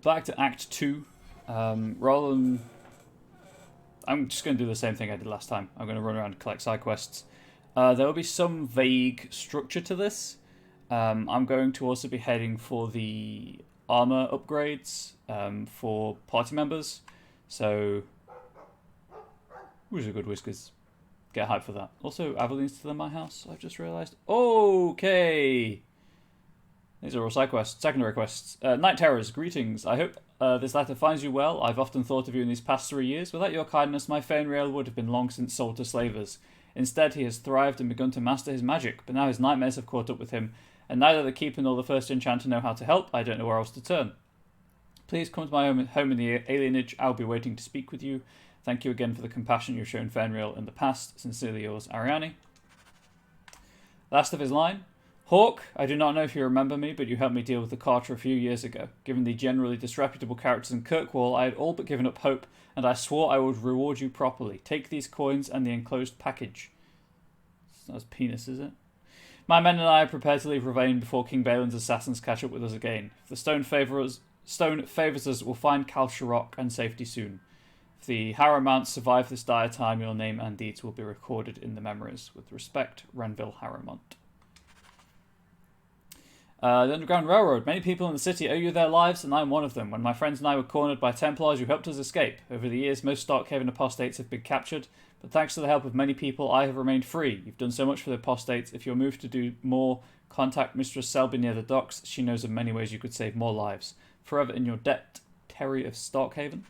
back to Act 2. Rather than... I'm just going to do the same thing I did last time. I'm going to run around and collect side quests. There will be some vague structure to this. I'm going to also be heading for the armor upgrades for party members. So, who's a good whiskers? Get hyped for that. Also, Aveline's to my house, I've just realised. Okay! These are all side quests, secondary quests. Night Terrors, greetings. I hope this letter finds you well. I've often thought of you in these past 3 years. Without your kindness, my Fainrail would have been long since sold to slavers. Instead, he has thrived and begun to master his magic, but now his nightmares have caught up with him, and neither the Keeper nor the First Enchanter know how to help. I don't know where else to turn. Please come to my home in the alienage. I'll be waiting to speak with you. Thank you again for the compassion you've shown Fainrail in the past. Sincerely yours, Ariane. Last of his line. Hawk, I do not know if you remember me, but you helped me deal with the Carter a few years ago. Given the generally disreputable characters in Kirkwall, I had all but given up hope, and I swore I would reward you properly. Take these coins and the enclosed package. It's not his penis, is it? My men and I are prepared to leave Ravane before King Balin's assassins catch up with us again. If the stone favours us, we'll find Kal Sharok and safety soon. If the Harrow-mounts survive this dire time, your name and deeds will be recorded in the memories. With respect, Renville Harrowmont. The Underground Railroad. Many people in the city owe you their lives, and I'm one of them. When my friends and I were cornered by Templars, you helped us escape. Over the years, most Starkhaven apostates have been captured, but thanks to the help of many people, I have remained free. You've done so much for the apostates. If you're moved to do more, contact Mistress Selby near the docks. She knows of many ways you could save more lives. Forever in your debt, Terry of Starkhaven.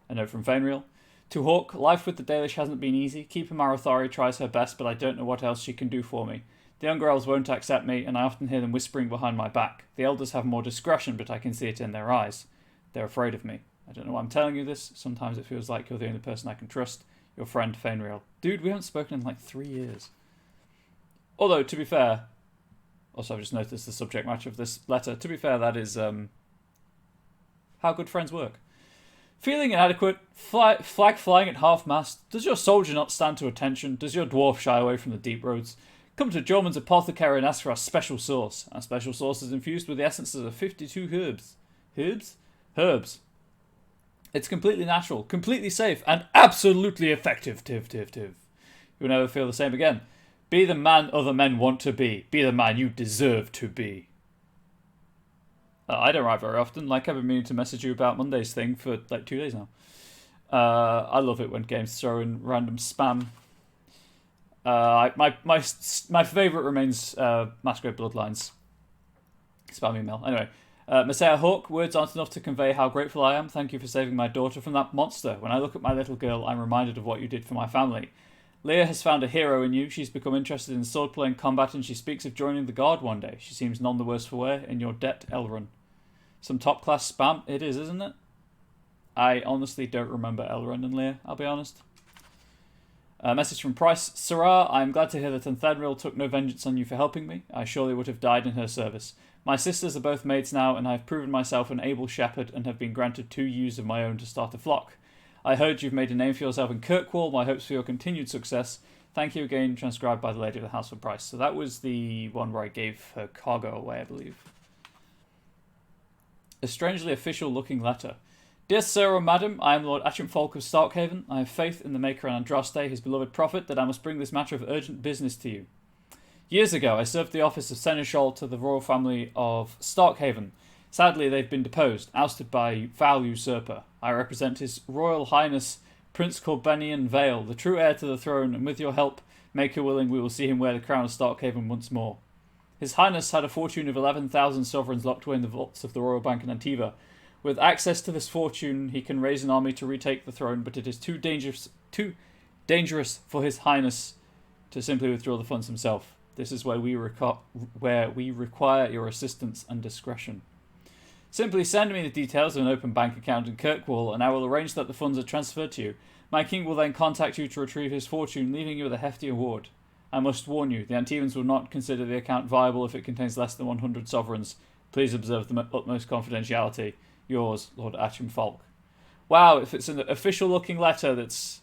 A note from Fainrail. To Hawk, life with the Dalish hasn't been easy. Keeper Marathari tries her best, but I don't know what else she can do for me. The younger elves won't accept me, and I often hear them whispering behind my back. The elders have more discretion, but I can see it in their eyes. They're afraid of me. I don't know why I'm telling you this. Sometimes it feels like you're the only person I can trust. Your friend, Fainrail. Dude, we haven't spoken in like 3 years. Although, to be fair... Also, I've just noticed the subject matter of this letter. To be fair, that is how good friends work. Feeling inadequate, flag flying at half-mast. Does your soldier not stand to attention? Does your dwarf shy away from the deep roads? Come to Jorman's apothecary and ask for our special sauce. Our special sauce is infused with the essences of 52 herbs. Herbs? Herbs. It's completely natural, completely safe, and absolutely effective. You'll never feel the same again. Be the man other men want to be. Be the man you deserve to be. I don't write very often. Like, I've been meaning to message you about Monday's thing for like 2 days now. I love it when games throw in random spam. My favourite remains Masquerade Bloodlines. Spam email. Anyway, Messiah Hawk, words aren't enough to convey how grateful I am. Thank you for saving my daughter from that monster. When I look at my little girl, I'm reminded of what you did for my family. Leah has found a hero in you. She's become interested in swordplay and combat, and she speaks of joining the Guard one day. She seems none the worse for wear. In your debt, Elrond. Some top-class spam. It is, isn't it? I honestly don't remember Elrond and Leah, I'll be honest. A message from Price. Sarah, I am glad to hear that Anthenril took no vengeance on you for helping me. I surely would have died in her service. My sisters are both maids now, and I have proven myself an able shepherd and have been granted 2 ewes of my own to start a flock. I heard you've made a name for yourself in Kirkwall. My hopes for your continued success. Thank you again, transcribed by the Lady of the House for Price. So that was the one where I gave her cargo away, I believe. A strangely official-looking letter. Dear Sir or Madam, I am Lord Achimfolk of Starkhaven. I have faith in the Maker and Andraste, his beloved prophet, that I must bring this matter of urgent business to you. Years ago, I served the office of Seneschal to the royal family of Starkhaven. Sadly, they've been deposed, ousted by foul usurper. I represent His Royal Highness Prince Corbanian Vale, the true heir to the throne, and with your help, Maker willing, we will see him wear the crown of Starkhaven once more. His Highness had a fortune of 11,000 sovereigns locked away in the vaults of the Royal Bank in Antiva. With access to this fortune, he can raise an army to retake the throne, but it is too dangerous for His Highness to simply withdraw the funds himself. This is where we require your assistance and discretion. Simply send me the details of an open bank account in Kirkwall, and I will arrange that the funds are transferred to you. My king will then contact you to retrieve his fortune, leaving you with a hefty award. I must warn you, the Antivans will not consider the account viable if it contains less than 100 sovereigns. Please observe the utmost confidentiality. Yours, Lord Achimfolk. Wow, if it's an official-looking letter that's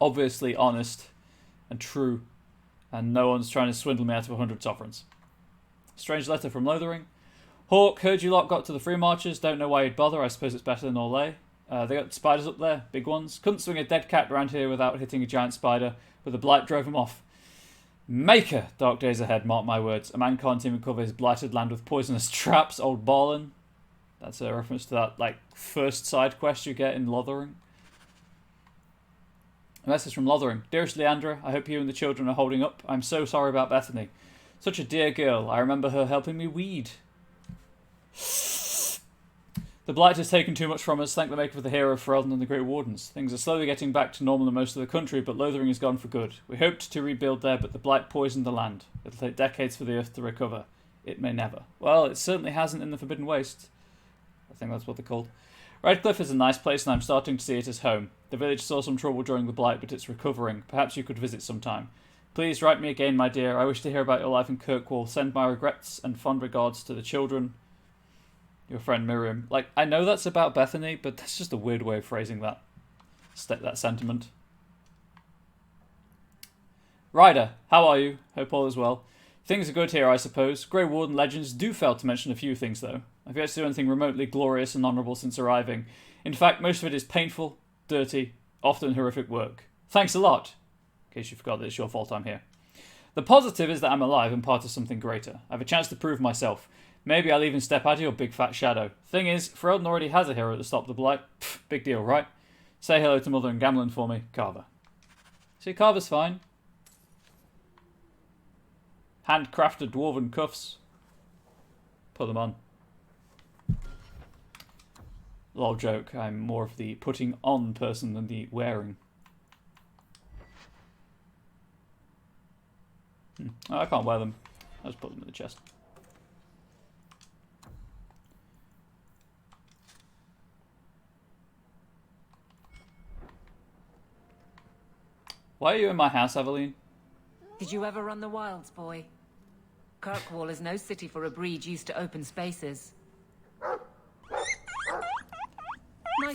obviously honest and true, and no one's trying to swindle me out of 100 sovereigns. Strange letter from Lothering. Hawk, heard you lot got to the Free Marchers. Don't know why you'd bother. I suppose it's better than Orlais. They got spiders up there, big ones. Couldn't swing a dead cat around here without hitting a giant spider, but the blight drove him off. Maker! Dark days ahead, mark my words. A man can't even cover his blighted land with poisonous traps, old ballin'. That's a reference to that, like, first side quest you get in Lothering. A message from Lothering. Dearest Leandra, I hope you and the children are holding up. I'm so sorry about Bethany. Such a dear girl. I remember her helping me weed. The Blight has taken too much from us. Thank the Maker for the hero of Ferelden and the Great Wardens. Things are slowly getting back to normal in most of the country, but Lothering is gone for good. We hoped to rebuild there, but the Blight poisoned the land. It'll take decades for the Earth to recover. It may never. Well, it certainly hasn't in the Forbidden Waste. I think that's what they're called. Redcliffe is a nice place, and I'm starting to see it as home. The village saw some trouble during the Blight, but it's recovering. Perhaps you could visit sometime. Please write me again, my dear. I wish to hear about your life in Kirkwall. Send my regrets and fond regards to the children. Your friend Miriam. Like, I know that's about Bethany, but that's just a weird way of phrasing that sentiment. Ryder, how are you? Hope all is well. Things are good here, I suppose. Grey Warden legends do fail to mention a few things, though. I've yet to do anything remotely glorious and honourable since arriving. In fact, most of it is painful, dirty, often horrific work. Thanks a lot. In case you forgot that it's your fault I'm here. The positive is that I'm alive and part of something greater. I have a chance to prove myself. Maybe I'll even step out of your big fat shadow. Thing is, Ferelden already has a hero to stop the Blight. Pfft, big deal, right? Say hello to Mother and Gamlen for me, Carver. See, Carver's fine. Handcrafted dwarven cuffs. Put them on. Lol joke, I'm more of the putting on person than the wearing. Oh, I can't wear them. I'll just put them in the chest. Why are you in my house, Aveline? Did you ever run the wilds, boy? Kirkwall is no city for a breed used to open spaces.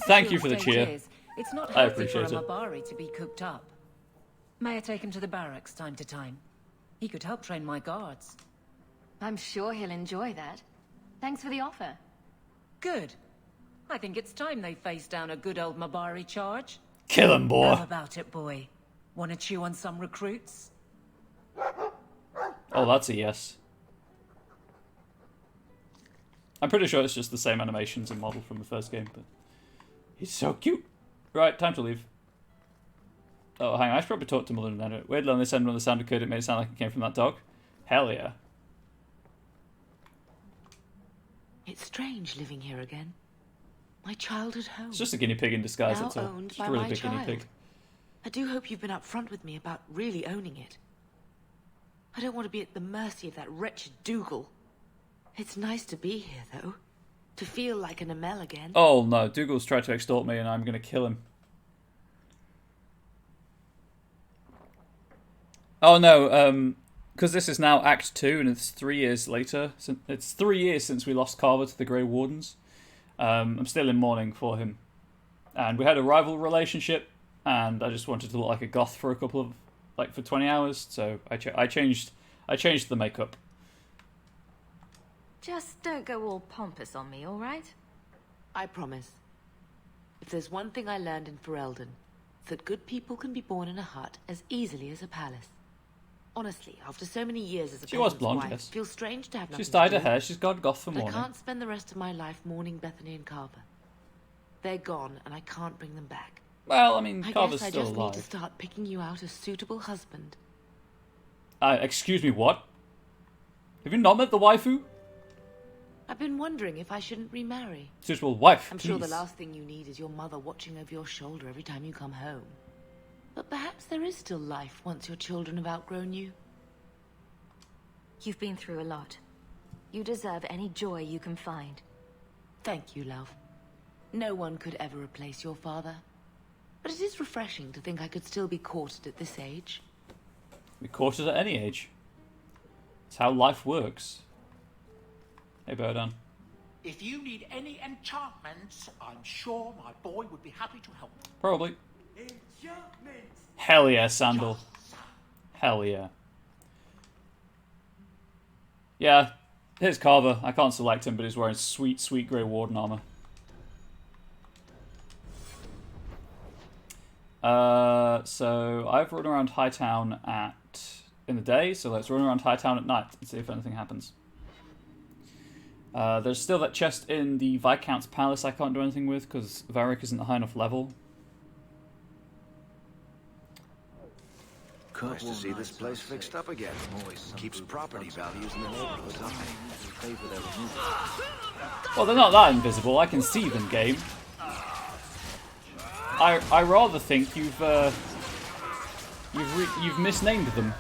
Thank you for the cheer. It's not I healthy for a appreciate it. Mabari to be cooked up. May I take him to the barracks time to time? He could help train my guards. I'm sure he'll enjoy that. Thanks for the offer. Good. I think it's time they face down a good old Mabari charge. Kill him, boy. How about it, boy? Want to chew on some recruits? Oh, that's a yes. I'm pretty sure it's just the same animations and model from the first game, but he's so cute. Right, time to leave. Oh, hang on, I should probably talk to Mullen and then. Weirdly, on this end, when the sound occurred, it made it sound like it came from that dog. Hell yeah. It's strange living here again. My childhood home. It's just a guinea pig in disguise, Now that's all. owned Just by a really my big guinea child. pig. I do hope you've been upfront with me about really owning it. I don't want to be at the mercy of that wretched Dougal. It's nice to be here, though. To feel like an Amel again. Oh no, Dougal's tried to extort me and I'm going to kill him. Oh no, because this is now Act 2 and it's 3 years later. It's 3 years since we lost Carver to the Grey Wardens. I'm still in mourning for him. And we had a rival relationship and I just wanted to look like a goth for a couple of, like for 20 hours. So I changed the makeup. Just don't go all pompous on me, all right? I promise. If there's one thing I learned in Ferelden, it's that good people can be born in a hut as easily as a palace. Honestly, after so many years as a She was peasant's blonde, wife, yes. it feels strange to have nothing She's to dyed her do. hair, she's gone goth for But I mourning. can't spend the rest of my life mourning Bethany and Carver. They're gone, and I can't bring them back. Well, I mean, I Carver's guess I still just need alive. to start picking you out a suitable husband. Excuse me, what? Have you not met the waifu? I've been wondering if I shouldn't remarry. Suitable wife, I'm please. sure the last thing you need is your mother watching over your shoulder every time you come home. But perhaps there is still life once your children have outgrown you. You've been through a lot. You deserve any joy you can find. Thank you, love. No one could ever replace your father. But it is refreshing to think I could still be courted at this age. Be courted at any age. It's how life works. Hey, Bodan. If you need any enchantments, I'm sure my boy would be happy to help. Probably. Enchantments! Hell yeah, Sandal. Hell yeah. Yeah, Here's Carver. I can't select him, but he's wearing sweet, sweet grey warden armor. So I've run around Hightown in the day, so let's run around Hightown at night and see if anything happens. There's still that chest in the Viscount's Palace I can't do anything with because Varric isn't a high enough level. Nice to see this place fixed up again. Keeps property values in the neighborhood high. Well, they're not that invisible. I can see them, game. I rather think you've misnamed them.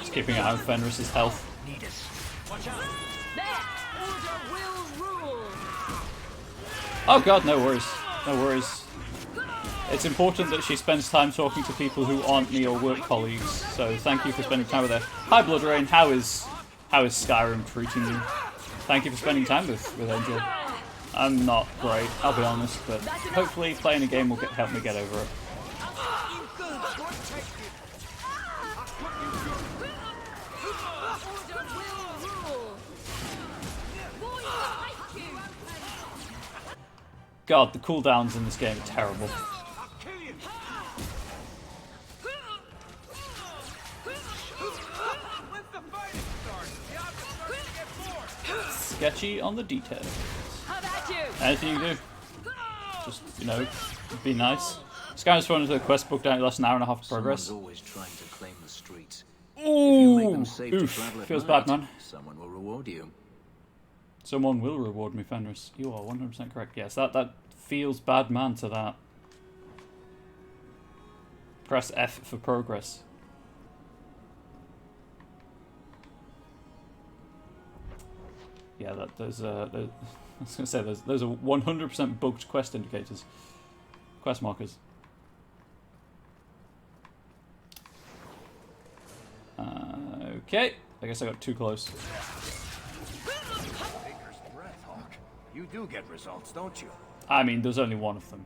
Just keeping an eye on Fenris's health. Oh god, no worries. No worries. It's important that she spends time talking to people who aren't me or work colleagues, so thank you for spending time with her. Hi Bloodrain, how is Skyrim treating you? Thank you for spending time with Angel. I'm not great, I'll be honest, but hopefully playing a game will help me get over it. God, the cooldowns in this game are terrible. Sketchy on the details. Anything you do, just, you know, be nice. Skyrim's fun into the quest book down less than an hour and a half of progress. Always trying to claim the streets. Ooh, oof, feels bad, man. Someone will reward you. Someone will reward me, Fenris. You are 100% correct. Yes, that feels bad, man, to that. Press F for progress. Yeah, those I was gonna say those are 100% bugged quest indicators, quest markers. Okay, I guess I got too close. You do get results, don't you? I mean, there's only one of them.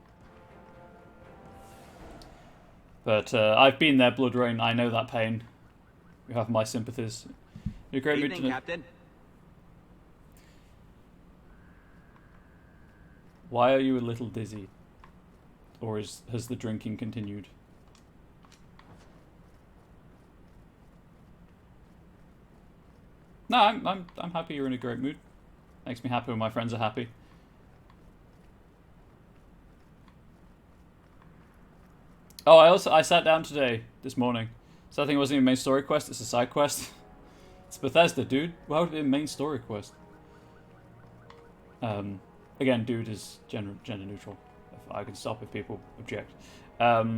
But I've been there, Bloodrain. I know that pain. You have my sympathies. You're great. Evening, Captain. Why are you a little dizzy? Or has the drinking continued? No, I'm happy you're in a great mood. Makes me happy when my friends are happy. Oh, I sat down this morning. So I think it wasn't even a main story quest, it's a side quest. It's Bethesda, dude. Why would it be a main story quest? Again, dude is gender neutral. If I can stop if people object. Yeah,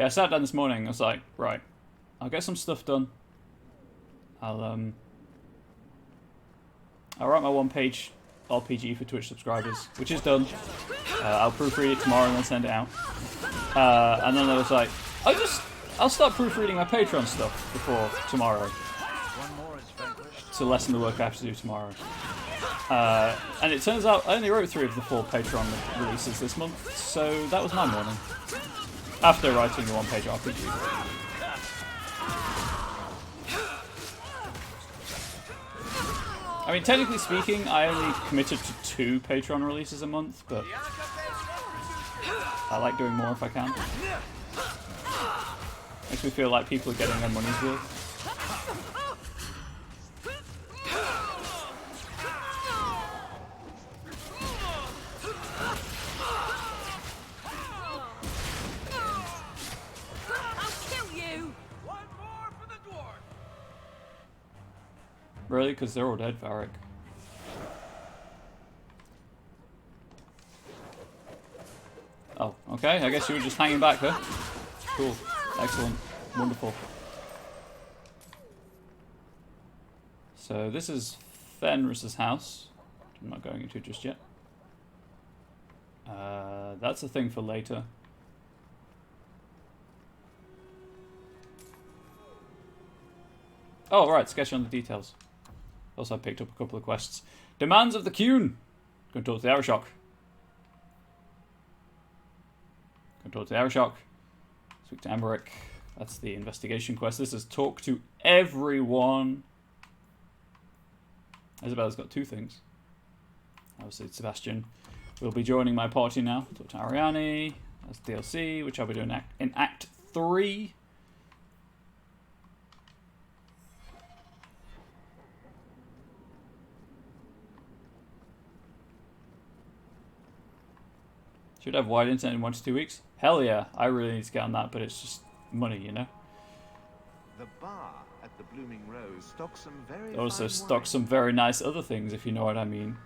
I sat down this morning, I was like, right, I'll get some stuff done. I'll write my one-page RPG for Twitch subscribers, which is done. I'll proofread it tomorrow and then send it out. And then I was like, I'll start proofreading my Patreon stuff before tomorrow to lessen the work I have to do tomorrow. And it turns out I only wrote 3 of the 4 Patreon releases this month, so that was my morning. After writing the one-page RPG. I mean, technically speaking, I only committed to 2 Patreon releases a month, but I like doing more if I can. Makes me feel like people are getting their money's worth. Really? Because they're all dead, Varric. Oh, okay. I guess you were just hanging back, huh? Cool. Excellent. Wonderful. So this is Fenris's house. I'm not going into it just yet. That's a thing for later. Oh, right. Sketch on the details. Also, I picked up a couple of quests. Demands of the Qun. Go talk to the Aeroshock. Go talk to the Aeroshock. Speak to Emmerich. That's the investigation quest. This is talk to everyone. Isabella's got 2 things. Obviously, Sebastian will be joining my party now. Talk to Ariane. That's DLC, which I'll be doing in Act 3. Should have wide internet in 1 to 2 weeks. Hell yeah, I really need to get on that, but it's just money, you know. The bar at the Blooming Rose stocks some very Also fine stock some very nice other things, if you know what I mean.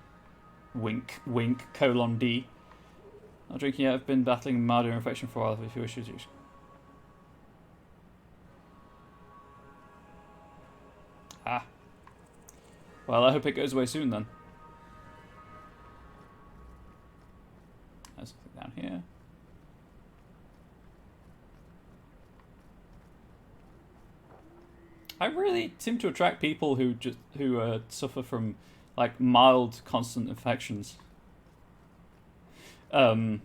Wink, wink, colon D. Not drinking yet. I've been battling mild ear infection for a while. If you wish to use. Ah. Well, I hope it goes away soon then. There's something down here. I really seem to attract people who suffer from like mild constant infections. Another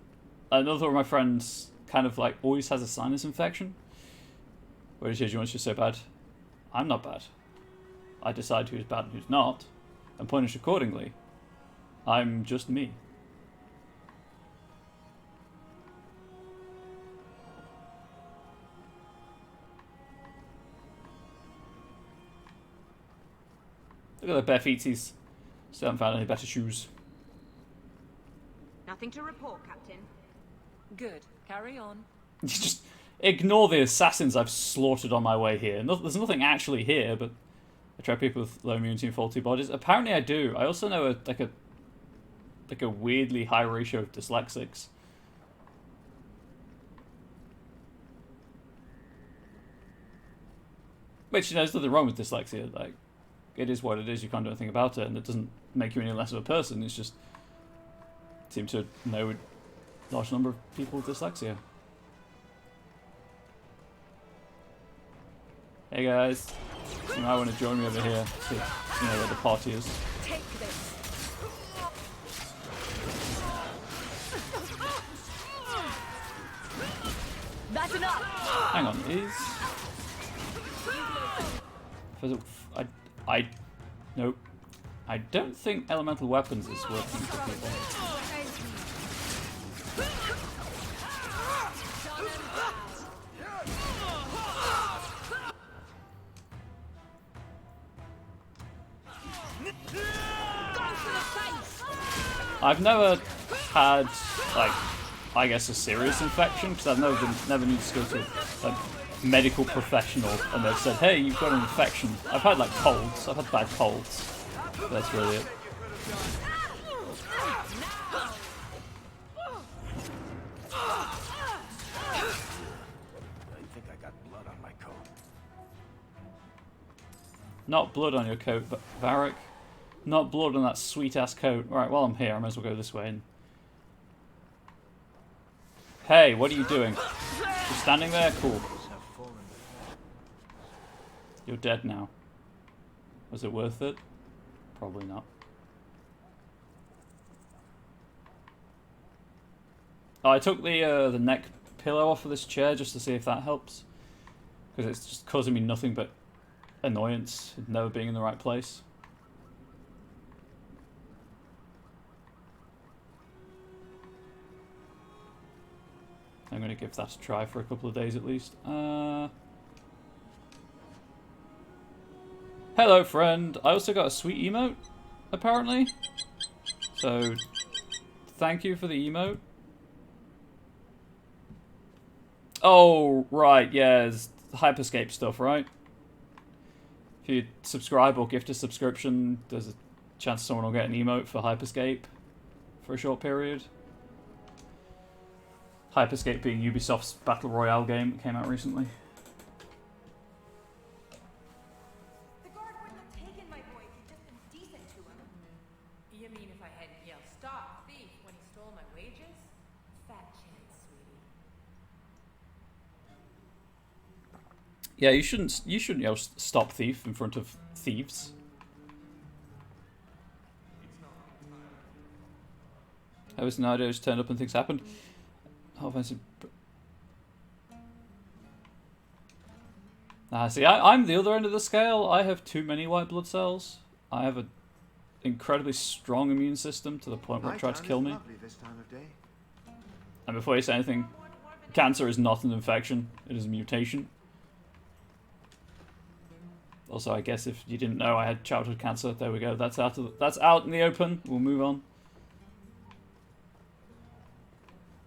of my friends kind of like always has a sinus infection. Whereas yours just so bad. I'm not bad. I decide who's bad and who's not, and punish accordingly. I'm just me. Look at the bare feetsies. Still haven't found any better shoes. Nothing to report, Captain. Good. Carry on. Just ignore the assassins I've slaughtered on my way here. There's nothing actually here, but I try people with low immunity and faulty bodies. Apparently I do. I also know a weirdly high ratio of dyslexics. Which, you know, there's nothing wrong with dyslexia. Like, it is what it is. You can't do anything about it, and it doesn't make you any less of a person. It's just seem to know a large number of people with dyslexia. Hey guys, you might want to join me over here. See, you know where the party is. Take this. That's enough. Hang on, nope. I don't think elemental weapons is working for people. I've never had, like, I guess a serious infection, because I've never needed to go to a medical professional and they've said, hey, you've got an infection. I've had, like, colds. I've had bad colds. But that's really it. I think I got blood on my coat. Not blood on your coat, but Varric. Not blood on that sweet-ass coat. Alright, while I'm here, I might as well go this way. And... Hey, what are you doing? You're standing there? Cool. You're dead now. Was it worth it? Probably not. Oh, I took the neck pillow off of this chair just to see if that helps. Because it's just causing me nothing but annoyance, never being in the right place. I'm going to give that a try for a couple of days at least. Hello, friend. I also got a sweet emote, apparently. So, thank you for the emote. Oh, right, yeah, it's Hyperscape stuff, right? If you subscribe or gift a subscription, there's a chance someone will get an emote for Hyperscape for a short period. Hyperscape being Ubisoft's Battle Royale game that came out recently. The guard wouldn't have taken my boy if you'd just been decent to him. You mean if I hadn't yelled, "Stop, thief," when he stole my wages? Fat chance, sweetie. Yeah, you shouldn't yell "Stop, thief" in front of thieves. It's not How is scenarios turned up and things happened? How offensive. See, I'm the other end of the scale. I have too many white blood cells. I have an incredibly strong immune system to the point where it tried to kill me. This time of day. And before you say anything, cancer is not an infection. It is a mutation. Also, I guess if you didn't know, I had childhood cancer. There we go. That's out in the open. We'll move on.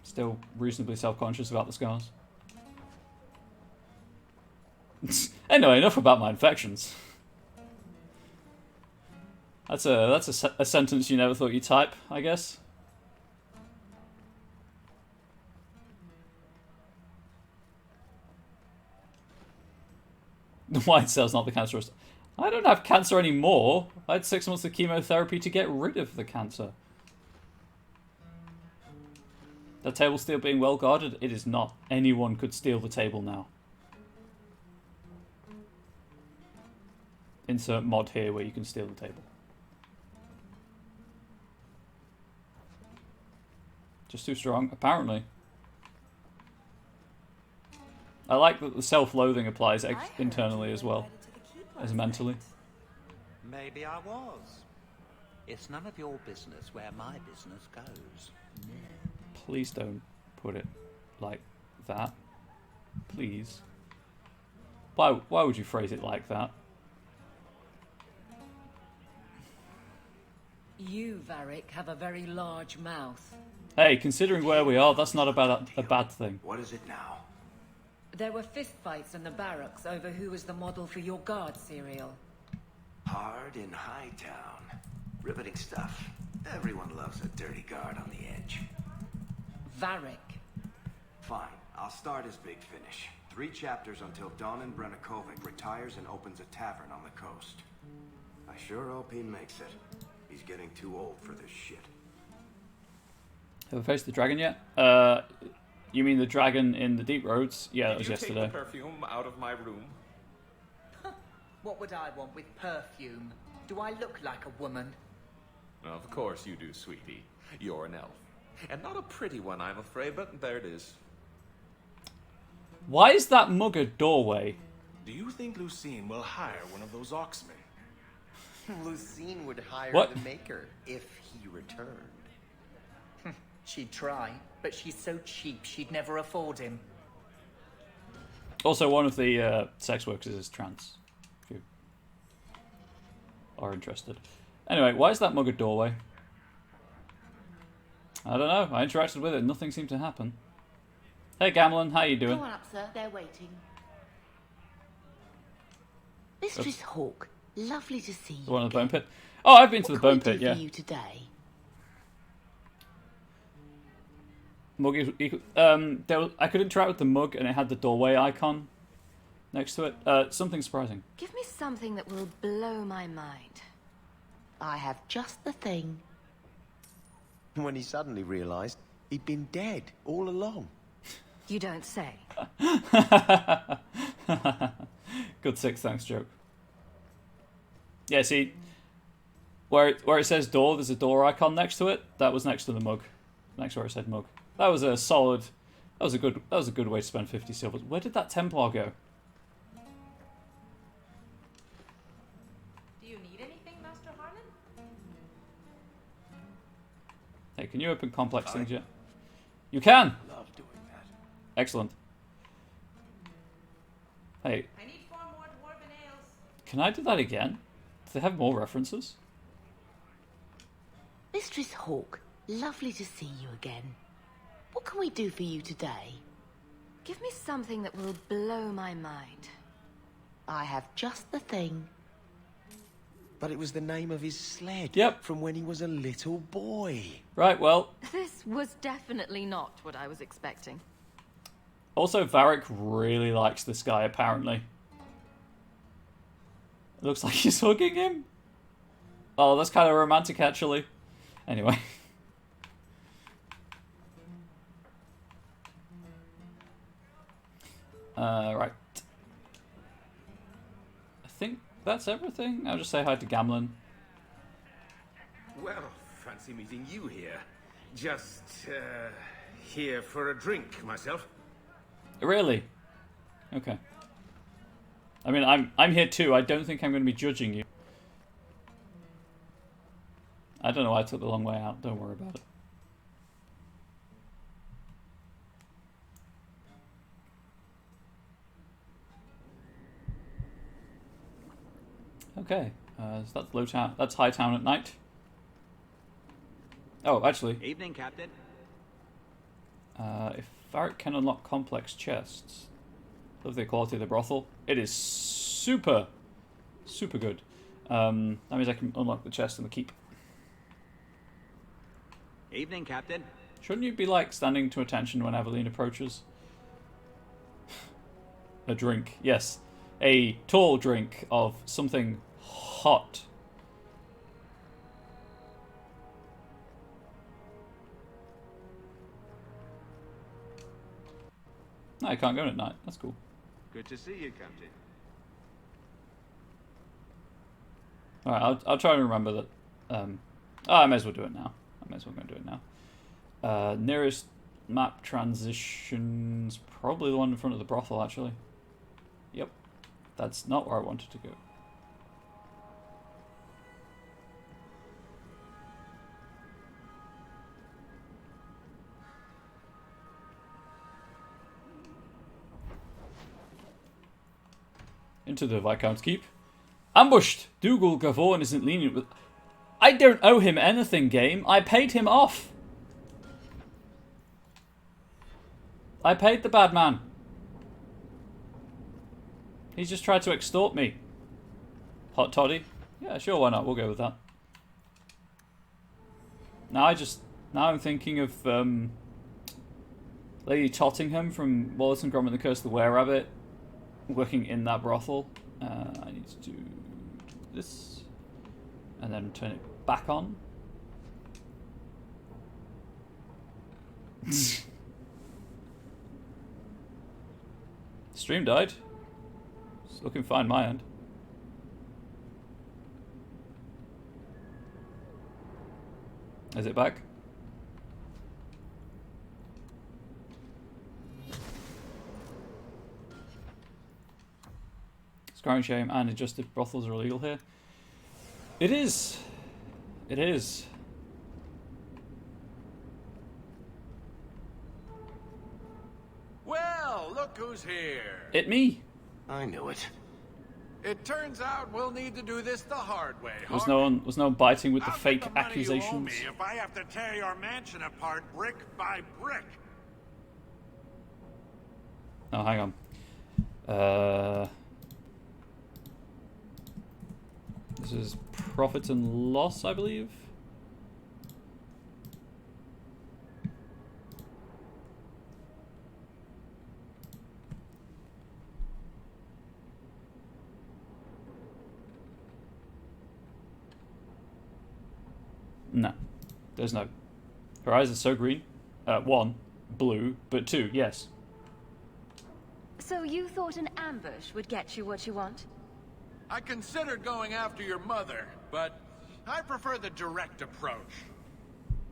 Still reasonably self-conscious about the scars. Anyway, enough about my infections. That's a sentence you never thought you'd type, I guess. The white cell's not the cancerous. I don't have cancer anymore. I had 6 months of chemotherapy to get rid of the cancer. The table still being well guarded? It is not. Anyone could steal the table now. Insert mod here where you can steal the table. Just too strong, apparently. I like that the self-loathing applies internally as well as mentally. Maybe I was. It's none of your business where my business goes. Please don't put it like that. Please. Why would you phrase it like that? You, Varric, have a very large mouth. Hey, considering where we are, that's not a bad thing. What is it now? There were fistfights in the barracks over who was the model for your guard cereal. Hard in Hightown. Riveting stuff. Everyone loves a dirty guard on the edge. Varric. Fine, I'll start as Big Finish. 3 chapters until Donan Brennakovic retires and opens a tavern on the coast. I sure hope he makes it. He's getting too old for this shit. Have I faced the dragon yet? You mean the dragon in the Deep Roads? Yeah, that was yesterday. Did you take the perfume out of my room? What would I want with perfume? Do I look like a woman? Of course you do, sweetie. You're an elf. And not a pretty one, I'm afraid, but there it is. Why is that mug a doorway? Do you think Lucine will hire one of those Oxmen? Lucine would hire What? the maker if he returned. She'd try, but she's so cheap she'd never afford him. Also, one of the sex workers is trans, if you are interested. Anyway, why is that mug a doorway? I don't know. I interacted with it. Nothing seemed to happen. Hey, Gamlin, how you doing? Come on up, sir. They're waiting. Mistress Hawk, lovely to see you. The one in the bone pit? Oh, I've been to the bone What can pit, we do yeah. for you today? Mug, I could interact with the mug and it had the doorway icon next to it. Something surprising. Give me something that will blow my mind. I have just the thing. When he suddenly realised he'd been dead all along. You don't say. Good Six Thanks joke. Yeah, see, where it says door, there's a door icon next to it. That was next to the mug, next where it said mug. That was a solid. That was a good way to spend 50 silvers. Where did that Templar go? Do you need anything, Master Harlan? Hey, can you open complex things yet? You can. Love doing that. Excellent. Hey, I need 4 more dwarven ales. can I do that again? Do they have more references? Mistress Hawk, lovely to see you again. What can we do for you today? Give me something that will blow my mind. I have just the thing. But it was the name of his sled. Yep. From when he was a little boy. Right, well, This was definitely not what I was expecting. also Varric really likes this guy, apparently. It looks like he's hugging him. Oh, that's kind of romantic, actually. Anyway. Right. I think that's everything. I'll just say hi to Gamlin. Well, fancy meeting you here. Just, here for a drink, myself. Really? Okay. I mean, I'm here too. I don't think I'm going to be judging you. I don't know why I took the long way out. Don't worry about it. Okay, so that's low town. That's high town at night. Oh, actually. Evening, Captain. If Varric can unlock complex chests, love the quality of the brothel. It is super, super good. That means I can unlock the chest and the keep. Evening, Captain. Shouldn't you be like standing to attention when Aveline approaches? A drink, yes. A tall drink of something hot. No, I can't go in at night. That's cool. Good to see you, Captain. Alright, I'll try to remember that. I may as well do it now. I may as well go and do it now. Nearest map transitions, probably the one in front of the brothel, actually. Yep. That's not where I wanted to go. Into the Viscount's Keep. Ambushed! Dougal Gavorn isn't lenient with... I don't owe him anything, game. I paid him off. I paid the bad man. He's just tried to extort me. Hot toddy? Yeah, sure, why not? We'll go with that. Now I'm thinking of Lady Tottingham from Wallace and Gromit and the Curse of the Were-Rabbit working in that brothel. I need to do this and then turn it back on. Stream died. It's looking fine my end. Is it back? Scarring shame and adjusted brothels are illegal here. It is. It is. Well, look who's here. It me. I knew it. It turns out we'll need to do this the hard way. Was no one biting with the I'll fake get the money accusations? you owe me if I have to tear your mansion apart brick by brick. Oh, hang on. This is profit and loss, I believe. No, there's no. Her eyes are so green. One, blue, but two, yes. So you thought an ambush would get you what you want? I considered going after your mother, but I prefer the direct approach.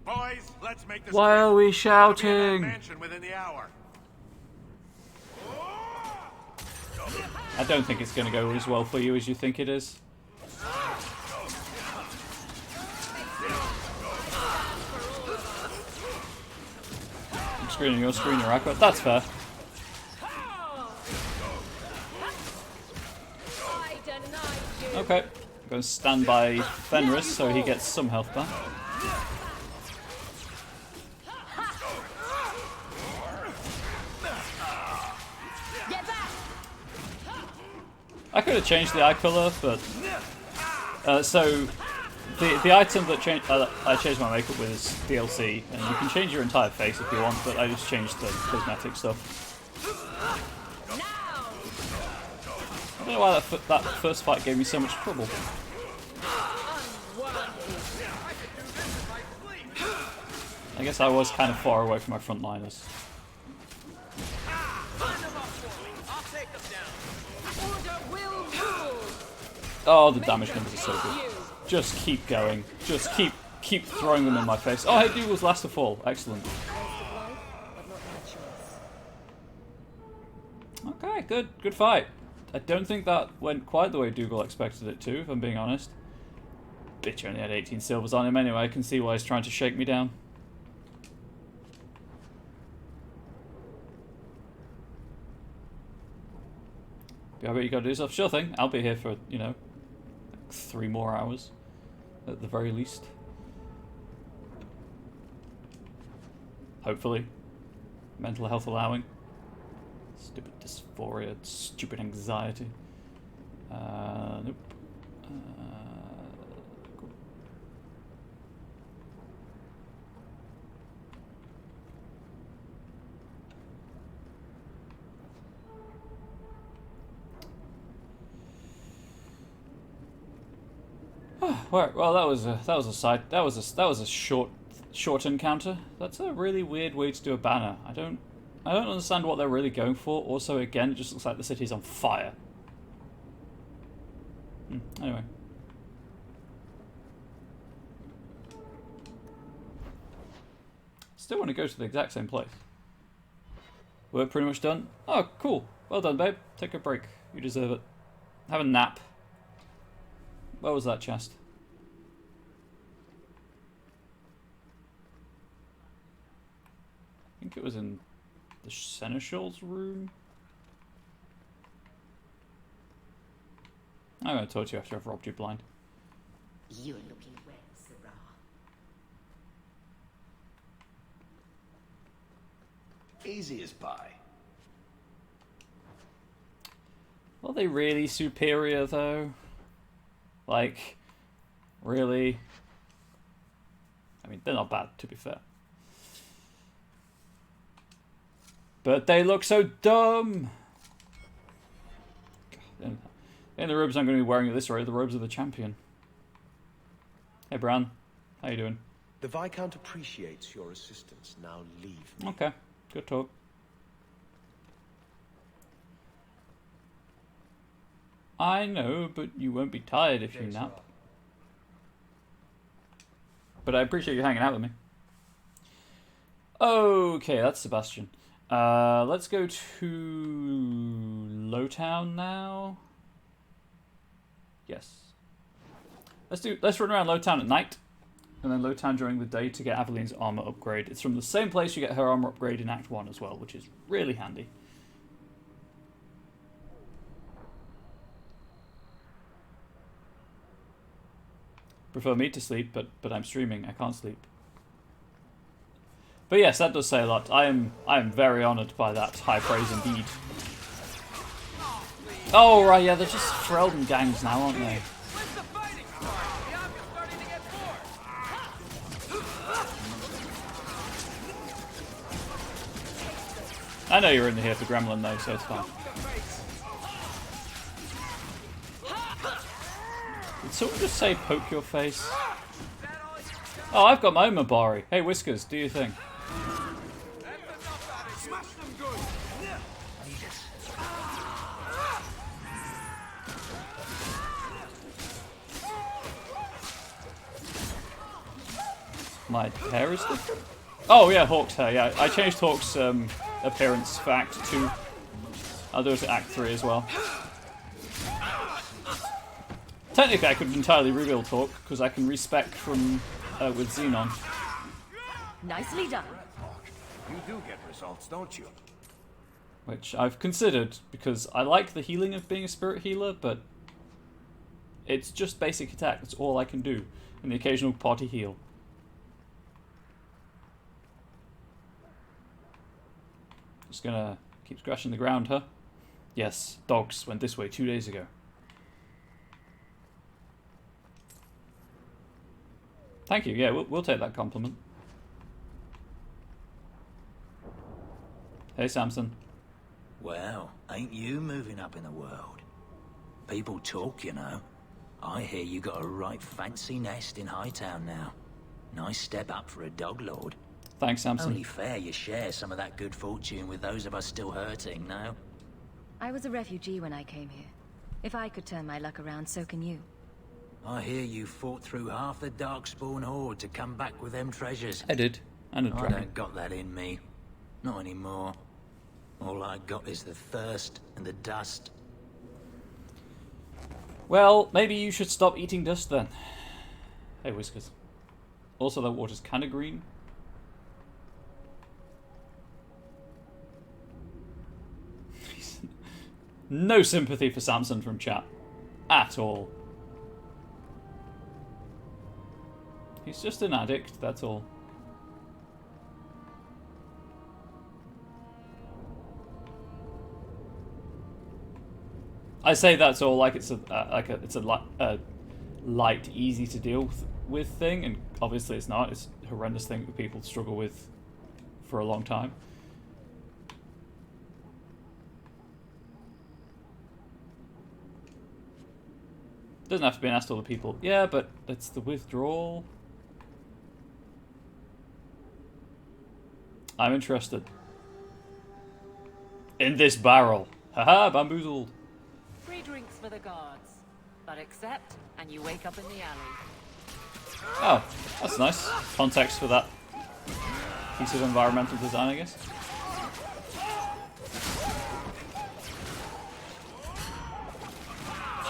Boys, let's make this. Why are we shouting? I'll be in that mansion within the hour. I don't think it's going to go as well for you as you think it is. I'm screening your screen, your Aqua. That's fair. Okay, I'm going to stand by Fenris so he gets some health back. I could have changed the eye colour, but so the item that I changed my makeup with is DLC, and you can change your entire face if you want, but I just changed the cosmetic stuff. I don't know why that first fight gave me so much trouble. I guess I was kind of far away from my frontliners. Oh, the damage numbers are so good. Just keep going. Just keep keep throwing them in my face. Oh, hey, Dougal's last to fall. Excellent. Okay, good. Good fight. I don't think that went quite the way Dougal expected it to, if I'm being honest. Bitch only had 18 silvers on him anyway. I can see why he's trying to shake me down. I bet you gotta do stuff. Sure thing. I'll be here for, you know, like 3 more hours. At the very least. Hopefully. Mental health allowing. Stupid dysphoria. Stupid anxiety. Nope. Cool. Right, well, that was a short encounter. That's a really weird way to do a banner. I don't understand what they're really going for. Also, again, it just looks like the city's on fire. Anyway. Still want to go to the exact same place. We're pretty much done. Oh, cool. Well done, babe. Take a break. You deserve it. Have a nap. Where was that chest? I think it was in the Seneschal's room. I'm going to talk to you after I've robbed you blind. You're looking well, Sarah. Easy as pie. Are they really superior, though? Like, really? I mean, they're not bad, to be fair. But they look so dumb! God, and the robes I'm going to be wearing at this rate are the robes of the champion. Hey, Bran. How you doing? The Viscount appreciates your assistance. Now leave me. Okay. Good talk. I know, but you won't be tired if you nap. But I appreciate you hanging out with me. Okay, that's Sebastian. Let's go to Lowtown now. Yes. Let's run around Lowtown at night, and then Lowtown during the day to get Aveline's armor upgrade. It's from the same place you get her armor upgrade in Act 1 as well, which is really handy. Prefer me to sleep, but I'm streaming. I can't sleep. But yes, that does say a lot. I am very honoured by that high praise indeed. Oh right, yeah, they're just Freldon gangs now, aren't they? I know you're in here for Gremlin though, so it's fine. Did someone just say poke your face? Oh, I've got my own Mabari. Hey Whiskers, do your thing. My hair is different? Oh yeah, Hawk's hair, yeah. I changed Hawk's appearance for Act 2. I'll do it at Act 3 as well. Technically I could entirely rebuild Hawk, because I can respec from with Xenon. Nicely done. You do get results, don't you? Which I've considered, because I like the healing of being a spirit healer, but it's just basic attack, that's all I can do. And the occasional party heal. Just gonna keep scratching the ground, huh? Yes, dogs went this way 2 days ago. Thank you, yeah, we'll take that compliment. Hey, Samson. Well, ain't you moving up in the world? People talk, you know. I hear you got a right fancy nest in Hightown now. Nice step up for a dog lord. Thanks, Samson. Only fair you share some of that good fortune with those of us still hurting, no? I was a refugee when I came here. If I could turn my luck around, so can you. I hear you fought through half the Darkspawn horde to come back with them treasures. I did. And a I dragon. don't got that in me. Not anymore. All I got is the thirst and the dust. Well, maybe you should stop eating dust then. Hey, Whiskers. Also, that water's kind of green. No sympathy for Samson from chat. At all. He's just an addict, that's all. I say that's all like it's a light, easy to deal with thing, and obviously it's not. It's a horrendous thing that people struggle with for a long time. Doesn't have to be an asked to other people. Yeah, but it's the withdrawal. I'm interested. In this barrel. Haha, bamboozled. Free drinks for the guards. But accept, and you wake up in the alley. Oh, that's nice. Context for that piece of environmental design, I guess.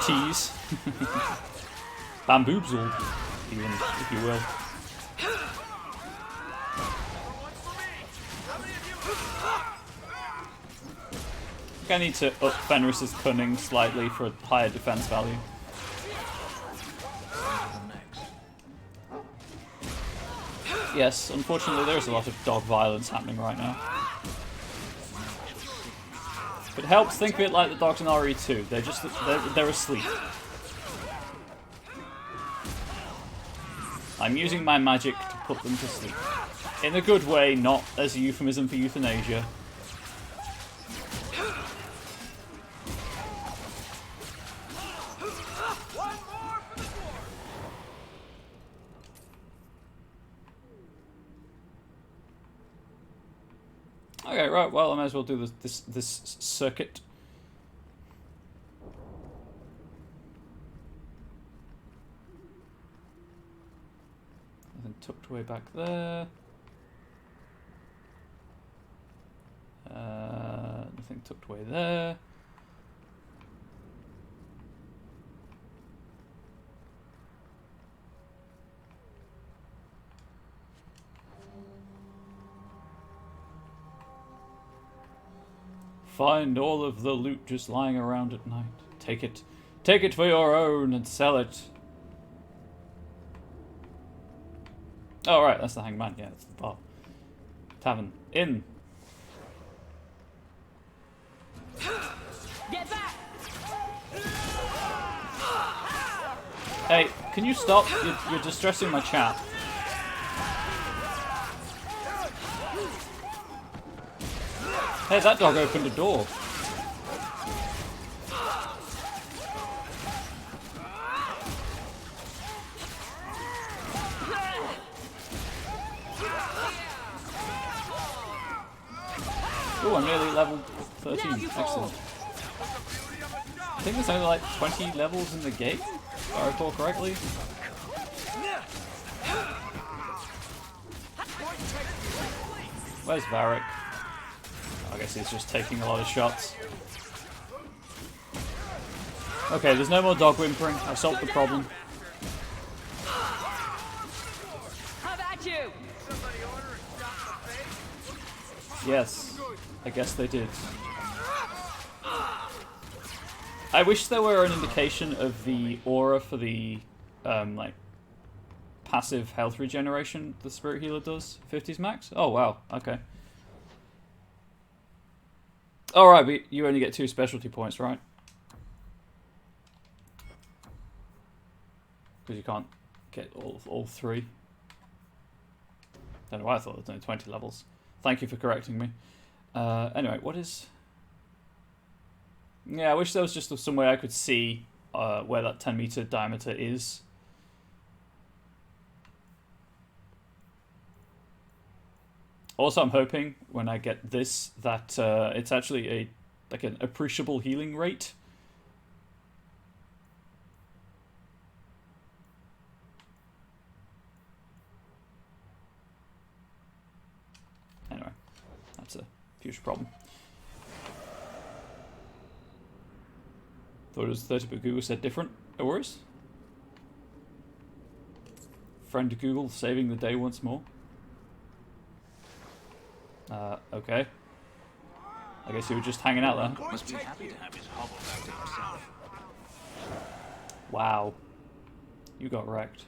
Tease. Bamboozled, even, if you will. I think I need to up Fenris's cunning slightly for higher defense value. Yes, unfortunately there is a lot of dog violence happening right now. If it helps, think of it like the dogs in RE2. They're asleep. I'm using my magic to put them to sleep. In a good way, not as a euphemism for euthanasia. Okay, right, well, I might as well do this circuit. Nothing tucked away back there. Nothing tucked away there. Find all of the loot just lying around at night. Take it. Take it for your own and sell it. Oh, right, that's the hangman. Yeah, that's the bar. Tavern. In. Get back! Hey, can you stop? You're distressing my chat. Hey, that dog opened a door. Oh, I'm nearly level 13. Excellent. I think there's only like 20 levels in the game, if I recall correctly. Where's Varric? I guess he's just taking a lot of shots. Okay, there's no more dog whimpering. I solved the problem. How about you? Yes, I guess they did. I wish there were an indication of the aura for the like passive health regeneration the spirit healer does. 50s max? Oh wow, okay. Alright, but you only get 2 specialty points, right? Because you can't get all 3. Don't know why I thought there was only 20 levels. Thank you for correcting me. Anyway, what is... Yeah, I wish there was just some way I could see where that 10-meter diameter is. Also, I'm hoping when I get this that it's actually like an appreciable healing rate. That's a future problem. Thought it was 30, but Google said different. No worries. Friend Google saving the day once more. Okay. I guess you were just hanging out there. Must be happy to have his hovel back to himself. Wow. You got wrecked.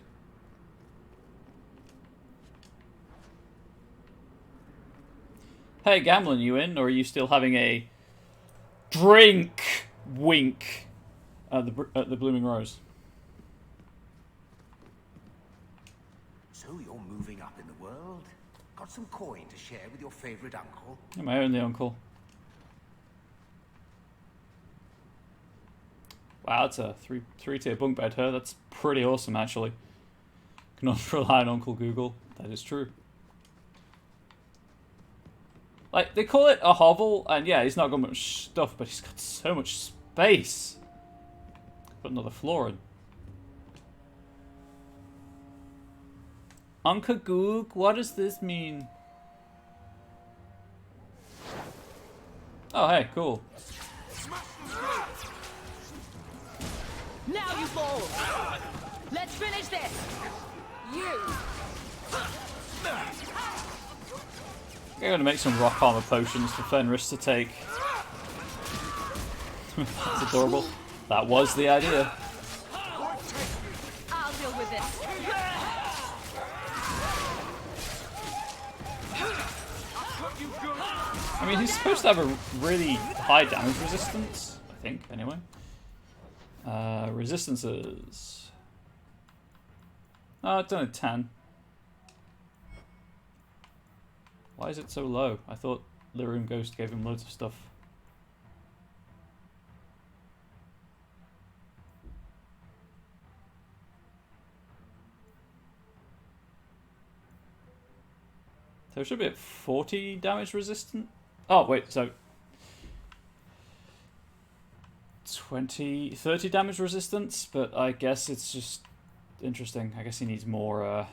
Hey, Gamlin, you in? Or are you still having a drink wink at the Blooming Rose? So you're moving up in the world? Got some coin to share with your favorite uncle? Yeah, my only uncle. Wow, that's a three-tier bunk bed here. That's pretty awesome, actually. Cannot rely on Uncle Google. That is true. Like, they call it a hovel, and yeah, he's not got much stuff, but he's got so much space. Put another floor in. Uncle Goog, what does this mean? Oh, hey, cool. Now you fall! Let's finish this! You! I'm gonna make some rock armor potions for Fenris to take. That's adorable. That was the idea. I'll deal with this. I mean, he's supposed to have a really high damage resistance, I think, anyway. Resistances. Oh, it's only 10. Why is it so low? I thought Lyrium Ghost gave him loads of stuff. So it should be at 40 damage resistant. Oh, wait, so 30 damage resistance, but I guess it's just interesting. I guess he needs more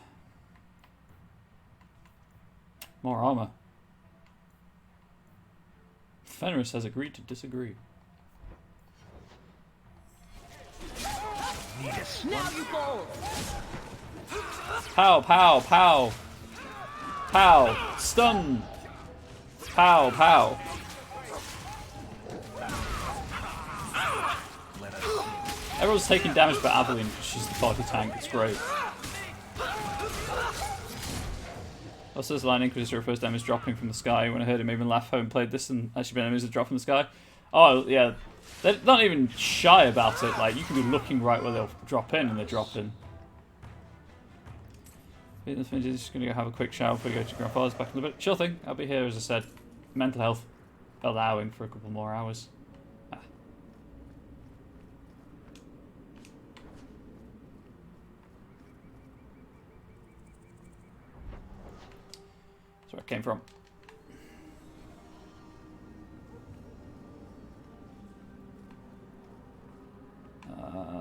armor. Fenris has agreed to disagree. Now you fall! Pow, pow, pow. Pow. Stun. Pow, pow. Everyone's taking damage by Aveline because she's the party tank. It's great. Also, this line Inquisitor refers to enemies dropping from the sky. When I heard him even laugh, having played this and actually been enemies that drop from the sky. Oh, yeah. They're not even shy about it. Like, you can be looking right where they'll drop in and they drop in. Just gonna go have a quick shower before we go to Grandfather's back in a bit. Sure thing. I'll be here, as I said. Mental health allowing for a couple more hours. That's where I came from.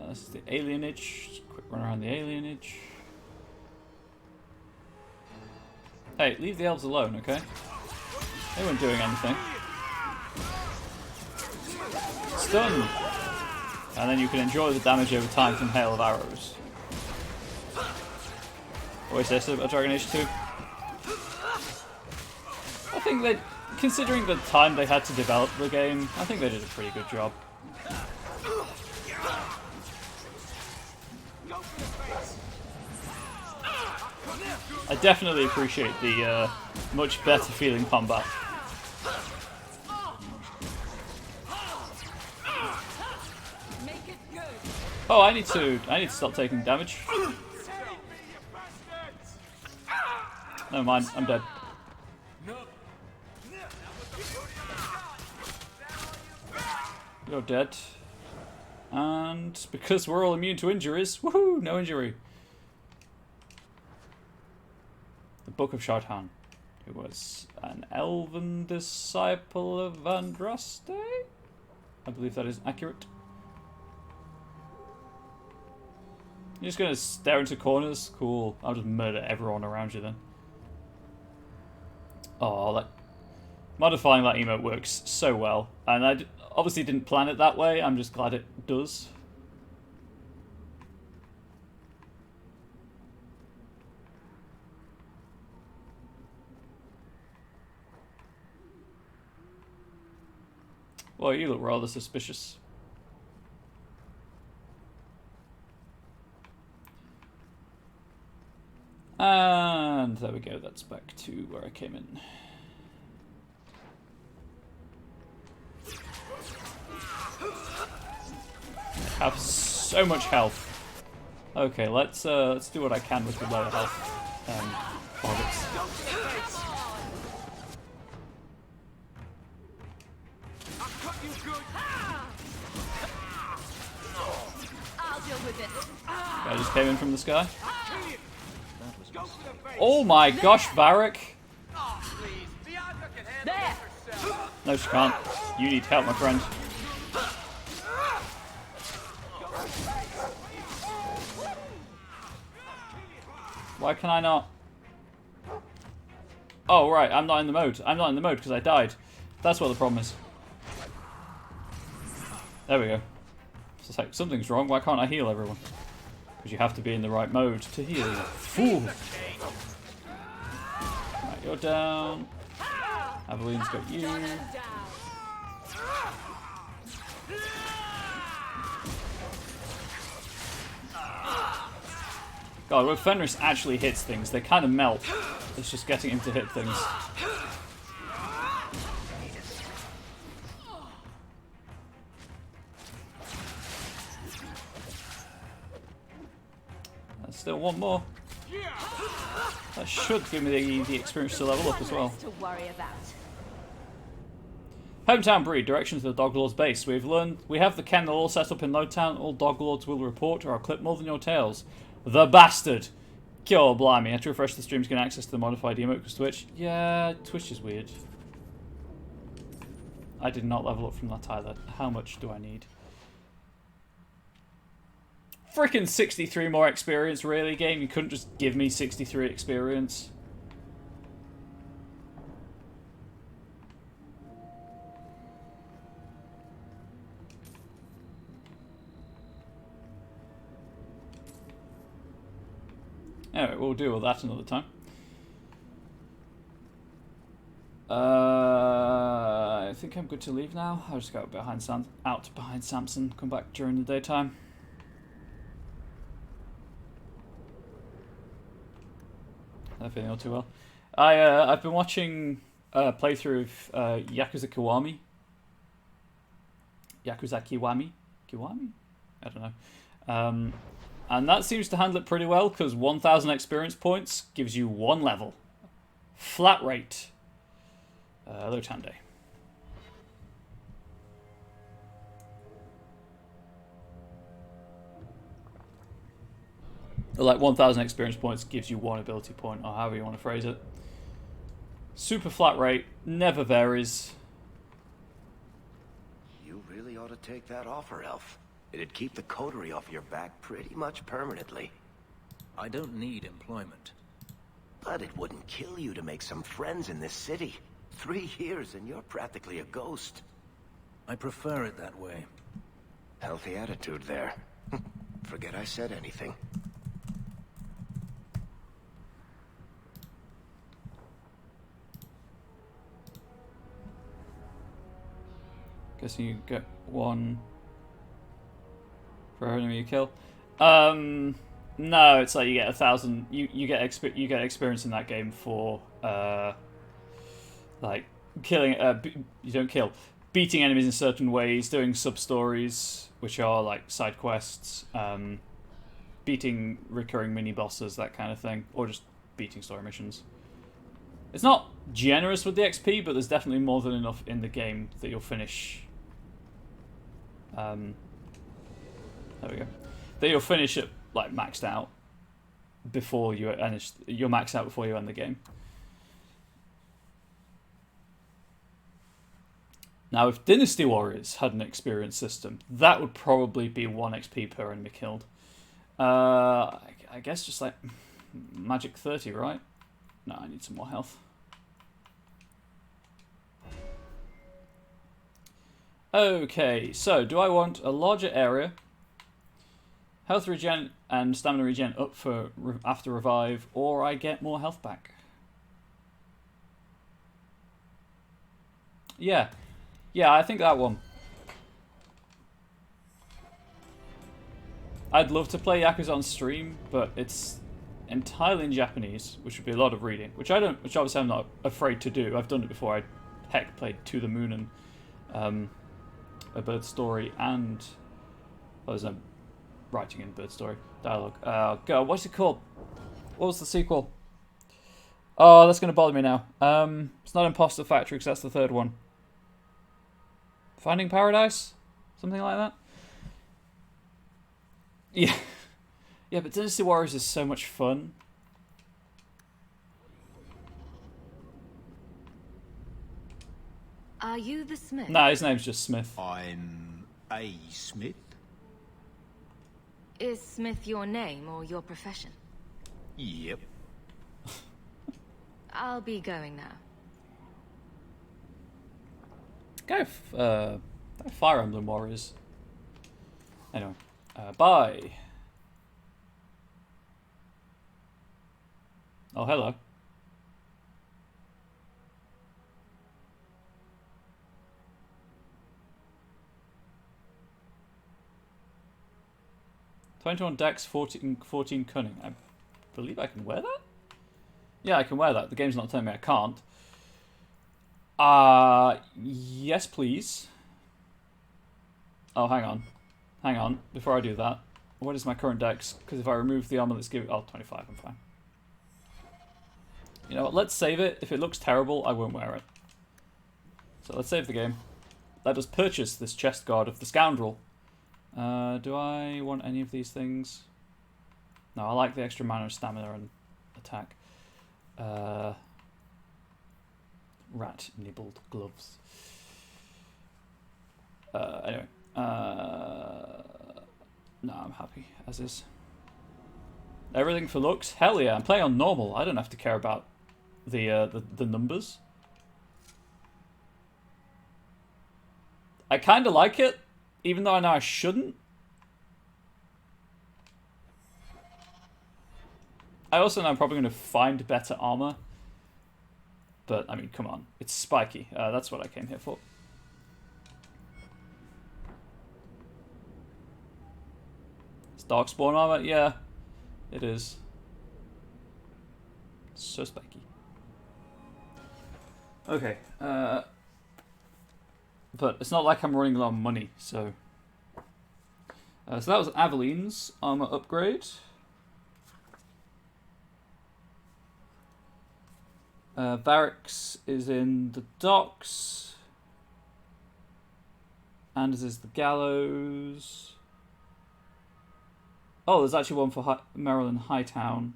This is the alienage. Just a quick run around the alienage. Hey, leave the elves alone, okay? They weren't doing anything. Stun! And then you can enjoy the damage over time from Hail of Arrows. What is this about Dragon Age 2? I think they, considering the time they had to develop the game, I think they did a pretty good job. I definitely appreciate the much better feeling combat. Oh, I need to stop taking damage. Never mind, I'm dead. You're dead. And because we're all immune to injuries, woohoo, no injury. The Book of Shartan, who was an elven disciple of Andraste? I believe that is accurate. You're just gonna stare into corners? Cool. I'll just murder everyone around you then. Oh, that Modifying that emote works so well, and I obviously didn't plan it that way. I'm just glad it does. Well, you look rather suspicious. And there we go, that's back to where I came in. I have so much health. Okay, let's do what I can with the lower health targets. I'll deal with it. I just came in from the sky. Oh my gosh, Varric! There. No, she can't. You need help, my friend. Why can I not? Oh, right, I'm not in the mode. I'm not in the mode because I died. That's what the problem is. There we go. It's like, something's wrong. Why can't I heal everyone? Because you have to be in the right mode to heal. Fool! Right, you're down. Aveline's got you. God, when Fenris actually hits things, they kind of melt. It's just getting him to hit things. There's still one more. That should give me the experience to level up as well. To worry about. Hometown breed, direction to the Dog Lord's base. We have the kennel all set up in Lowtown. All Dog Lords will report or I'll clip more than your tails. The bastard! God blimey, I had to refresh the stream to get access to the modified emote because Twitch. Yeah, Twitch is weird. I did not level up from that either. How much do I need? Freaking 63 more experience, really, game? You couldn't just give me 63 experience? Anyway, we'll deal with that another time. I think I'm good to leave now. I'll just go out behind Samson, come back during the daytime. I'm not feeling all too well. I've been watching a playthrough of Yakuza Kiwami. Yakuza Kiwami? Kiwami? I don't know. And that seems to handle it pretty well, because 1,000 experience points gives you 1 level. Flat rate. Lowtown Day. Like 1,000 experience points gives you 1 ability point, or however you want to phrase it. Super flat rate, never varies. You really ought to take that offer, Elf. It'd keep the coterie off your back pretty much permanently. I don't need employment. But it wouldn't kill you to make some friends in this city. 3 years and you're practically a ghost. I prefer it that way. Healthy attitude there. Forget I said anything. Guessing you get 1 for every enemy you kill. No, it's like you get 1,000. You get experience in that game for like killing. You don't kill, beating enemies in certain ways, doing sub stories, which are like side quests, beating recurring mini bosses, that kind of thing, or just beating story missions. It's not generous with the XP, but there's definitely more than enough in the game that you'll finish. There we go. That you'll finish it like maxed out before you're maxed out before you end the game. Now, if Dynasty Warriors had an experience system, that would probably be 1 XP per enemy killed. I guess just like magic 30, right? No, I need some more health. Okay, so do I want a larger area, health regen and stamina regen up for after revive, or I get more health back? Yeah, I think that one. I'd love to play Yakuza on stream, but it's entirely in Japanese, which would be a lot of reading, which obviously I'm not afraid to do. I've done it before. I played To the Moon and A Bird Story, and I was writing in Bird Story dialogue. God, what's it called? What was the sequel? Oh, that's going to bother me now. It's not Imposter Factory, because that's the third one. Finding Paradise? Something like that? Yeah. Yeah, but Dynasty Warriors is so much fun. Are you the Smith? Nah, his name's just Smith. I'm a Smith. Is Smith your name or your profession? Yep. I'll be going now. Go Fire Emblem Warriors. Anyway, bye. Oh, hello. "21 Dex, 14 Cunning." I believe I can wear that? Yeah, I can wear that. The game's not telling me I can't. Yes, please. Oh, hang on. Hang on. Before I do that, what is my current Dex? Because if I remove the armor that's given... Oh, 25, I'm fine. You know what, let's save it. If it looks terrible, I won't wear it. So let's save the game. Let us purchase this chest guard of the scoundrel. Do I want any of these things? No, I like the extra mana, stamina, and attack. Rat-nibbled gloves. Anyway. No, I'm happy as is. Everything for looks? Hell yeah, I'm playing on normal. I don't have to care about the numbers. I kind of like it, even though I know I shouldn't. I also know I'm probably going to find better armor. But, I mean, come on. It's spiky. That's what I came here for. It's Darkspawn armor? Yeah, it is. It's so spiky. Okay. But it's not like I'm running low on money, so... so that was Aveline's armor upgrade. Barracks is in the docks. Anders is the gallows. Oh, there's actually one for Maryland Hightown.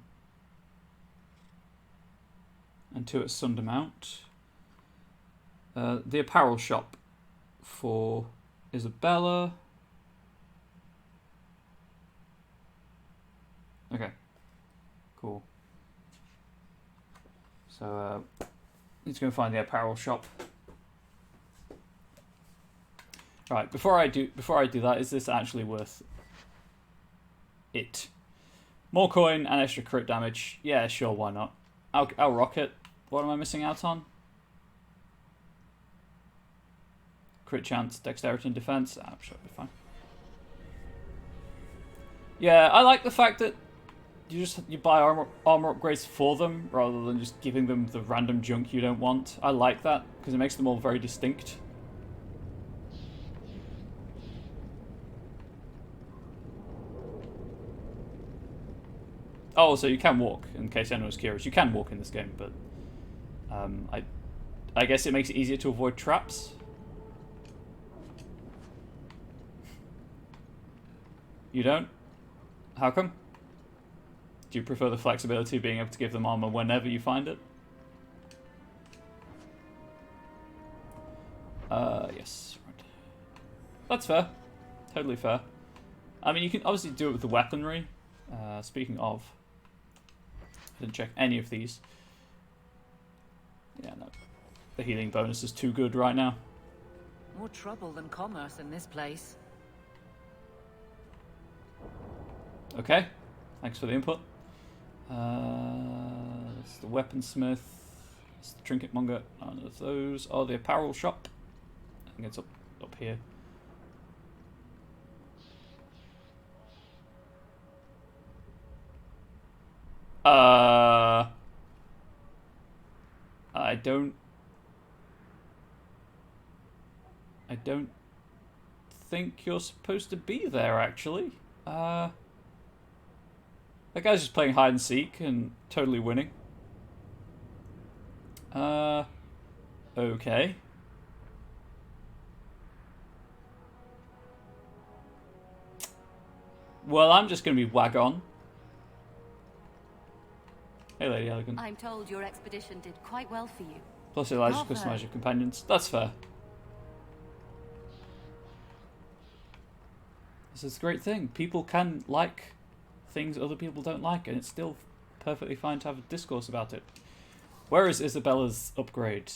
And two at Sundermount. The apparel shop for Isabella. Okay. Cool. So, need to go and find the apparel shop. Right, before I do that, is this actually worth it? More coin and extra crit damage. Yeah, sure, why not? I'll rock it. What am I missing out on? Crit chance, dexterity and defense. I'm sure it'll be fine. Yeah, I like the fact that you buy armor upgrades for them rather than just giving them the random junk you don't want. I like that because it makes them all very distinct. Oh, so you can walk, in case anyone was curious. You can walk in this game, but I guess it makes it easier to avoid traps. You don't? How come? Do you prefer the flexibility of being able to give them armor whenever you find it? Yes. Right. That's fair. Totally fair. I mean, you can obviously do it with the weaponry. Speaking of... I didn't check any of these. Yeah, no. The healing bonus is too good right now. more trouble than commerce in this place. Okay, thanks for the input. It's the weaponsmith. It's the trinket monger. None of those. Oh, the apparel shop. I think it's up here. I don't think you're supposed to be there, actually. That guy's just playing hide and seek and totally winning. Okay. Well, I'm just going to be Wagon. Hey, Lady Elegant. I'm told your expedition did quite well for you. Plus, it allows you to customize your companions. That's fair. This is a great thing. People can like things other people don't like, and it's still perfectly fine to have a discourse about it. Where is Isabella's upgrade?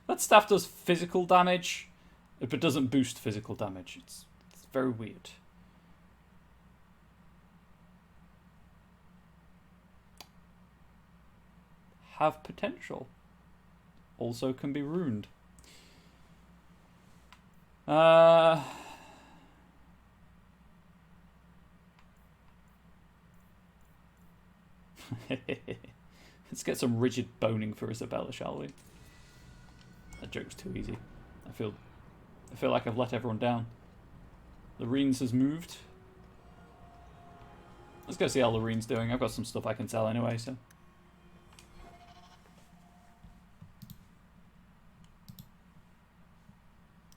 That staff does physical damage, but doesn't boost physical damage. It's very weird. Have potential. Also can be ruined. Let's get some rigid boning for Isabella, shall we? That joke's too easy. I feel like I've let everyone down. Lorene's has moved. Let's go see how Lorene's doing. I've got some stuff I can sell anyway, so.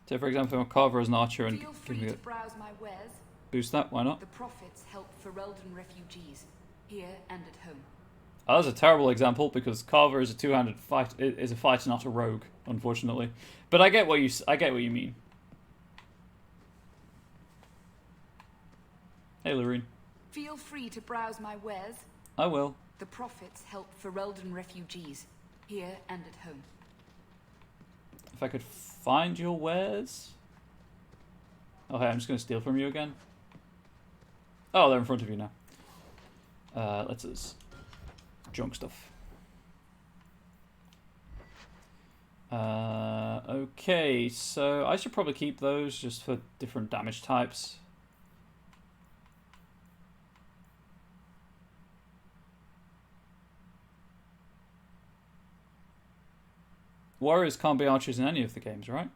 So, for example, I'm a carver as an archer and give me a browse my wares. boost that. Why not? The profits help Ferelden refugees here and at home. Oh, that's a terrible example because carver is a two-handed fight. Is a fighter, not a rogue, unfortunately. But I get what you mean. Hey, Lorene. Feel free to browse my wares. I will. The profits help Ferelden refugees here and at home. If I could find your wares. Oh, hey, I'm just going to steal from you again. Oh, they're in front of you now. Let's just junk stuff. Okay, so I should probably keep those just for different damage types. Warriors can't be archers in any of the games, right?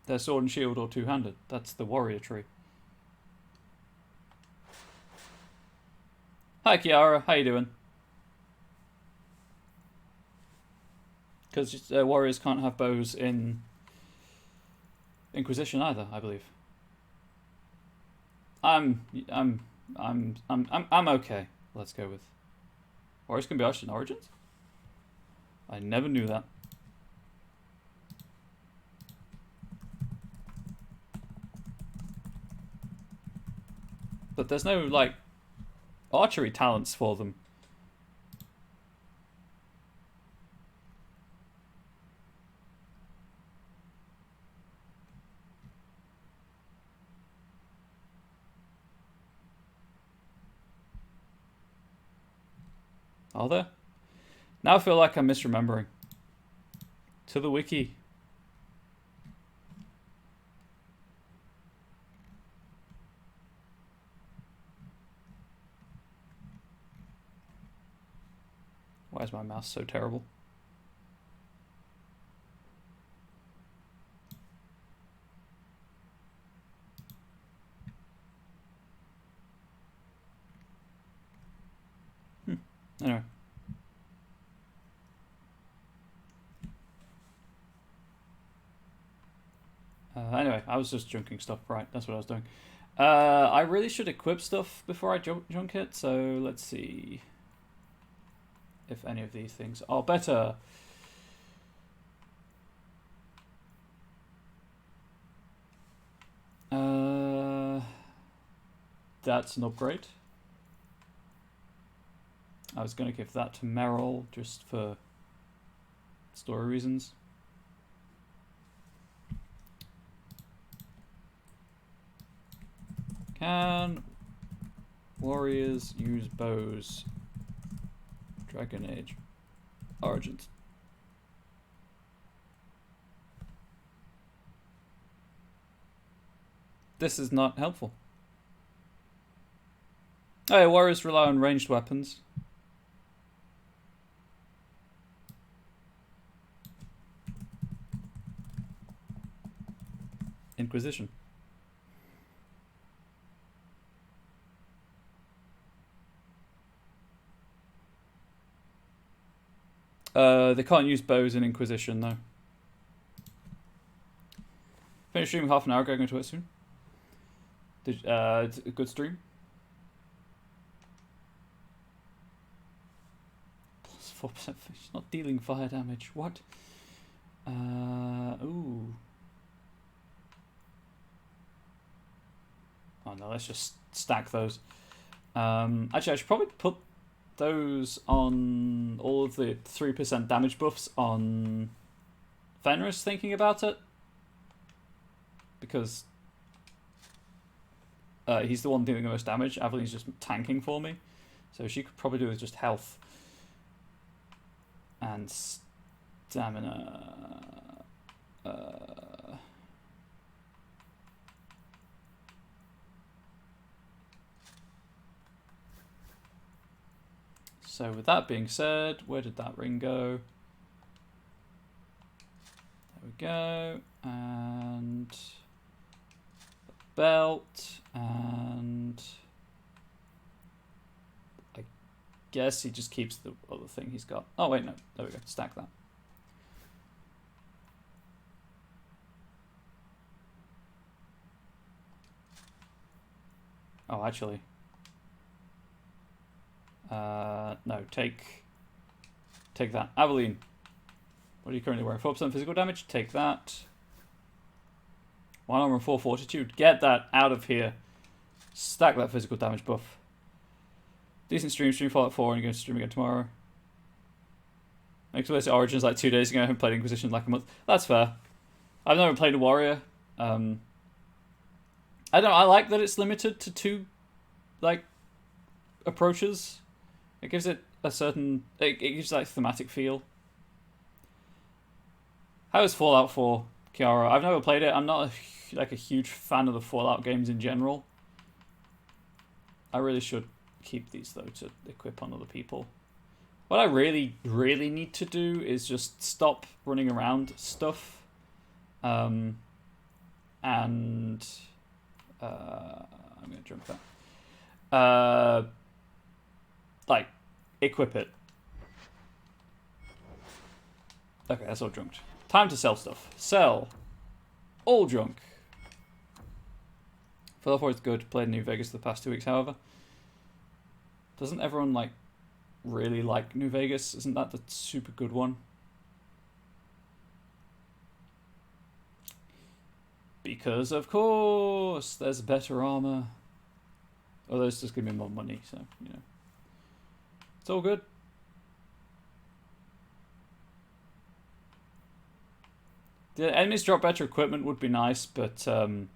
They're sword and shield or two-handed. That's the warrior tree. Hi, Kiara. How you doing? Because warriors can't have bows in Inquisition either, I believe. I'm okay. Let's go with warriors can be archers in Origins. I never knew that. But there's no, like, archery talents for them. Are there? Now I feel like I'm misremembering. To the wiki. Why is my mouse so terrible? Anyway. Anyway, I was just junking stuff. Right, that's what I was doing. I really should equip stuff before I junk it, so let's see if any of these things are better. That's an upgrade. I was going to give that to Meryl just for story reasons. Can warriors use bows? Dragon Age Origins. This is not helpful. Oh yeah, warriors rely on ranged weapons. Inquisition. They can't use bows in Inquisition though. Finish streaming half an hour ago, going to it soon. It's a good stream. Plus 4%. She's not dealing fire damage. What? Ooh. Oh no, let's just stack those. Actually, I should probably put those on all of the 3% damage buffs on Fenris, thinking about it. Because he's the one dealing the most damage. Aveline's just tanking for me. So she could probably do with just health. And stamina. So with that being said, where did that ring go? There we go. And belt, and I guess he just keeps the other thing he's got. Oh wait, no, there we go, stack that. Oh, actually, no, take that. Aveline, what are you currently wearing? 4% physical damage, take that. 1 armor and 4 fortitude. Get that out of here. Stack that physical damage buff. Decent stream Fallout 4, and you're going to stream again tomorrow. Makes way to Origins like 2 days ago. I haven't played Inquisition like a month. That's fair. I've never played a warrior. I don't know. I like that it's limited to 2, like, approaches. It gives it a certain. It gives like thematic feel. How is Fallout 4? Kiara, I've never played it. I'm not a huge fan of the Fallout games in general. I really should keep these though to equip on other people. What I really, really need to do is just stop running around stuff. And I'm gonna jump that. Like equip it. Okay, that's all junked. Time to sell stuff. Sell. All junk. Fallout 4 is good. Played New Vegas the past 2 weeks, however. Doesn't everyone, like, really like New Vegas? Isn't that the super good one? Because, of course, there's better armor. Although it's just giving me more money, so, you know. It's all good. The enemies drop better equipment would be nice, but +1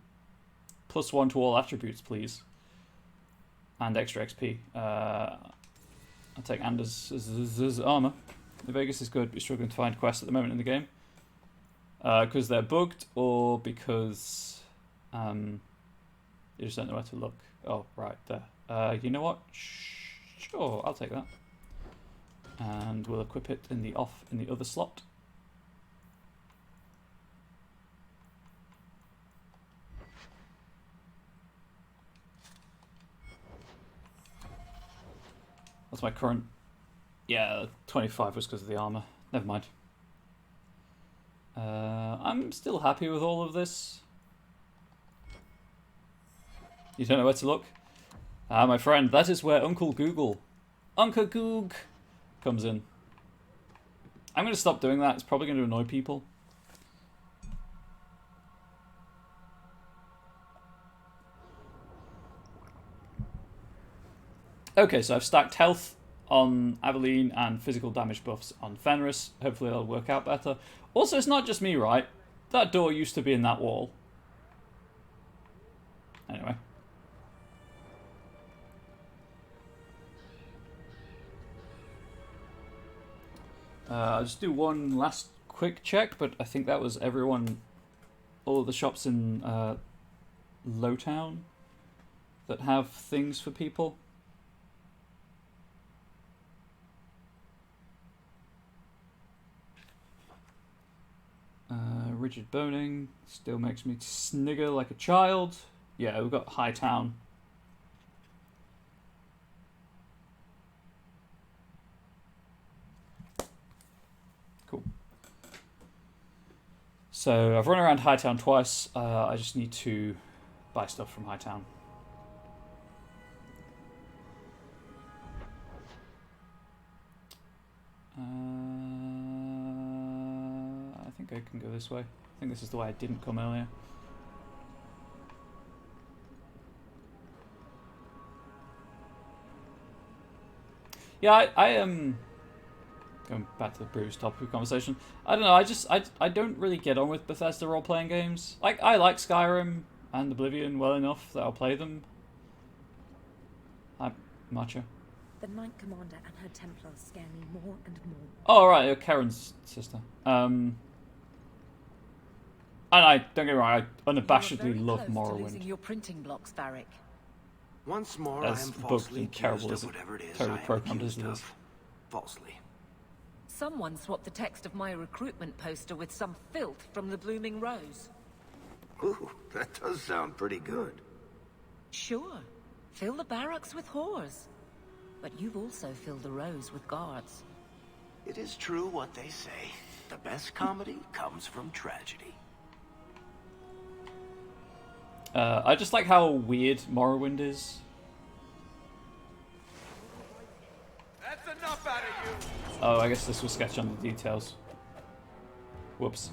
to all attributes, please. And extra XP. I'll take Anders' armor. The Vegas is good, but you're struggling to find quests at the moment in the game. Because they're bugged, or because you just don't know where to look. Oh, right, there. You know what? Sure, I'll take that. And we'll equip it in the other slot. That's my current. Yeah, 25 was because of the armor. Never mind. I'm still happy with all of this. You don't know where to look? Ah, my friend, that is where Uncle Google, Uncle Goog, comes in. I'm going to stop doing that. It's probably going to annoy people. Okay, so I've stacked health on Aveline and physical damage buffs on Fenris. Hopefully that'll work out better. Also, it's not just me, right? That door used to be in that wall. Anyway. I'll just do one last quick check, but I think that was everyone, all of the shops in Lowtown that have things for people. Rigid boning still makes me snigger like a child. Yeah, we've got Hightown. Cool. So I've run around Hightown twice. I just need to buy stuff from Hightown. I think I can go this way. I think this is the way I didn't come earlier. Yeah, I am going back to the previous topic of conversation. I don't know. I don't really get on with Bethesda role-playing games. Like, I like Skyrim and Oblivion well enough that I'll play them. I'm Matcha. The Knight Commander and her Templars scare me more and more. Oh, right, you're Karen's sister. And I don't get me wrong, I unabashedly love Morrowind. Losing your printing blocks, Varric. Once more, As I am bugged falsely and terrible accused as of it, whatever it is terribly I am programmed as accused it is. of. Falsely. Someone swapped the text of my recruitment poster with some filth from the Blooming Rose. Ooh, that does sound pretty good. Sure. Fill the barracks with whores. But you've also filled the Rose with guards. It is true what they say. The best comedy comes from tragedy. I just like how weird Morrowind is. That's enough out of you. Oh, I guess this was sketch on the details. Whoops.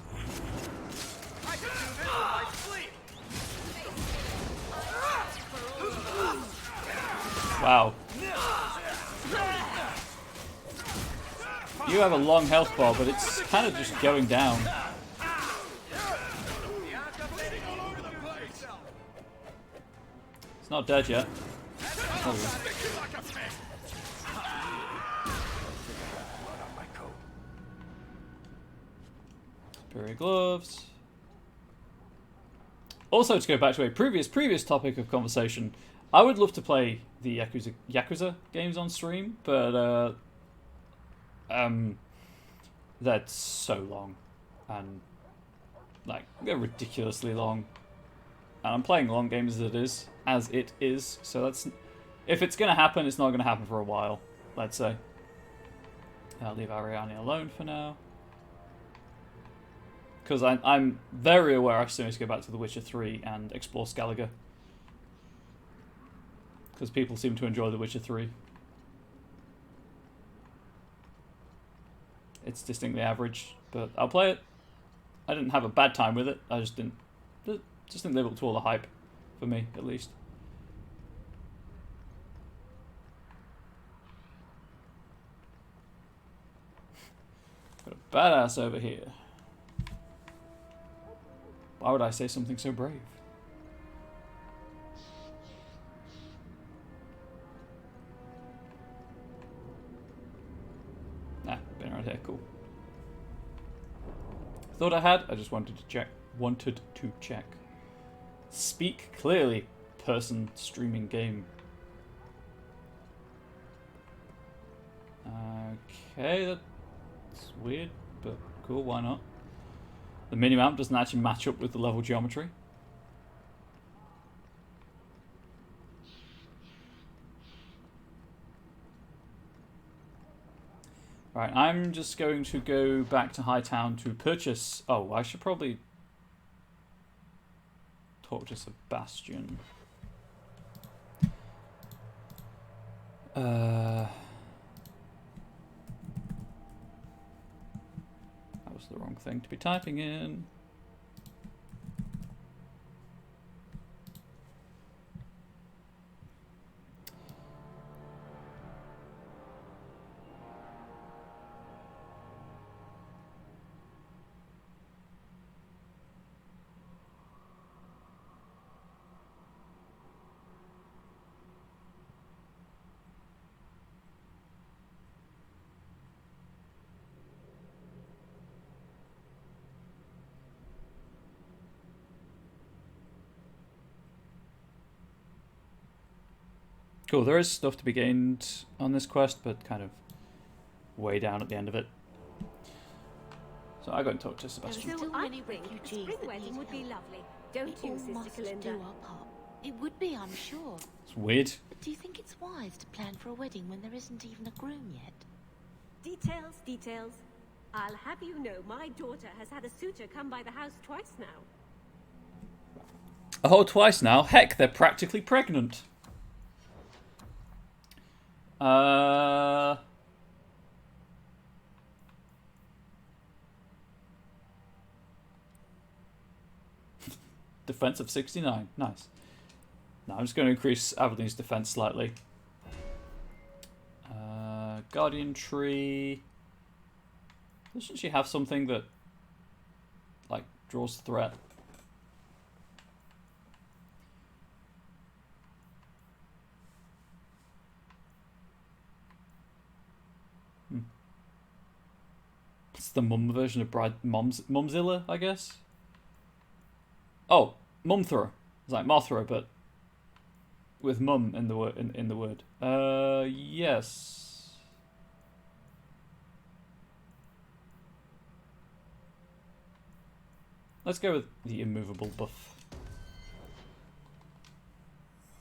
I can do this in my sleep. Wow. You have a long health bar, but it's kind of just going down. It's not dead yet. Oh. Superior gloves. Also, to go back to a previous topic of conversation, I would love to play the Yakuza games on stream, but that's so long, and like they're ridiculously long. And I'm playing long games as it is. So that's, if it's gonna happen, it's not gonna happen for a while. Let's say. I'll leave Ariane alone for now, because I'm very aware I still need to go back to The Witcher 3 and explore Skellige, because people seem to enjoy The Witcher 3. It's distinctly average, but I'll play it. I didn't have a bad time with it. I just didn't live up to all the hype, for me at least. Got a badass over here. Why would I say something so brave? Nah, been around here, cool. Thought I had, I just wanted to check. Speak clearly, person streaming game. Okay, that's weird, but cool, why not? The minimap doesn't actually match up with the level geometry. Right, I'm just going to go back to Hightown to purchase... Oh, I should probably talk to Sebastian. That was the wrong thing to be typing in. Cool, there is stuff to be gained on this quest, but kind of way down at the end of it. So I go and talk to Sebastian. So I think a spring wedding would be lovely. Don't you, Sister Kalinda? Do our part. It would be, I'm sure. It's weird. But do you think it's wise to plan for a wedding when there isn't even a groom yet? Details, details. I'll have you know my daughter has had a suitor come by the house twice now. Oh, twice now? Heck, they're practically pregnant. Defense of 69. Nice. Now I'm just going to increase Avelyn's defense slightly. Guardian Tree. Doesn't she have something that, like, draws threat? It's the mum version of Mumzilla, I guess. Oh, Mumthra. It's like Mothra, but with mum in the word. In the word. Yes. Let's go with the immovable buff.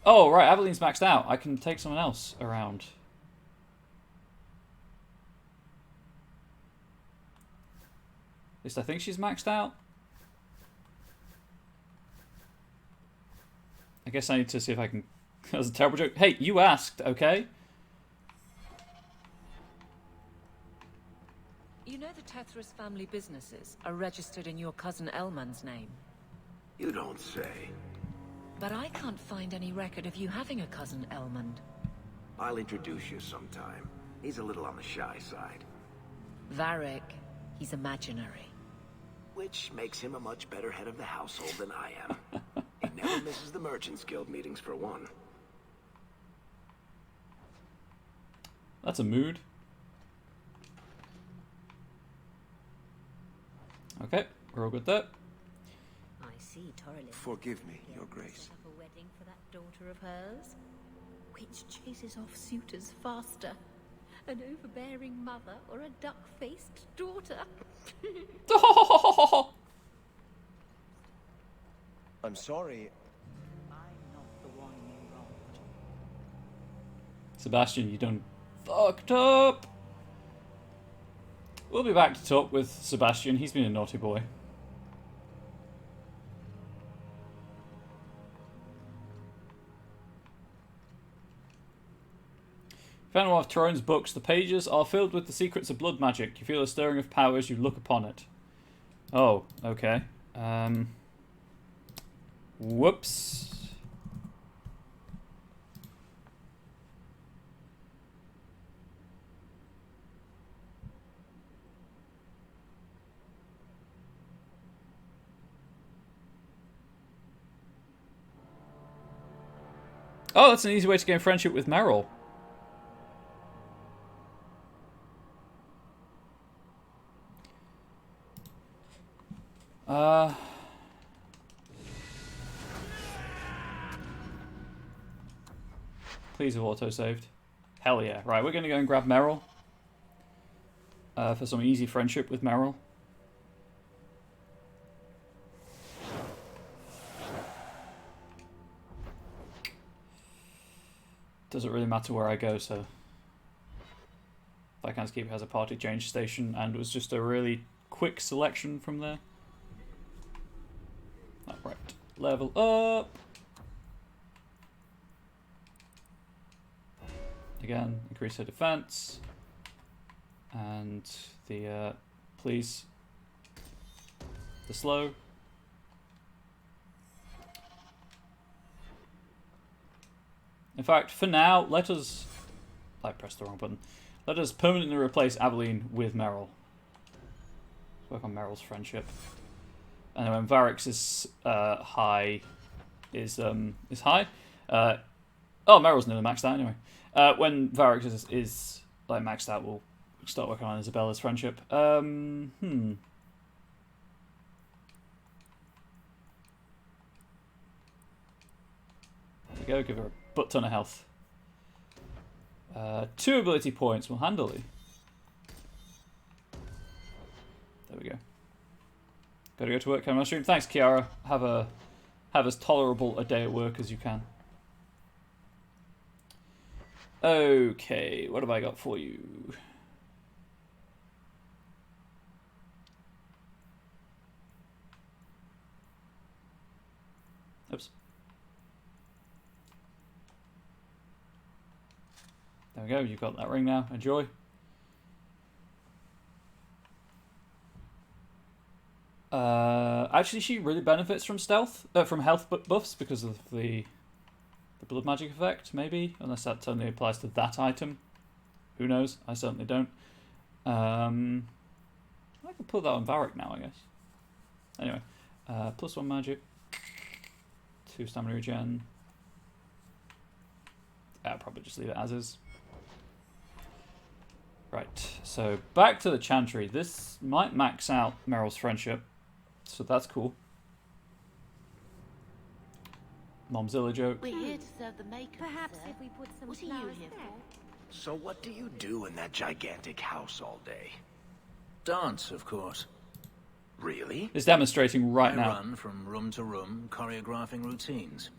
Oh, right, Avelyn's maxed out. I can take someone else around. At least I think she's maxed out. I guess I need to see if I can... That was a terrible joke. Hey, you asked, okay? You know the Tethras family businesses are registered in your cousin Elman's name. You don't say. But I can't find any record of you having a cousin Elmond. I'll introduce you sometime. He's a little on the shy side. Varric, he's imaginary. Which makes him a much better head of the household than I am. He never misses the Merchants Guild meetings for one. That's a mood. Okay, we're all good there. I see, Torlin. Forgive me, Your Grace. Set up a wedding for that daughter of hers, which chases off suitors faster. An overbearing mother or a duck-faced daughter. I'm sorry. I'm not the one you wronged. Sebastian, you done fucked up. We'll be back to talk with Sebastian. He's been a naughty boy. Found one of Trone's books. The pages are filled with the secrets of blood magic. You feel a stirring of power as you look upon it. Oh, okay. Whoops. Oh, that's an easy way to gain friendship with Meryl. Please have auto-saved. Hell yeah. Right, we're going to go and grab Meryl. For some easy friendship with Meryl. Doesn't really matter where I go, so... Viscount's has a party change station, and it was just a really quick selection from there. Right, level up. Again, increase her defense. And the, please, the slow. In fact, for now, let us... I pressed the wrong button. Let us permanently replace Aveline with Meryl. Let's work on Meryl's friendship. And then when Varric's is high, is high. Oh, Meryl's nearly maxed out anyway. When Varric's is like maxed out, we'll start working on Isabella's friendship. There we go. Give her a butt ton of health. 2 ability points will handily. There we go. Gotta go to work, come on stream. Thanks, Kiara. Have as tolerable a day at work as you can. Okay, what have I got for you? Oops. There we go, you've got that ring now. Enjoy. Actually, she really benefits from from health buffs because of the blood magic effect, maybe? Unless that only applies to that item. Who knows? I certainly don't. I can put that on Varric now, I guess. Anyway, +1 magic. 2 stamina regen. I'll probably just leave it as is. Right, so back to the Chantry. This might max out Meryl's friendship, so that's cool. Momzilla joke. We're here to serve the makers. Perhaps sir. if we put some What are flowers you here there. for? So what do you do in that gigantic house all day? Dance, of course. Really? It's demonstrating right I now. run from room to room, choreographing routines.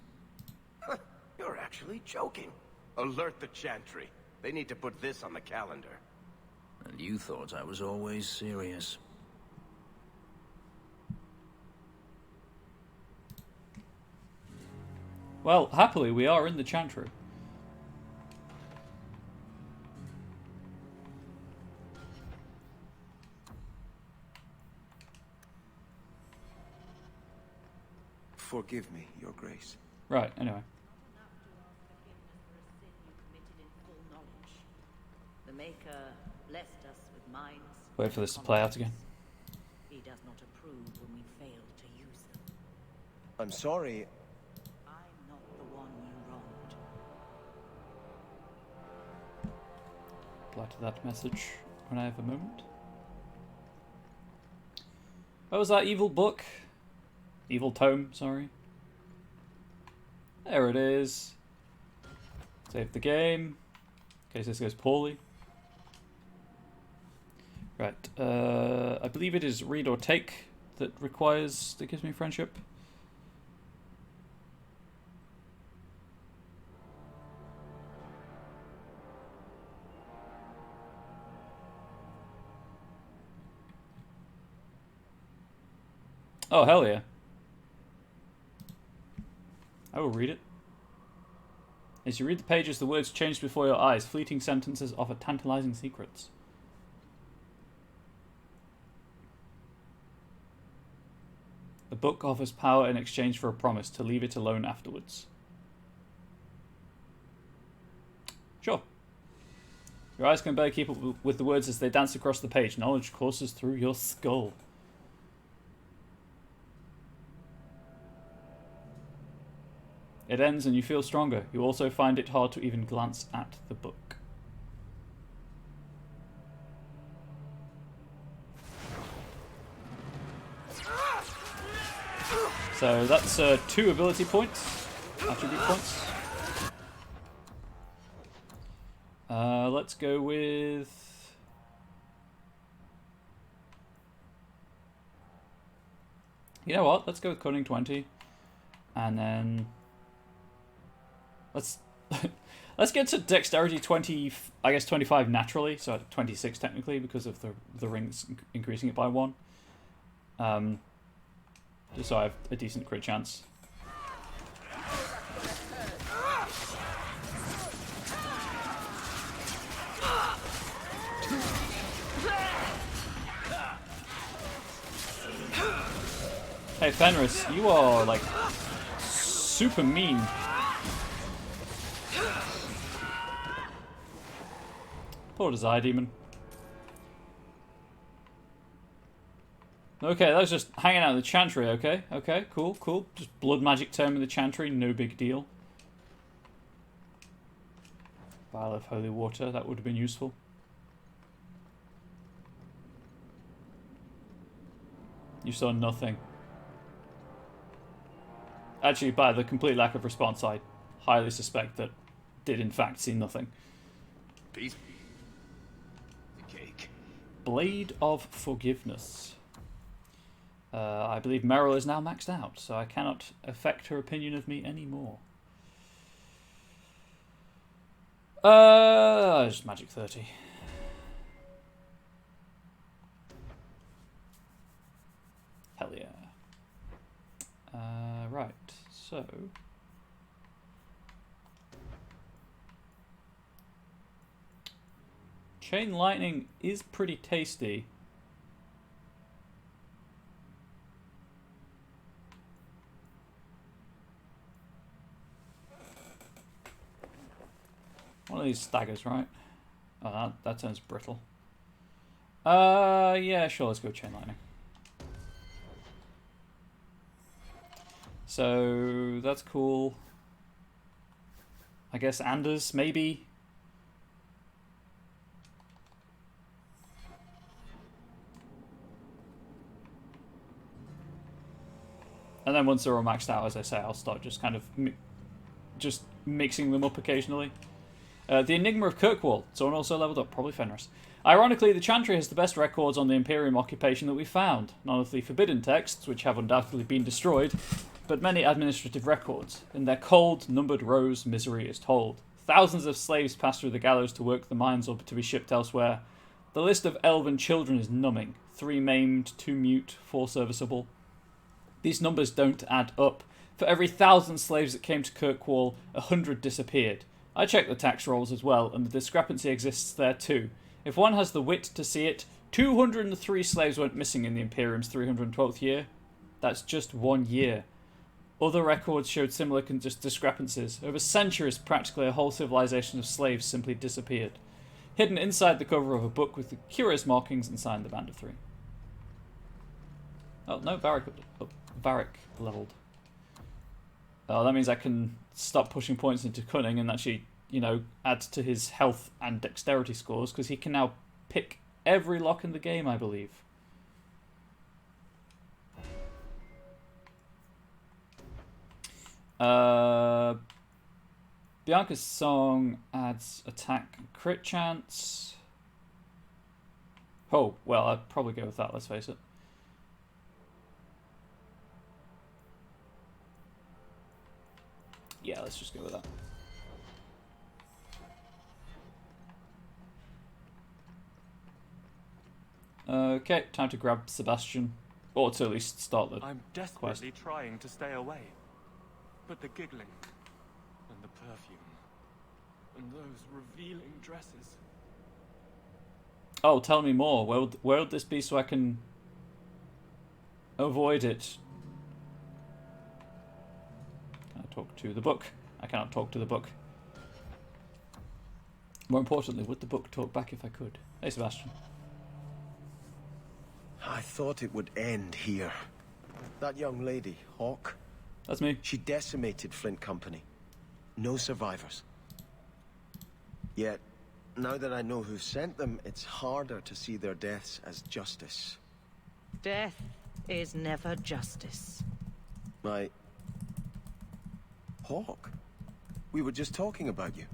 You're actually joking. Alert the Chantry. They need to put this on the calendar. And you thought I was always serious. Well, happily, we are in the Chantry. Forgive me, Your Grace. Right, anyway. The Maker blessed us with minds. Wait for this to play out again. He does not approve when we fail to use them. I'm sorry. I'm not the one you wronged. Reply to that message when I have a moment. What was that evil book? Evil tome, sorry. There it is. Save the game. In case this goes poorly. Right. I believe it is read or take that gives me friendship. Oh, hell yeah. I will read it. As you read the pages, the words change before your eyes. Fleeting sentences offer tantalizing secrets. The book offers power in exchange for a promise to leave it alone afterwards. Sure. Your eyes can barely keep up with the words as they dance across the page. Knowledge courses through your skull. It ends and you feel stronger. You also find it hard to even glance at the book. So that's 2 ability points, attribute points. Let's go with... You know what? Let's go with Cunning 20. And then... Let's get to Dexterity 20, I guess 25 naturally, so 26 technically because of the rings increasing it by 1. Just so I have a decent crit chance. Hey Fenris, you are like super mean. Poor Desire Demon. Okay, that was just hanging out in the Chantry, okay? Okay, cool, cool. Just blood magic term in the Chantry, no big deal. Vial of holy water, that would have been useful. You saw nothing. Actually, by the complete lack of response, I highly suspect that did in fact see nothing. Piece. Cake. Blade of Forgiveness. I believe Meryl is now maxed out, so I cannot affect her opinion of me anymore. Just Magic 30. Hell yeah. Right, so... Chain Lightning is pretty tasty. One of these staggers, right? Oh, that turns brittle. Yeah, sure, let's go Chain Lightning. So, that's cool. I guess Anders, maybe? And then once they're all maxed out, as I say, I'll start just kind of just mixing them up occasionally. The Enigma of Kirkwall. Someone also leveled up, probably Fenris. Ironically, the Chantry has the best records on the Imperium occupation that we found. None of the forbidden texts, which have undoubtedly been destroyed, but many administrative records. In their cold, numbered rows, misery is told. Thousands of slaves pass through the gallows to work the mines or to be shipped elsewhere. The list of elven children is numbing. 3 maimed, 2 mute, 4 serviceable. These numbers don't add up. For every 1,000 slaves that came to Kirkwall, 100 disappeared. I checked the tax rolls as well, and the discrepancy exists there too. If one has the wit to see it, 203 slaves went missing in the Imperium's 312th year. That's just 1 year. Other records showed similar discrepancies. Over centuries, practically a whole civilization of slaves simply disappeared. Hidden inside the cover of a book with the curious markings and signed the Band of 3. Oh, no, Varric leveled. Oh, that means I can stop pushing points into cunning and actually, you know, add to his health and dexterity scores, because he can now pick every lock in the game, I believe. Bianca's Song adds attack and crit chance. Oh, well, I'd probably go with that, let's face it. Yeah, let's just go with that. Okay, time to grab Sebastian. Or to at least start the I'm desperately trying to stay away. But the giggling, and the perfume, and those revealing dresses. Oh, tell me more. Where would this be so I can avoid it? Talk to the book. I cannot talk to the book. More importantly, would the book talk back if I could? Hey, Sebastian. I thought it would end here. That young lady, Hawk. That's me. She decimated Flint Company. No survivors. Yet, now that I know who sent them, it's harder to see their deaths as justice. Death is never justice. Hawk, we were just talking about you.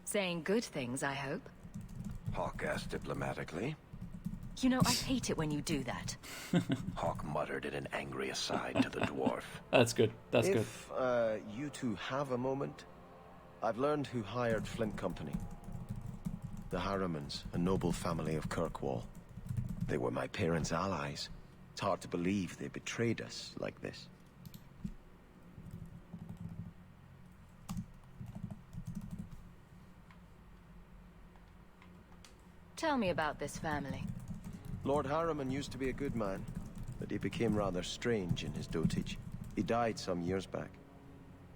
Saying good things, I hope. Hawk asked diplomatically. You know, I hate it when you do that. Hawk muttered in an angry aside to the dwarf. That's good. That's good. If you two have a moment, I've learned who hired Flint Company. The Harrimans, a noble family of Kirkwall. They were my parents' allies. It's hard to believe they betrayed us like this. Tell me about this family. Lord Harriman used to be a good man, but he became rather strange in his dotage. He died some years back.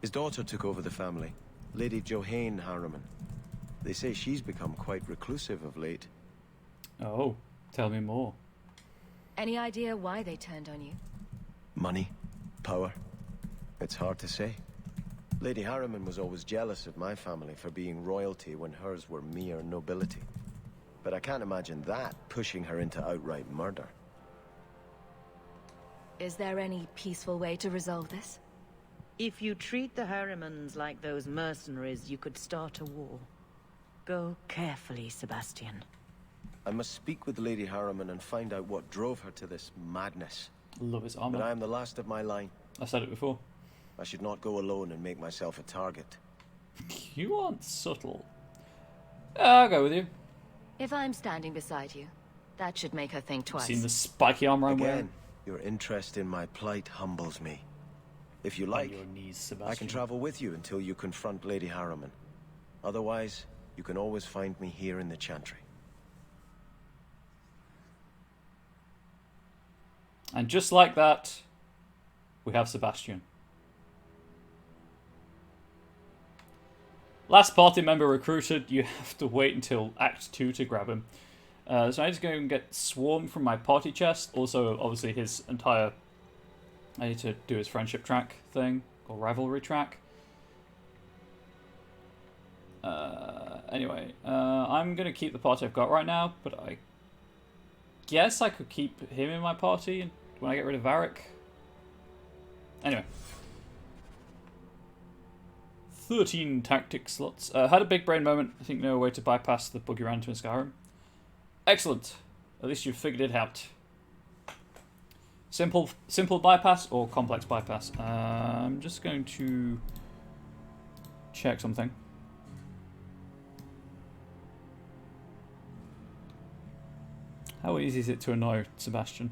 His daughter took over the family, Lady Johanne Harriman. They say she's become quite reclusive of late. Oh, tell me more. Any idea why they turned on you? Money? Power? It's hard to say. Lady Harriman was always jealous of my family for being royalty when hers were mere nobility. But I can't imagine that pushing her into outright murder. Is there any peaceful way to resolve this? If you treat the Harrimans like those mercenaries, you could start a war. Go carefully, Sebastian. I must speak with Lady Harriman and find out what drove her to this madness. Love his armor. But I am the last of my line. I said it before. I should not go alone and make myself a target. You aren't subtle. I'll go with you. If I'm standing beside you, that should make her think twice. Seen the spiky armor I'm wearing? Again, your interest in my plight humbles me. If you like, your knees, I can travel with you until you confront Lady Harriman. Otherwise, you can always find me here in the Chantry. And just like that, we have Sebastian. Last party member recruited, you have to wait until Act 2 to grab him. So I need to go and get Swarm from my party chest. Also, obviously, his entire... I need to do his friendship track thing, or rivalry track. Anyway, I'm going to keep the party I've got right now, but I guess I could keep him in my party when I get rid of Varric. Anyway. 13 tactic slots. Had a big brain moment. I think no way to bypass the bug you ran into in Skyrim. Excellent. At least you've figured it out. Simple bypass or complex bypass? I'm just going to check something. How easy is it to annoy Sebastian?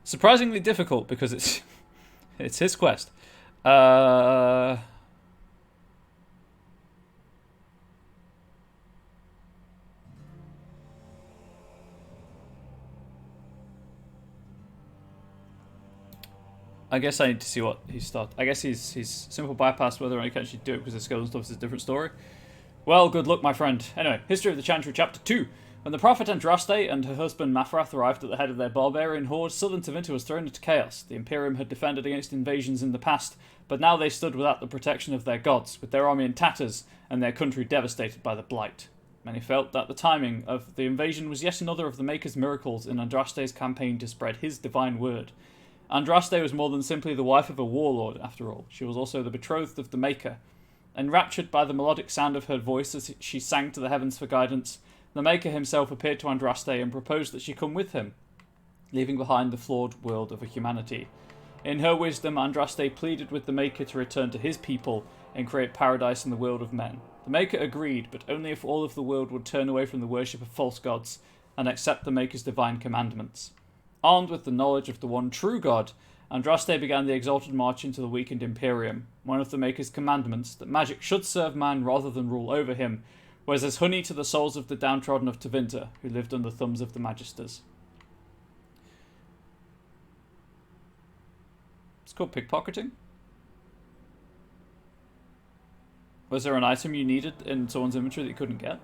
Surprisingly difficult because it's his quest. I guess I need to see what he starts. I guess he's simple bypass. Whether I can actually do it because the skills and stuff is a different story. Well, good luck, my friend. Anyway, History of the Chantry, Chapter 2. When the prophet Andraste and her husband Mafrath arrived at the head of their barbarian horde, southern Tevinter was thrown into chaos. The Imperium had defended against invasions in the past, but now they stood without the protection of their gods, with their army in tatters and their country devastated by the Blight. Many felt that the timing of the invasion was yet another of the Maker's miracles in Andraste's campaign to spread his divine word. Andraste was more than simply the wife of a warlord, after all. She was also the betrothed of the Maker. Enraptured by the melodic sound of her voice as she sang to the heavens for guidance, the Maker himself appeared to Andraste and proposed that she come with him, leaving behind the flawed world of humanity. In her wisdom, Andraste pleaded with the Maker to return to his people and create paradise in the world of men. The Maker agreed, but only if all of the world would turn away from the worship of false gods and accept the Maker's divine commandments. Armed with the knowledge of the one true God, Andraste began the exalted march into the weakened Imperium. One of the Maker's commandments, that magic should serve man rather than rule over him, was as honey to the souls of the downtrodden of Tevinter, who lived on the thumbs of the Magisters. It's called pickpocketing. Was there an item you needed in someone's inventory that you couldn't get?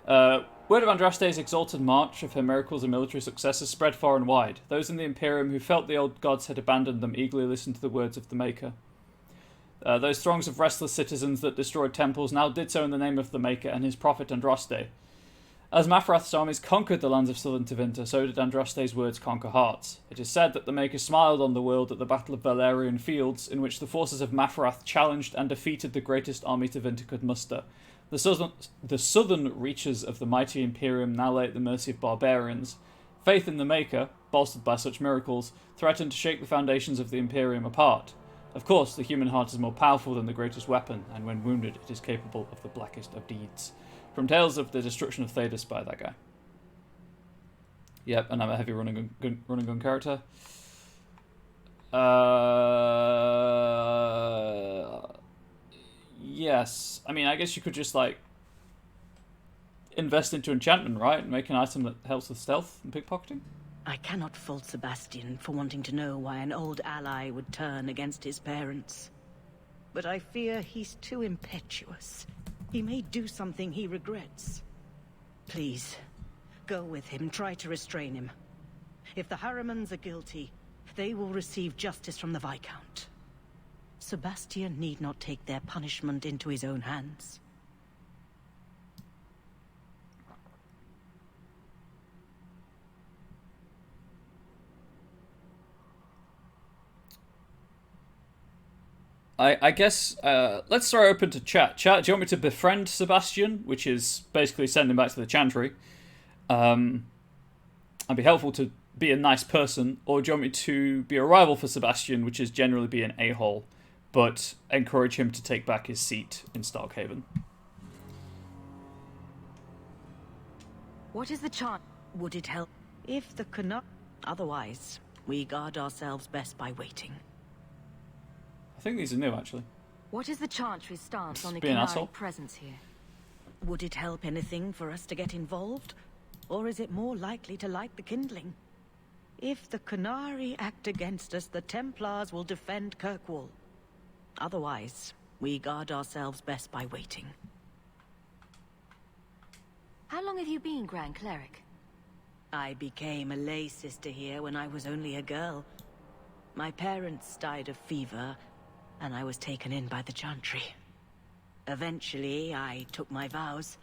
Word of Andraste's exalted march, of her miracles and military successes, spread far and wide. Those in the Imperium who felt the old gods had abandoned them eagerly listened to the words of the Maker. Those throngs of restless citizens that destroyed temples now did so in the name of the Maker and his prophet Andraste. As Mafrath's armies conquered the lands of southern Tevinter, so did Andraste's words conquer hearts. It is said that the Maker smiled on the world at the Battle of Valerian Fields, in which the forces of Mafrath challenged and defeated the greatest army Tevinter could muster. The southern reaches of the mighty Imperium now lay at the mercy of barbarians. Faith in the Maker, bolstered by such miracles, threatened to shake the foundations of the Imperium apart. Of course, the human heart is more powerful than the greatest weapon, and when wounded, it is capable of the blackest of deeds. From Tales of the Destruction of Thedas by that guy. Yep, and I'm a heavy running gun character. Yes. I mean, I guess you could just, like, invest into enchantment, right? And make an item that helps with stealth and pickpocketing? I cannot fault Sebastian for wanting to know why an old ally would turn against his parents. But I fear he's too impetuous. He may do something he regrets. Please, go with him, try to restrain him. If the Harrimans are guilty, they will receive justice from the Viscount. Sebastian need not take their punishment into his own hands. I guess, let's throw it open to chat. Chat, do you want me to befriend Sebastian? Which is basically send him back to the Chantry. And be helpful to be a nice person. Or do you want me to be a rival for Sebastian, which is generally be an a-hole, but encourage him to take back his seat in Starkhaven? What is the chant? Would it help if the cannot? Otherwise, we guard ourselves best by waiting. I think these are new, actually. What is the Chantry's stance on the Be an asshole. Qunari presence here? Would it help anything for us to get involved? Or is it more likely to light the kindling? If the Qunari act against us, the Templars will defend Kirkwall. Otherwise, we guard ourselves best by waiting. How long have you been Grand Cleric? I became a lay sister here when I was only a girl. My parents died of fever, and I was taken in by the Chantry. Eventually, I took my vows.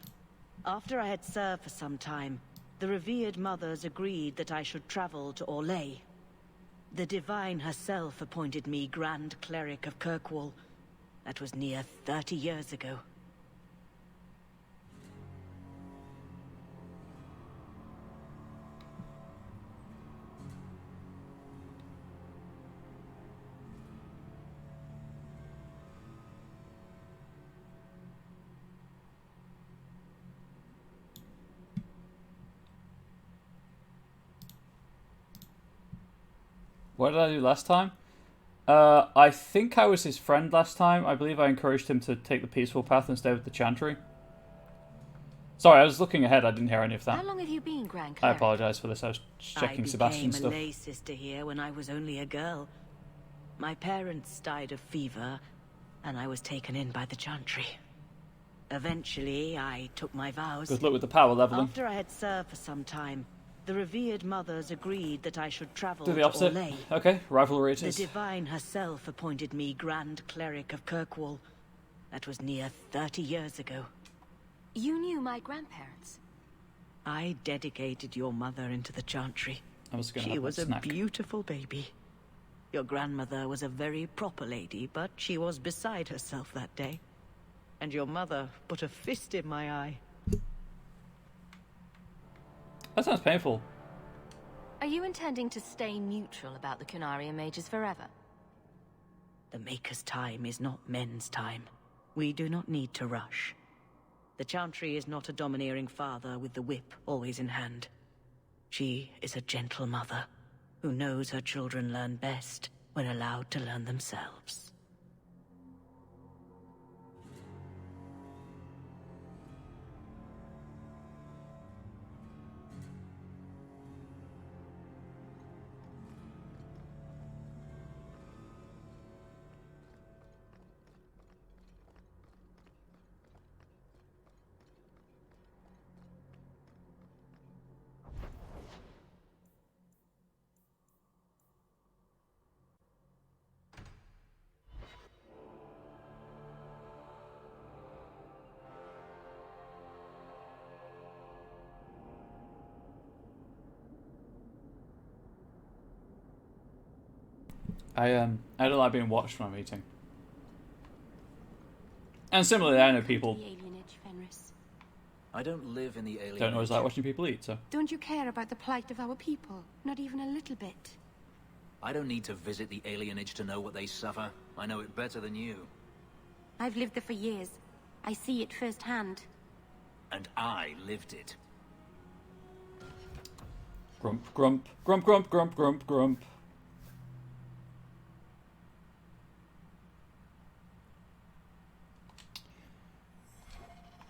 After I had served for some time, the revered mothers agreed that I should travel to Orlais. The Divine herself appointed me Grand Cleric of Kirkwall. That was near 30 years ago. What did I do last time? I think I was his friend last time. I believe I encouraged him to take the peaceful path and stay with the Chantry. Sorry, I was looking ahead. I didn't hear any of that. How long have you been Grand I Cleric? apologise for this. I was checking Sebastian's I stuff. became a lay sister here when I was only a girl. My parents died of fever, and I was taken in by the Chantry. Eventually, I took my vows. Good luck with the power leveling. After I had served for some time, the revered mothers agreed that I should travel Do the to opposite. Orlais. Okay, rivalry it The is. Divine herself appointed me Grand Cleric of Kirkwall. That was near 30 years ago. You knew my grandparents? I dedicated your mother into the Chantry. I was gonna She have my was a snack. beautiful baby. Your grandmother was a very proper lady, but she was beside herself that day. And your mother put a fist in my eye. That sounds painful. Are you intending to stay neutral about the Qunari and mages forever? The Maker's time is not men's time. We do not need to rush. The Chantry is not a domineering father with the whip always in hand. She is a gentle mother who knows her children learn best when allowed to learn themselves. I don't like being watched when I'm eating. And similarly, I know people The alienage, Fenris. I don't live in the alien. don't always like watching people eat, so. Don't you care about the plight of our people? Not even a little bit. I don't need to visit the alienage to know what they suffer. I know it better than you. I've lived there for years. I see it firsthand. And I lived it. Grump, grump, grump, grump, grump, grump, grump.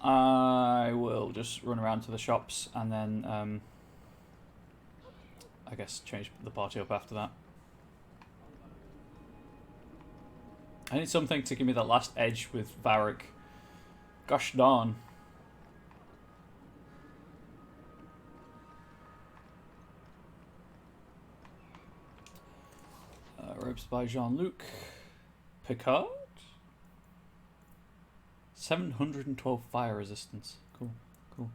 I will just run around to the shops and then, I guess, change the party up after that. I need something to give me that last edge with Varric. Gosh darn. Robes by Jean-Luc. Picard? 712 fire resistance. Cool, cool.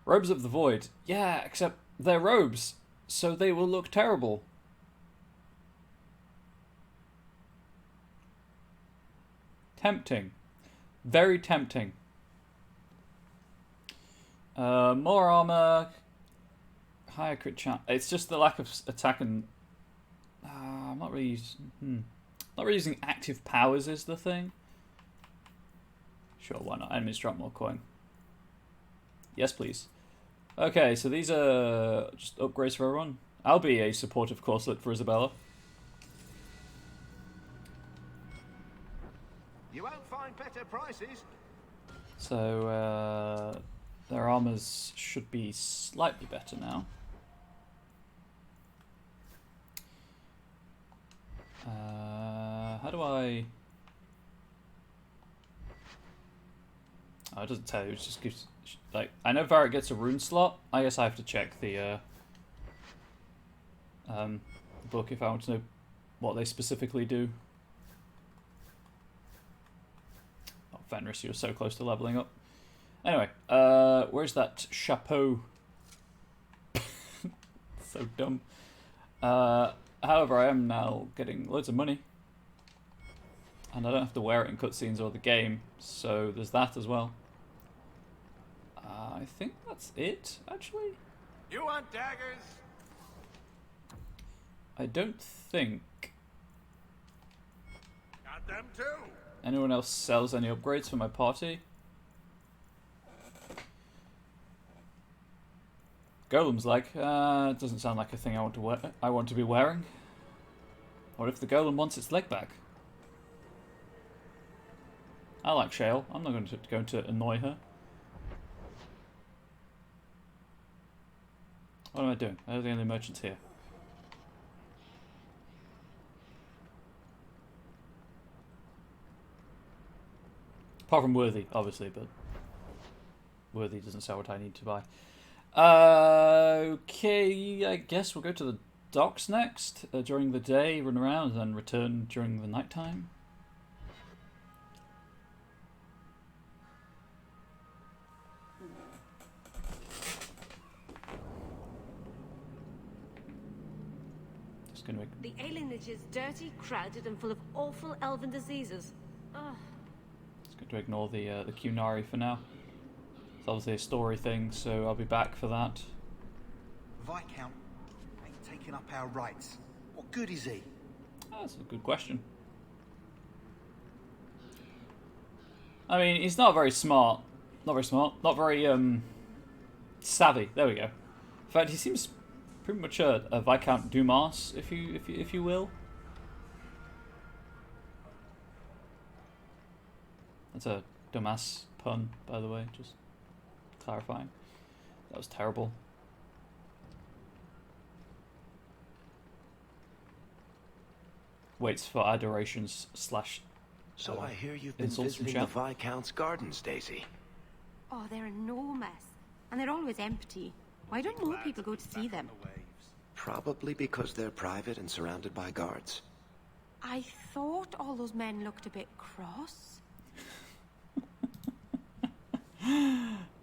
Robes of the Void. Yeah, except they're robes, so they will look terrible. Tempting. Very tempting. More armor. Higher crit chance. It's just the lack of attack and... I'm not really using... Not really using active powers is the thing. Sure, why not? Enemies drop more coin. Yes, please. Okay, so these are just upgrades for everyone. I'll be a supportive corselet for Isabella. You won't find better prices. So, their armors should be slightly better now. How do I... Oh, it doesn't tell you, it just gives... Like, I know Varric gets a rune slot. I guess I have to check the book if I want to know what they specifically do. Oh, Fenris, you're so close to leveling up. Anyway, where's that chapeau? So dumb. However, I am now getting loads of money. And I don't have to wear it in cutscenes or the game, so there's that as well. I think that's it, actually. You want daggers? I don't think Got them too. anyone else sells any upgrades for my party. Golem's like, it doesn't sound like a thing I want to wear. I want to be wearing. What if the golem wants its leg back? I like Shale. I'm not going to annoy her. What am I doing? They're the only merchants here. Apart from Worthy, obviously, but Worthy doesn't sell what I need to buy. Okay, I guess we'll go to the docks next during the day, run around, and then return during the nighttime. Just gonna make... The alienage is dirty, crowded, and full of awful elven diseases. Ugh. Just going to ignore the Qunari for now. It's obviously a story thing, so I'll be back for that. Viscount ain't taking up our rights. What good is he? Oh, that's a good question. I mean, he's not very smart. Not very smart. Not very savvy. There we go. In fact, he seems pretty much a Viscount Dumas, if you will. That's a Dumas pun, by the way. Just clarifying. That was terrible. Waits for adorations slash. So I hear you've been insults from visiting the chat. Viscount's gardens, Daisy. Oh, they're enormous. And they're always empty. Why don't more people go to see them? Probably because they're private and surrounded by guards. I thought all those men looked a bit cross.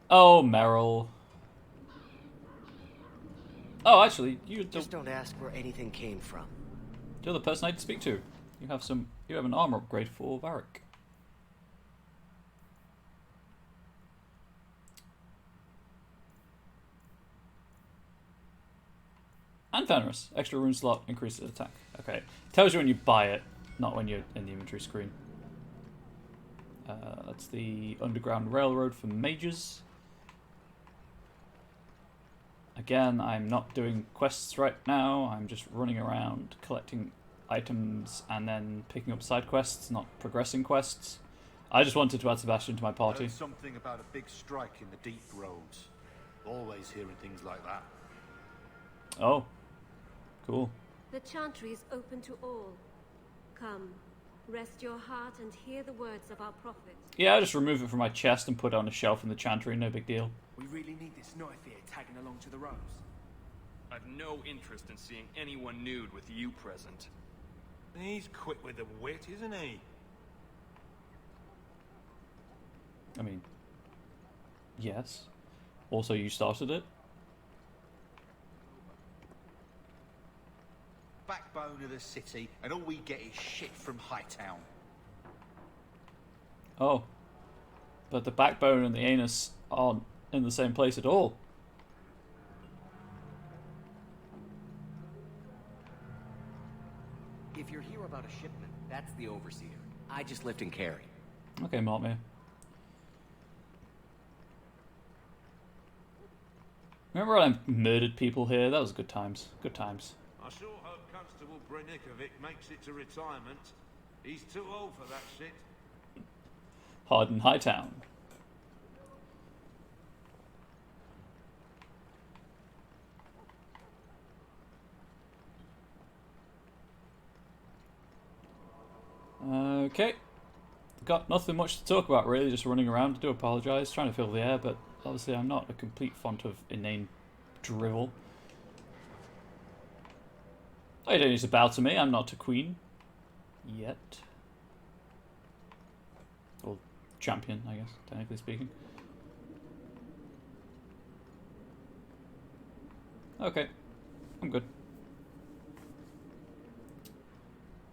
Oh, Meryl. Oh, actually, Just don't ask where anything came from. You're the person I need to speak to. You have an armor upgrade for Varric. And Fenris. Extra rune slot increases attack. Okay. Tells you when you buy it, not when you're in the inventory screen. That's the Underground Railroad for mages. Again, I'm not doing quests right now. I'm just running around collecting items and then picking up side quests, not progressing quests. I just wanted to add Sebastian to my I party. heard something about a big strike in the deep roads. Always hearing things like that. Oh, cool. The Chantry is open to all. Come, rest your heart and hear the words of our prophet. Yeah, I just remove it from my chest and put it on a shelf in the chantry, no big deal. We really need this knife here tagging along to the rose. I've no interest in seeing anyone nude with you present. He's quick with the wit, isn't he? I mean, yes. Also, you started it. Backbone of the city, and all we get is shit from Hightown. Oh. But the backbone and the anus aren't in the same place at all. If you're here about a shipment, that's the overseer. I just lift and carry. Okay, Martmere. Remember when I murdered people here? That was good times. Good times. I sure hope Constable Brenikovic makes it to retirement. He's too old for that shit. Harden Hightown. Okay. Got nothing much to talk about really, just running around. I do apologise, trying to fill the air, but obviously I'm not a complete font of inane drivel. Oh, you don't need to bow to me, I'm not a queen. Yet. Or champion, I guess, technically speaking. Okay, I'm good.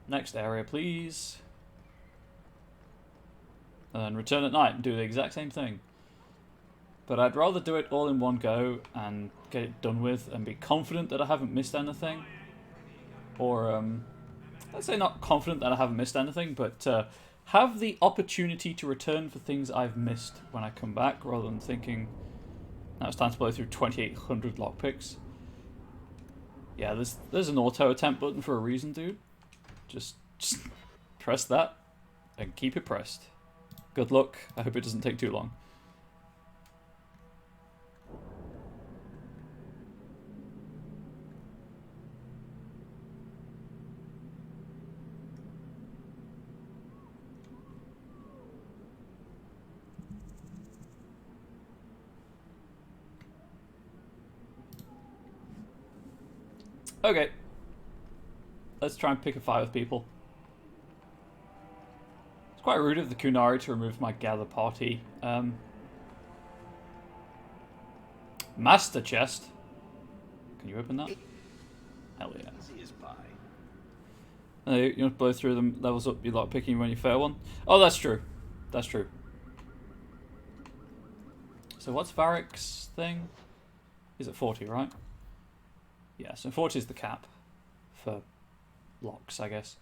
Next area, please. And then return at night and do the exact same thing. But I'd rather do it all in one go and get it done with and be confident that I haven't missed anything. Or, let's say not confident that I haven't missed anything, but have the opportunity to return for things I've missed when I come back, rather than thinking, now it's time to blow through 2,800 lockpicks. Yeah, there's an auto attempt button for a reason, dude. Just press that and keep it pressed. Good luck. I hope it doesn't take too long. Okay. Let's try and pick a fight with people. It's quite rude of the Kunari to remove my gather party. Master chest. Can you open that? Hell yeah. You want to blow through them, levels up your lock picking when you fail one? Oh, that's true. That's true. So what's Varric's thing? Is it 40, right? Yeah, so 40 is the cap for locks, I guess.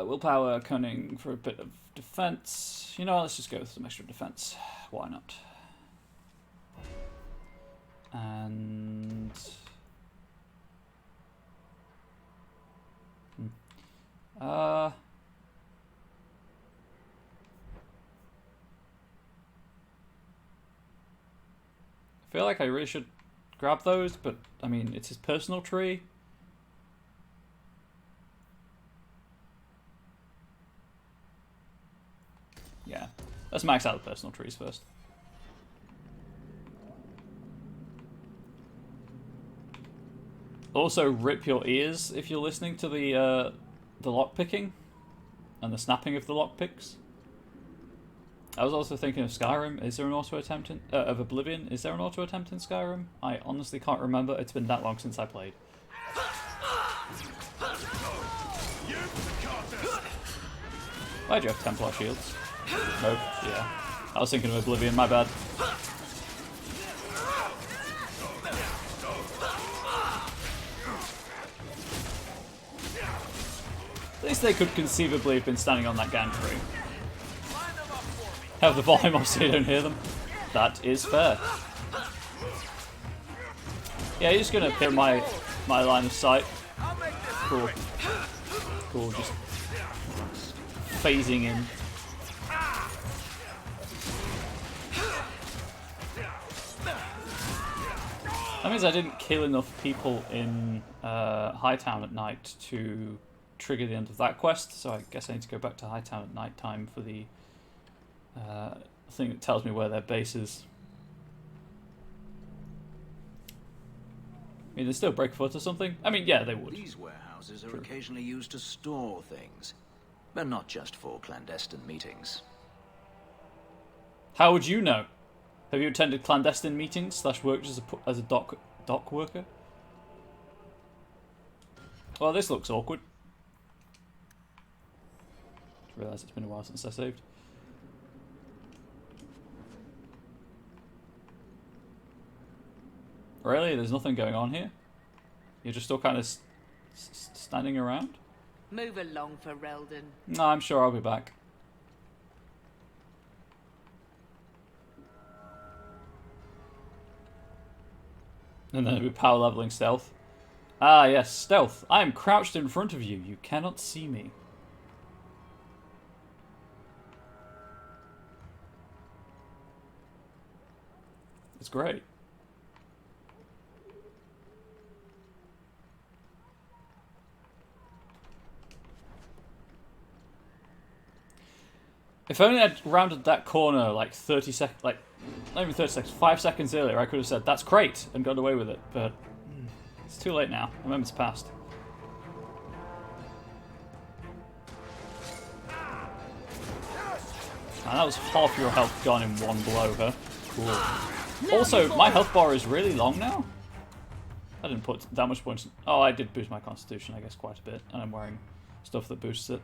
Willpower, cunning for a bit of defense. You know what, let's just go with some extra defense. Why not? And... I feel like I really should grab those, but I mean, it's his personal tree. Yeah, let's max out the personal trees first. Also, rip your ears if you're listening to the lock picking and the snapping of the lock picks. I was also thinking of Skyrim. Is there an auto attempt in, of Oblivion? Is there an auto attempt in Skyrim? I honestly can't remember. It's been that long since I played. Why do you have Templar shields? Nope. Yeah. I was thinking of Oblivion. My bad. At least they could conceivably have been standing on that gantry. Have the volume off so you don't hear them. That is fair. Yeah, you're just gonna appear my line of sight. Cool. Cool, just phasing in. That means I didn't kill enough people in Hightown at night to trigger the end of that quest, so I guess I need to go back to Hightown at night time for the thing that tells me where their base is. I mean, they still break foot or something? I mean, yeah, they would. These warehouses are occasionally used to store things, but not just for clandestine meetings. How would you know? Have you attended clandestine meetings / worked as a dock worker? Well, this looks awkward. Just realised it's been a while since I saved. Really? There's nothing going on here? You're just still kind of standing around? Move along for Reldon. No, I'm sure I'll be back. And then it'll be power leveling stealth. Ah, yes, stealth. I am crouched in front of you. You cannot see me. It's great. If only I'd rounded that corner like 30 seconds, like, not even 30 seconds, 5 seconds earlier, I could have said, that's great, and got away with it, but it's too late now. The moment's passed. And that was half your health gone in one blow, huh? Cool. Also, my health bar is really long now. I didn't put that much points. Oh, I did boost my constitution, I guess, quite a bit, and I'm wearing stuff that boosts it.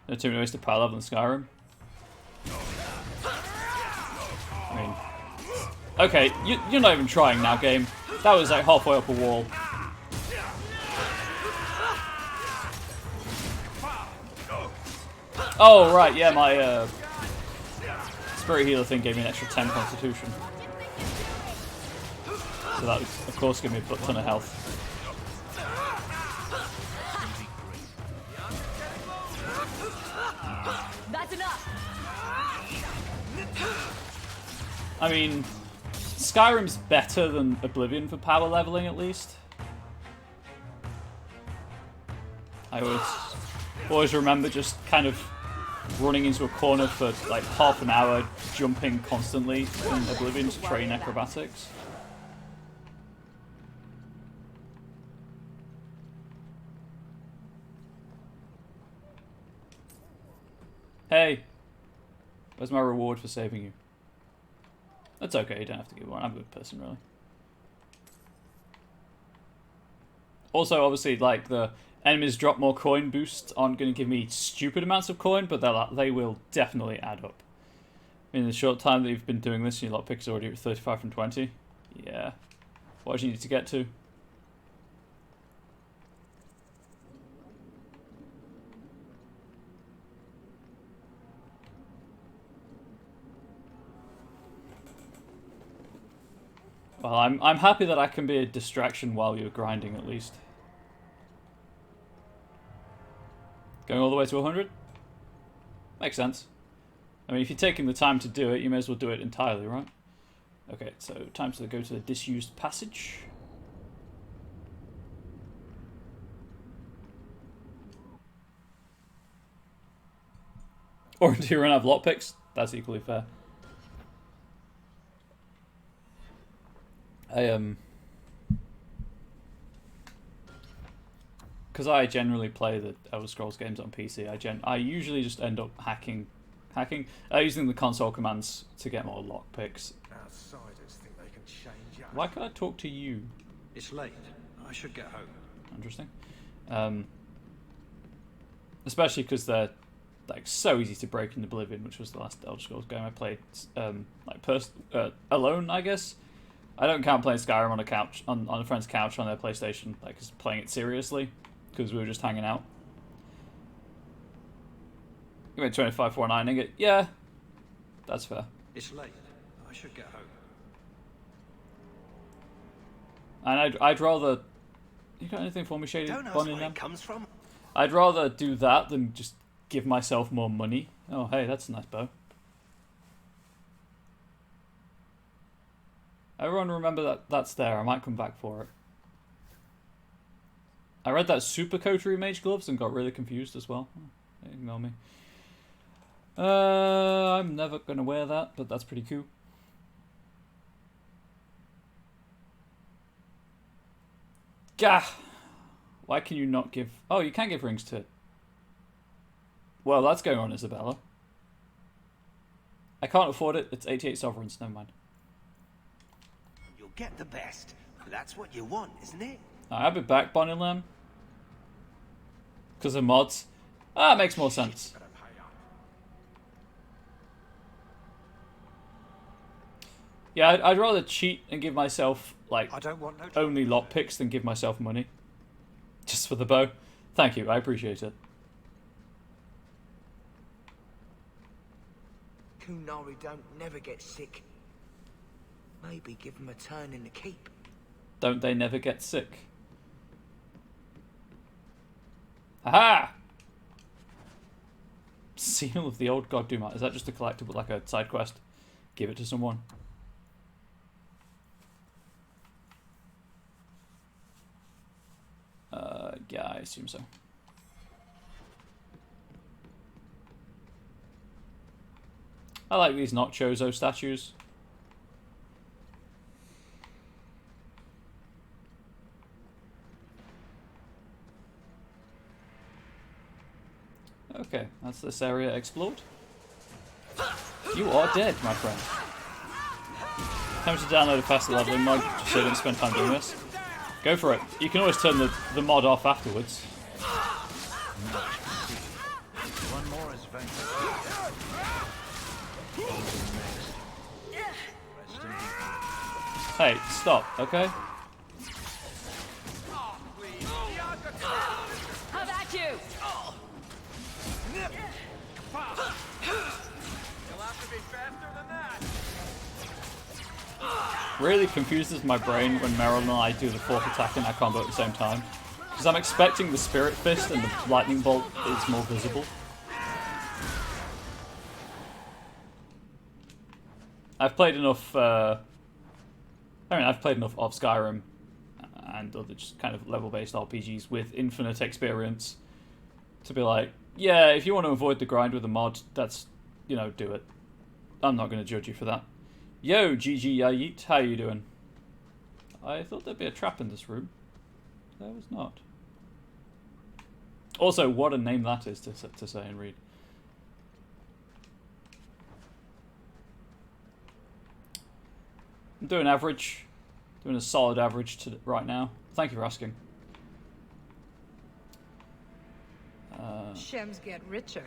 There are too many ways to power level in Skyrim. I mean, okay, you're not even trying now, game. That was like halfway up a wall. Oh, right, yeah, my spirit healer thing gave me an extra 10 constitution. So that would, of course, give me a ton of health. That's enough. I mean, Skyrim's better than Oblivion for power leveling, at least. I always remember just kind of running into a corner for like half an hour, jumping constantly in Oblivion to train acrobatics. Hey, where's my reward for saving you? That's okay, you don't have to give one. I'm a good person, really. Also, obviously, like, the enemies drop more coin boosts aren't going to give me stupid amounts of coin, but they will definitely add up. In the short time that you've been doing this, your lockpick's already at 35 from 20. Yeah. What do you need to get to? Well, I'm happy that I can be a distraction while you're grinding, at least. Going all the way to 100? Makes sense. I mean, if you're taking the time to do it, you may as well do it entirely, right? Okay, so time to go to the disused passage. Or do you run out of lockpicks? That's equally fair. Because I generally play the Elder Scrolls games on PC, I usually just end up hacking, using the console commands to get more lockpicks. Outsiders think they can change us. Why can't I talk to you? It's late. I should get home. Interesting. Especially because they're like so easy to break in Oblivion, which was the last Elder Scrolls game I played alone, I guess. I don't count playing Skyrim on a couch, on a friend's couch on their PlayStation, like as playing it seriously, because we were just hanging out. You made 25.49ing it, yeah, that's fair. It's late. I should get home. And I'd rather. You got anything for me, Shady? Don't ask Bonnie, where it comes from. I'd rather do that than just give myself more money. Oh, hey, that's a nice bow. Everyone remember that that's there. I might come back for it. I read that super coterie mage gloves and got really confused as well. Ignore me. I'm never going to wear that, but that's pretty cool. Gah! Why can you not give... Oh, you can give rings to... Well, that's going on, Isabella. I can't afford it. It's 88 sovereigns. Never mind. You'll get the best. That's what you want, isn't it? I'll be back, Bonnie Lamb. Because of mods. Ah, it makes more sense. Yeah, I'd rather cheat and give myself, like, only lockpicks than give myself money. Just for the bow. Thank you, I appreciate it. Kunari don't never get sick. Maybe give them a turn in the keep. Don't they never get sick? Haha! Seal of the Old God Duma. Is that just a collectible, like a side quest? Give it to someone. Yeah, I assume so. I like these not Chozo statues. Okay, that's this area explored. You are dead, my friend. Time to download a faster leveling mod so you don't spend time doing this. Go for it. You can always turn the mod off afterwards. One more is vanquished. Hey, stop, okay? How about you? You'll have to be faster than that. Really confuses my brain when Meryl and I do the fourth attack in our combo at the same time. Because I'm expecting the Spirit Fist and the Lightning Bolt is more visible. I've played enough, I've played enough of Skyrim and other just kind of level-based RPGs with infinite experience to be like, yeah, if you want to avoid the grind with a mod, that's, you know, do it. I'm not going to judge you for that. Yo, GG Yayit, how you doing? I thought there'd be a trap in this room. There was not. Also, what a name that is to say and read. I'm doing average. Doing a solid average right now. Thank you for asking. Shems get richer.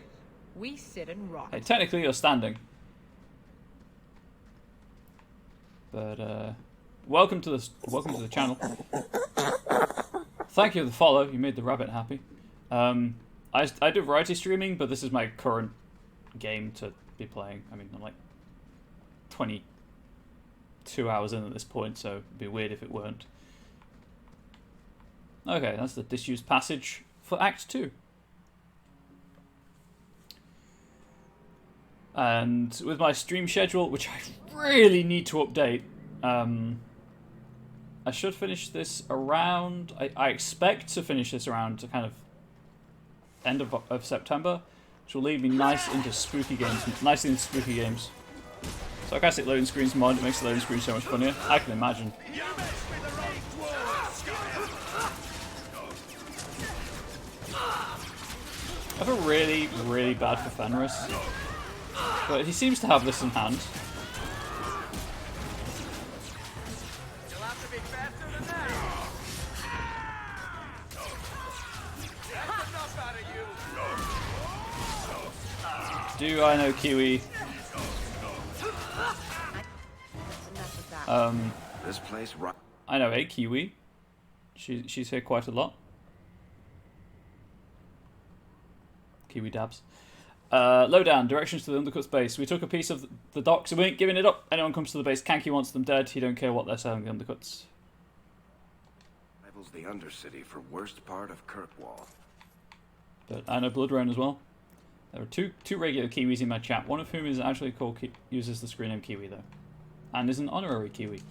We sit and rot. Hey, technically you're standing. But welcome to the channel. Thank you for the follow. You made the rabbit happy. I do variety streaming, but this is my current game to be playing. I mean, I'm like 22 hours in at this point, so it'd be weird if it weren't. Okay, that's the disused passage for Act 2. And with my stream schedule, which I really need to update, I should finish this around... I expect to finish this around to kind of end of September, which will lead me nicely into spooky games. Sarcastic loading screens mod makes the loading screen so much funnier. I can imagine. I have a really, really bad for Fenris. But he seems to have this in hand. You'll have to be faster than that. That's enough out of you. Do I know Kiwi? This place right. I know a Kiwi. She's here quite a lot. Kiwi dabs. Lowdown, directions to the Undercut's base. We took a piece of the docks and we ain't giving it up. Anyone comes to the base, Kanki wants them dead. He don't care what they're selling the Undercuts. Rivals the Undercity for worst part of Kirkwall. But I know Blood Rain as well. There are two regular Kiwis in my chat, one of whom is actually called uses the screen name Kiwi though, and is an honorary Kiwi.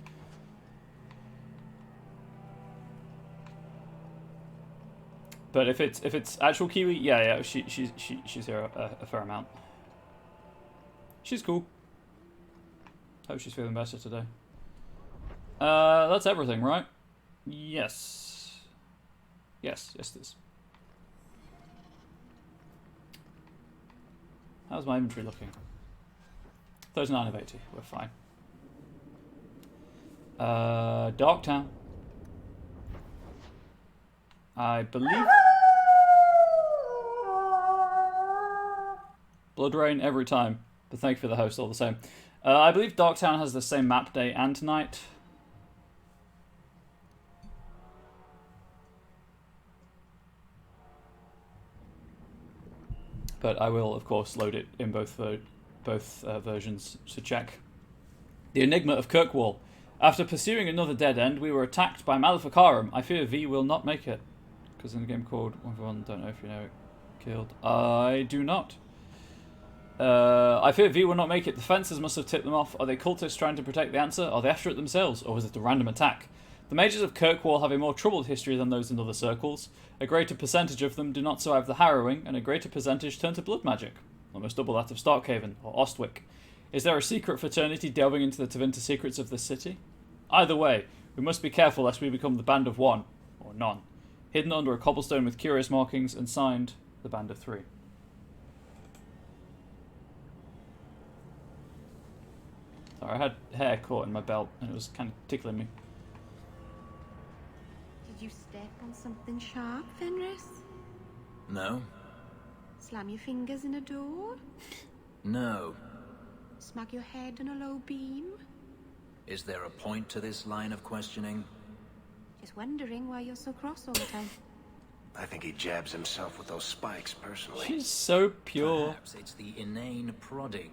But if it's actual Kiwi, yeah, she's here a fair amount. She's cool. Hope she's feeling better today. That's everything, right? Yes. Yes, it is. How's my inventory looking? 39 of 80. We're fine. Darktown. I believe... Blood rain every time. But thank you for the host all the same. I believe Darktown has the same map day and tonight. But I will, of course, load it in both versions to check. The Enigma of Kirkwall. After pursuing another dead end, we were attacked by Maleficarum. I fear V will not make it. Because in the game called 1v1, don't know if you know it, killed. I do not. I fear V will not make it. The fences must have tipped them off. Are they cultists trying to protect the answer? Are they after it themselves? Or was it a random attack? The mages of Kirkwall have a more troubled history than those in other circles. A greater percentage of them do not survive the harrowing, and a greater percentage turn to blood magic. Almost double that of Starkhaven, or Ostwick. Is there a secret fraternity delving into the Tevinter secrets of this city? Either way, we must be careful lest we become the Band of One, or none. Hidden under a cobblestone with curious markings, and signed, the Band of Three. Sorry, I had hair caught in my belt, and it was kind of tickling me. Did you step on something sharp, Fenris? No. Slam your fingers in a door? No. Smack your head on a low beam? Is there a point to this line of questioning? Just wondering why you're so cross all the time. I think he jabs himself with those spikes, personally. She's so pure. Perhaps it's the inane prodding.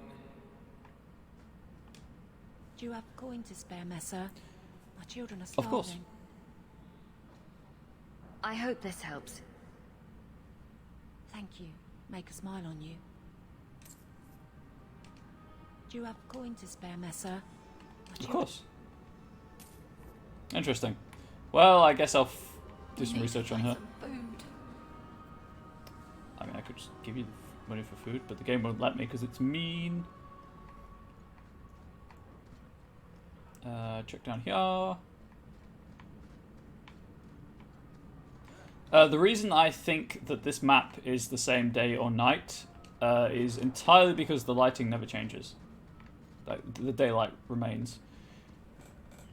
Do you have coin to spare, Messer? My children are starving. Of course. I hope this helps. Thank you. Make a smile on you. Do you have coin to spare, Messer? Of course. Interesting. Well, I guess I'll do some research on her. I mean, I could just give you the money for food, but the game won't let me because it's mean. Check down here. The reason I think that this map is the same day or night is entirely because the lighting never changes. Like, the daylight remains.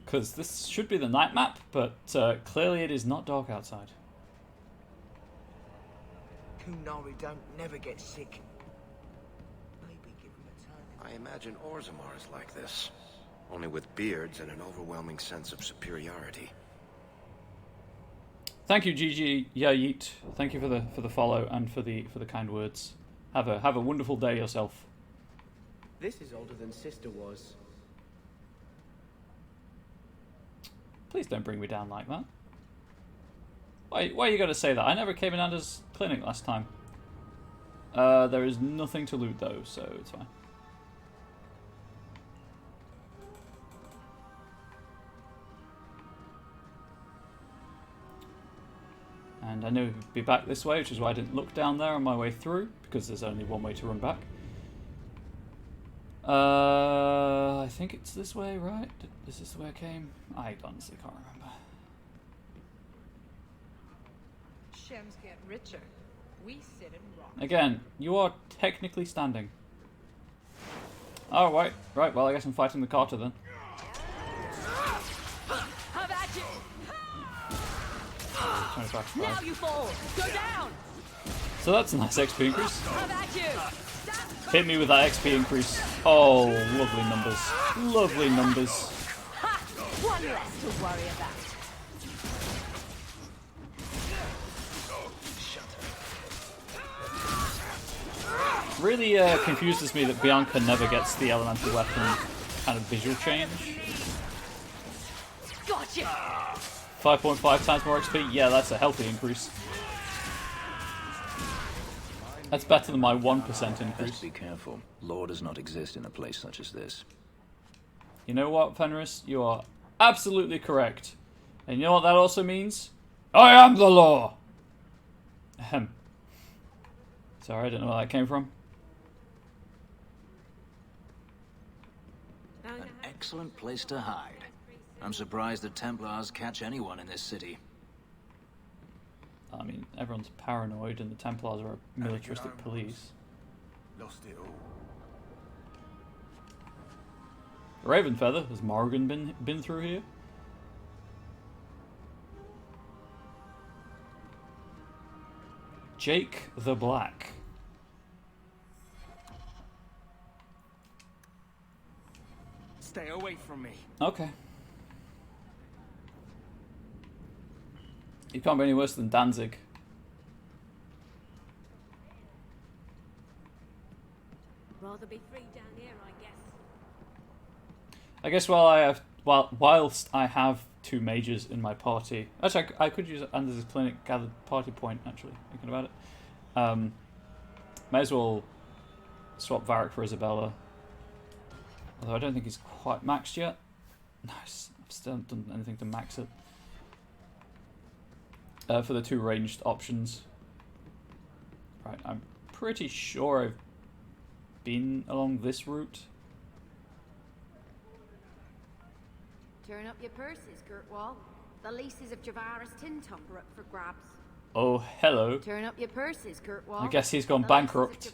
Because this should be the night map, but clearly it is not dark outside. Kunari don't never get sick. Maybe give him a turn. I imagine Orzammar is like this. Only with beards and an overwhelming sense of superiority. Thank you, Gigi Yeet. Thank you for the follow and for the kind words. Have a wonderful day yourself. This is older than Sister was. Please don't bring me down like that. Why you gotta say that? I never came in Anda's clinic last time. There is nothing to loot though, so it's fine. And I know he'd be back this way, which is why I didn't look down there on my way through, because there's only one way to run back. I think it's this way, right? Is this the way I came? I honestly can't remember. Shems get richer. We sit and rot. Again, you are technically standing. Oh, right. Right, well, I guess I'm fighting the Carter then. How about you? 25. Now you fall. Go down. So that's a nice XP increase. How about you? Hit me with that XP increase. Oh, lovely numbers. Lovely numbers. Ha! One less to worry about. Really confuses me that Bianca never gets the elemental weapon kind of visual change. Gotcha. 5.5 times more XP? Yeah, that's a healthy increase. That's better than my 1% Best increase. be careful. Law does not exist in a place such as this. You know what, Fenris? You are absolutely correct. And you know what that also means? I am the law! Ahem. Sorry, I don't know where that came from. An excellent place to hide. I'm surprised the Templars catch anyone in this city. I mean, everyone's paranoid and the Templars are a militaristic police. Lost it all. Ravenfeather, has Morrigan been through here? Jake the Black. Stay away from me. Okay. You can't be any worse than Danzig. Rather be free down here, I guess. I guess whilst I have 2 mages in my party, actually I could use Anders' clinic gathered party point. Actually, thinking about it, may as well swap Varric for Isabella. Although I don't think he's quite maxed yet. Nice, I've still haven't done anything to max it. For the 2 ranged options. Right, I'm pretty sure I've been along this route. Turn up your purses, Girtwall. The leases of Javaris Tintop are up for grabs. Oh, hello. Turn up your purses, Girtwall. I guess he's gone bankrupt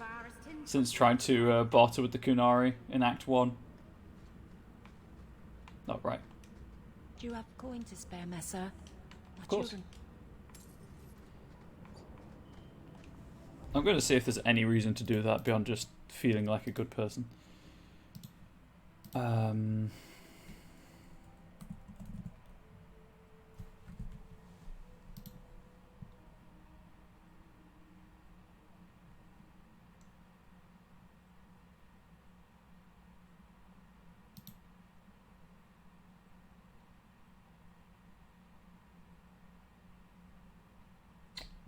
since trying to barter with the Kunari in Act 1. Not right. Do you have coin to spare, Messer? Of course. I'm going to see if there's any reason to do that beyond just feeling like a good person.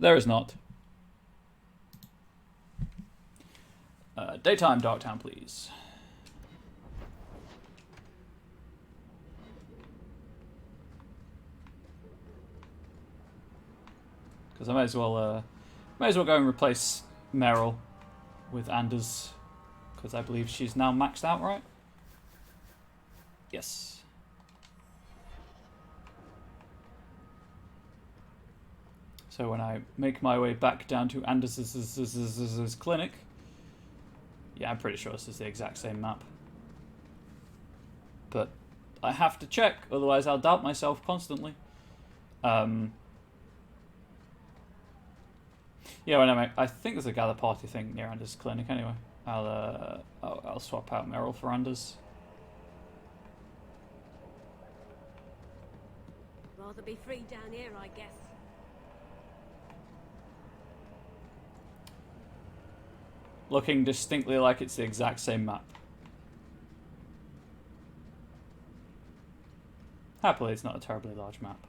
There is not. Daytime Darktown, please. Because I may as well go and replace Meryl with Anders, because I believe she's now maxed out, right? Yes. So when I make my way back down to Anders' clinic, yeah, I'm pretty sure this is the exact same map. But I have to check, otherwise I'll doubt myself constantly. Yeah, well, I think there's a gather party thing near Anders' clinic anyway. I'll swap out Meryl for Anders. Rather be free down here, I guess. Looking distinctly like it's the exact same map. Happily, it's not a terribly large map.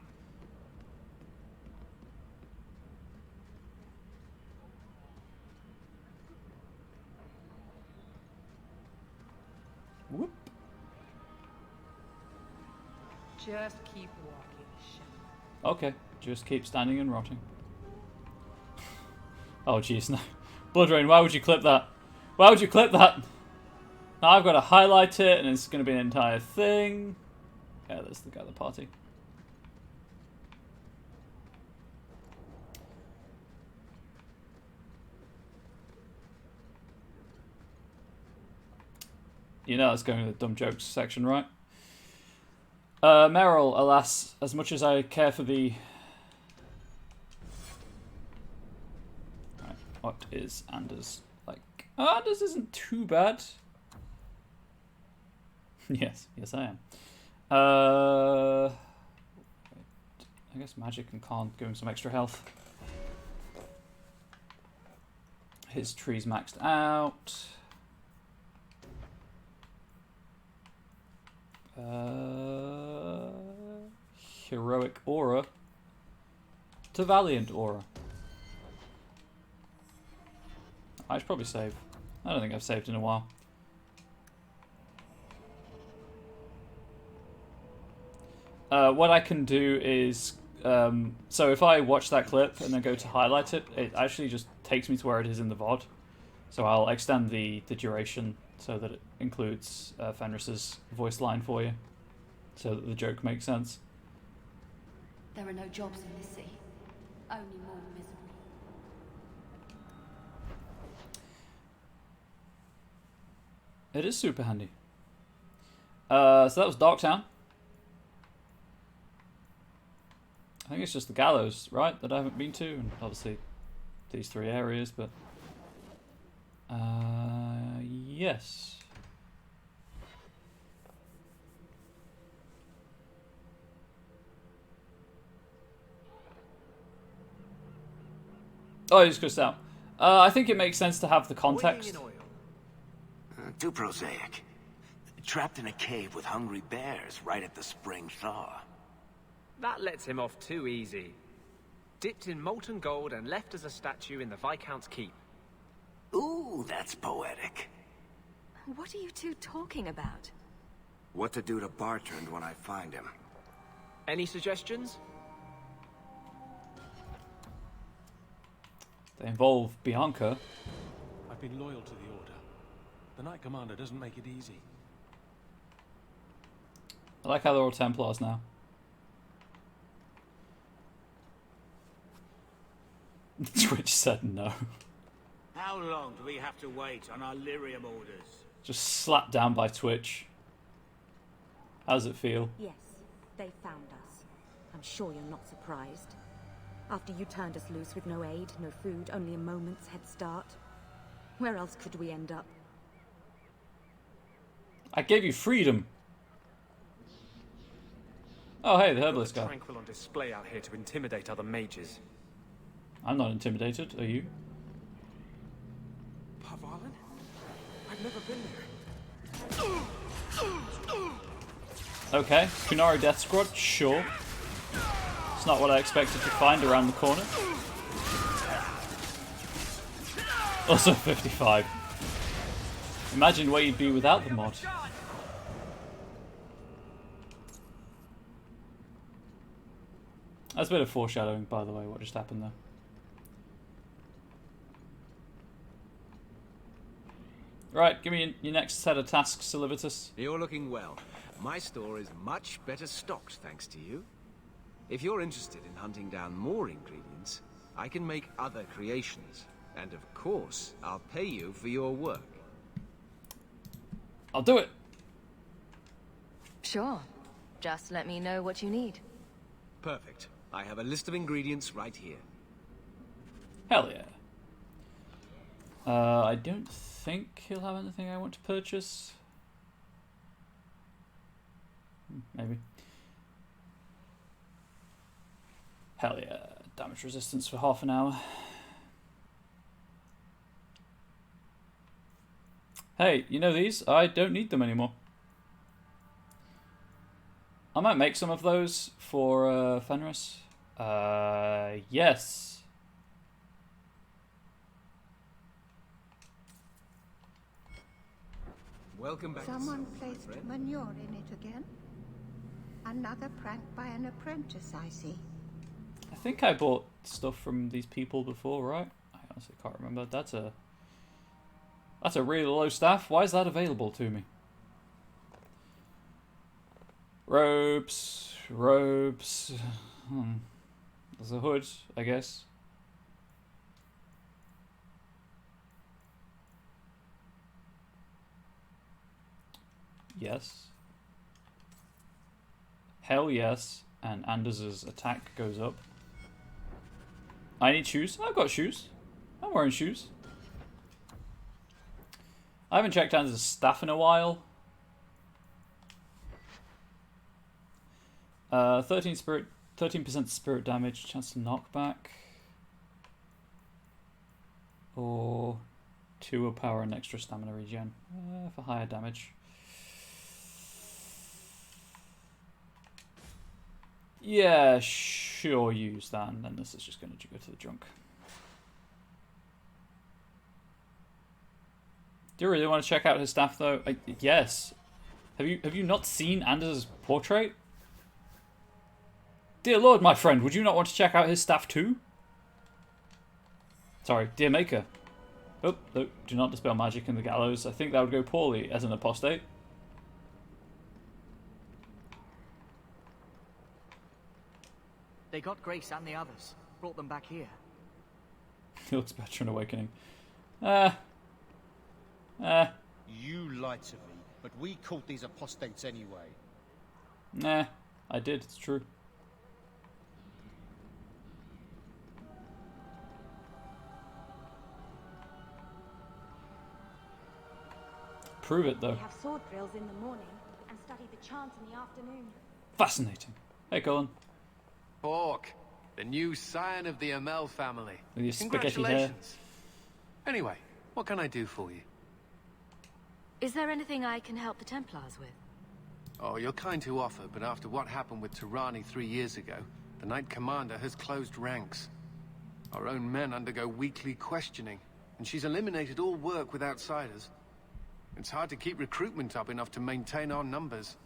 Whoop. Just keep walking, Shem. Okay, just keep standing and rotting. Oh jeez, no. Bloodrain, why would you clip that? Why would you clip that? Now I've got to highlight it and it's going to be an entire thing. Yeah, there's the gather party. You know that's going to the dumb jokes section, right? Meryl, alas, as much as I care for the... Right, what is Anders like? Oh, Anders isn't too bad. Yes, I am. I guess magic and can't give him some extra health. His tree's maxed out. Heroic aura to valiant aura. I should probably save. I don't think I've saved in a while. What I can do is, so if I watch that clip and then go to highlight it, it actually just takes me to where it is in the VOD. So I'll extend the duration so that it includes Fenris's voice line for you, so that the joke makes sense. There are no jobs in this sea. Only more misery. It is super handy. So that was Darktown. I think it's just the gallows, right, that I haven't been to, and obviously these 3 areas, but yes. Oh, he's just out. I think it makes sense to have the context. Too prosaic. Trapped in a cave with hungry bears right at the spring thaw. That lets him off too easy. Dipped in molten gold and left as a statue in the Viscount's keep. Ooh, that's poetic. What are you two talking about? What to do to Bartrand when I find him. Any suggestions? They involve Bianca. I've been loyal to the Order. The Knight Commander doesn't make it easy. I like how they're all Templars now. Twitch said no. How long do we have to wait on our lyrium orders? Just slapped down by Twitch. How does it feel? Yes, they found us. I'm sure you're not surprised. After you turned us loose with no aid, no food, only a moment's head start. Where else could we end up? I gave you freedom. Oh, hey, the herbalist guy. Tranquil on display out here to intimidate other mages. I'm not intimidated. Are you? Parvalan? I've never been there. Okay, Kunari Death Squad, sure. It's not what I expected to find around the corner. Also 55. Imagine where you'd be without the mod. That's a bit of foreshadowing, by the way, what just happened there. Right, give me your next set of tasks, Silivitus. You're looking well. My store is much better stocked, thanks to you. If you're interested in hunting down more ingredients, I can make other creations. And of course, I'll pay you for your work. I'll do it. Sure. Just let me know what you need. Perfect. I have a list of ingredients right here. Hell yeah. I don't think he'll have anything I want to purchase. Maybe. Hell yeah. Damage resistance for half an hour. Hey, you know these? I don't need them anymore. I might make some of those for Fenris. Yes. Welcome back. Someone placed manure in it again. Another prank by an apprentice, I see. I think I bought stuff from these people before, right? I honestly can't remember. That's a really low staff. Why is that available to me? Robes. Robes. There's a hood, I guess. Yes. Hell yes. And Anders's attack goes up. I need shoes. I've got shoes. I'm wearing shoes. I haven't checked Anders's staff in a while. 13% spirit damage, chance to knock back. Or 2 willpower and extra stamina regen for higher damage. Yeah, sure, use that, and then this is just going to go to the junk. Do you really want to check out his staff, though? Yes. Have you not seen Anders' portrait? Dear Lord, my friend, would you not want to check out his staff too? Sorry, dear Maker. Oh, no, do not dispel magic in the gallows. I think that would go poorly as an apostate. They got Grace and the others. Brought them back here. He looks better in Awakening. You lied to me, but we caught these apostates anyway. Nah, I did, it's true. Prove it, though. We have sword drills in the morning and study the chant in the afternoon. Fascinating. Hey, Colin. Hawk, the new scion of the Amel family. With your spaghetti hair. Congratulations. Anyway, what can I do for you? Is there anything I can help the Templars with? Oh, you're kind to offer, but after what happened with Tirani 3 years ago, the Knight Commander has closed ranks. Our own men undergo weekly questioning, and she's eliminated all work with outsiders. It's hard to keep recruitment up enough to maintain our numbers.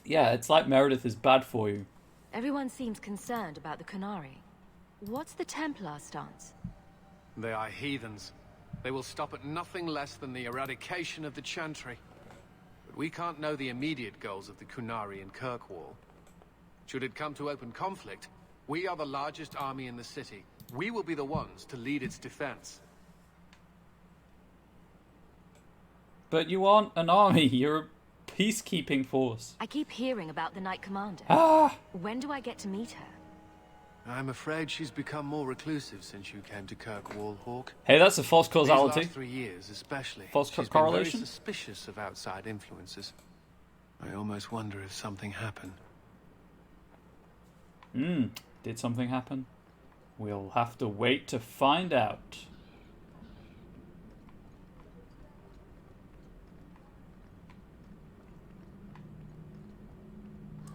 Yeah, it's like Meredith is bad for you. Everyone seems concerned about the Qunari. What's the Templar stance? They are heathens. They will stop at nothing less than the eradication of the Chantry. But we can't know the immediate goals of the Qunari in Kirkwall. Should it come to open conflict, we are the largest army in the city. We will be the ones to lead its defense. But you aren't an army, you're a peacekeeping force. I keep hearing about the Knight Commander. Ah! When do I get to meet her? I'm afraid she's become more reclusive since you came to Kirkwall, Hawk. Hey, that's a false causality. These last 3 years, especially. False she's correlation? been very suspicious of outside influences. I almost wonder if something happened. Did something happen? We'll have to wait to find out.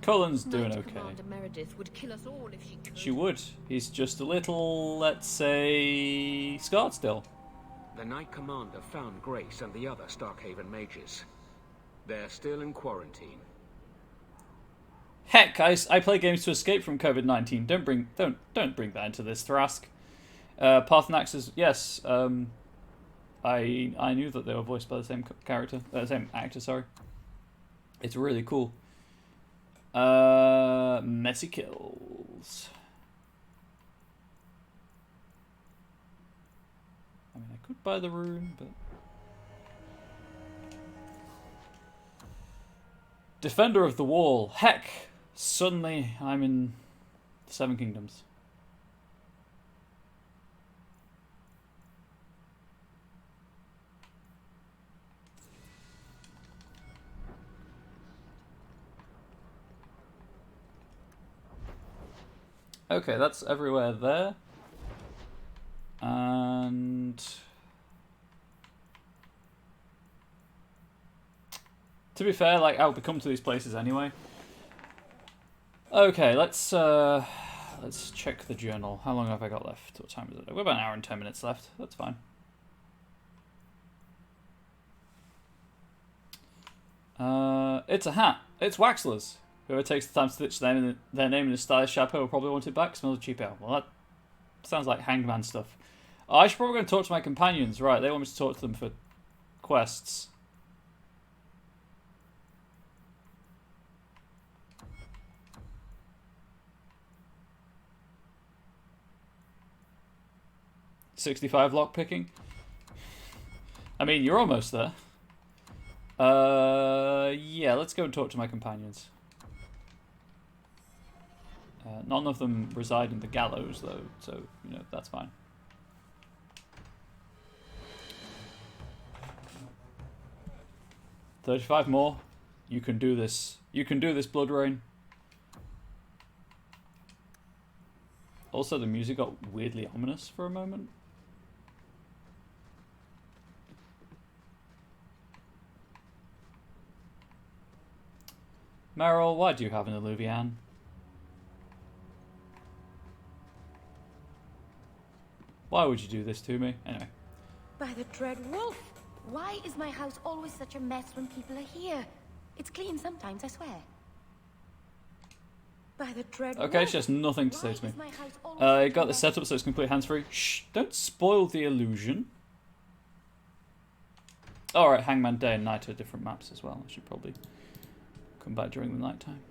Colin's doing okay. Commander Meredith would kill us all if she could. She would. He's just a little, let's say, scarred still. The Knight Commander found Grace and the other Starkhaven mages. They're still in quarantine. Heck, I play games to escape from COVID-19. Don't bring that into this, Thrask. Parthenax is yes. I knew that they were voiced by the same character, same actor. Sorry. It's really cool. Messy kills. I mean, I could buy the rune, but Defender of the Wall. Heck, suddenly I'm in the Seven Kingdoms. Okay, that's everywhere there. And to be fair, like, I'll come to these places anyway. Okay, let's check the journal. How long have I got left? What time is it? I've got about an hour and 10 minutes left. That's fine. It's a hat. It's Waxler's. Whoever takes the time to stitch their name in a stylish chapeau will probably want it back. Smells of cheap ale. Well, that sounds like hangman stuff. Oh, I should probably go and talk to my companions. Right, they want me to talk to them for quests. $65 lockpicking. I mean, you're almost there. Yeah, let's go and talk to my companions. None of them reside in the gallows, though, so, you know, that's fine. $35 more. You can do this. You can do this, Blood Rain. Also, the music got weirdly ominous for a moment. Meryl, why do you have an Illuvian? Why would you do this to me? Anyway. By the dread wolf! Why is my house always such a mess when people are here? It's clean sometimes, I swear. By the dread Okay, she has nothing to say to me. I got this set up so it's completely hands-free. Shh, don't spoil the illusion. Alright, Hangman Day and Night are different maps as well. I should probably come back during the night time.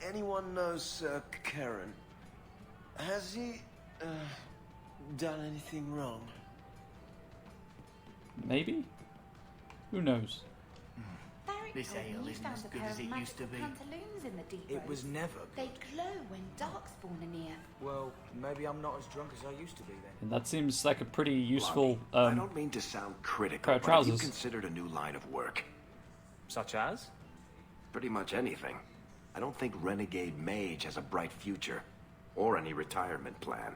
Anyone knows Karen? Has he done anything wrong? Maybe? Who knows? This ale isn't as good as it used to be. In the deep It was never They good. glow when darkspawn are near. Well, maybe I'm not as drunk as I used to be then. And that seems like a pretty useful I don't mean to sound critical, pair of but have you trousers. considered a new line of work? Such as? Pretty much anything. I don't think Renegade Mage has a bright future, or any retirement plan.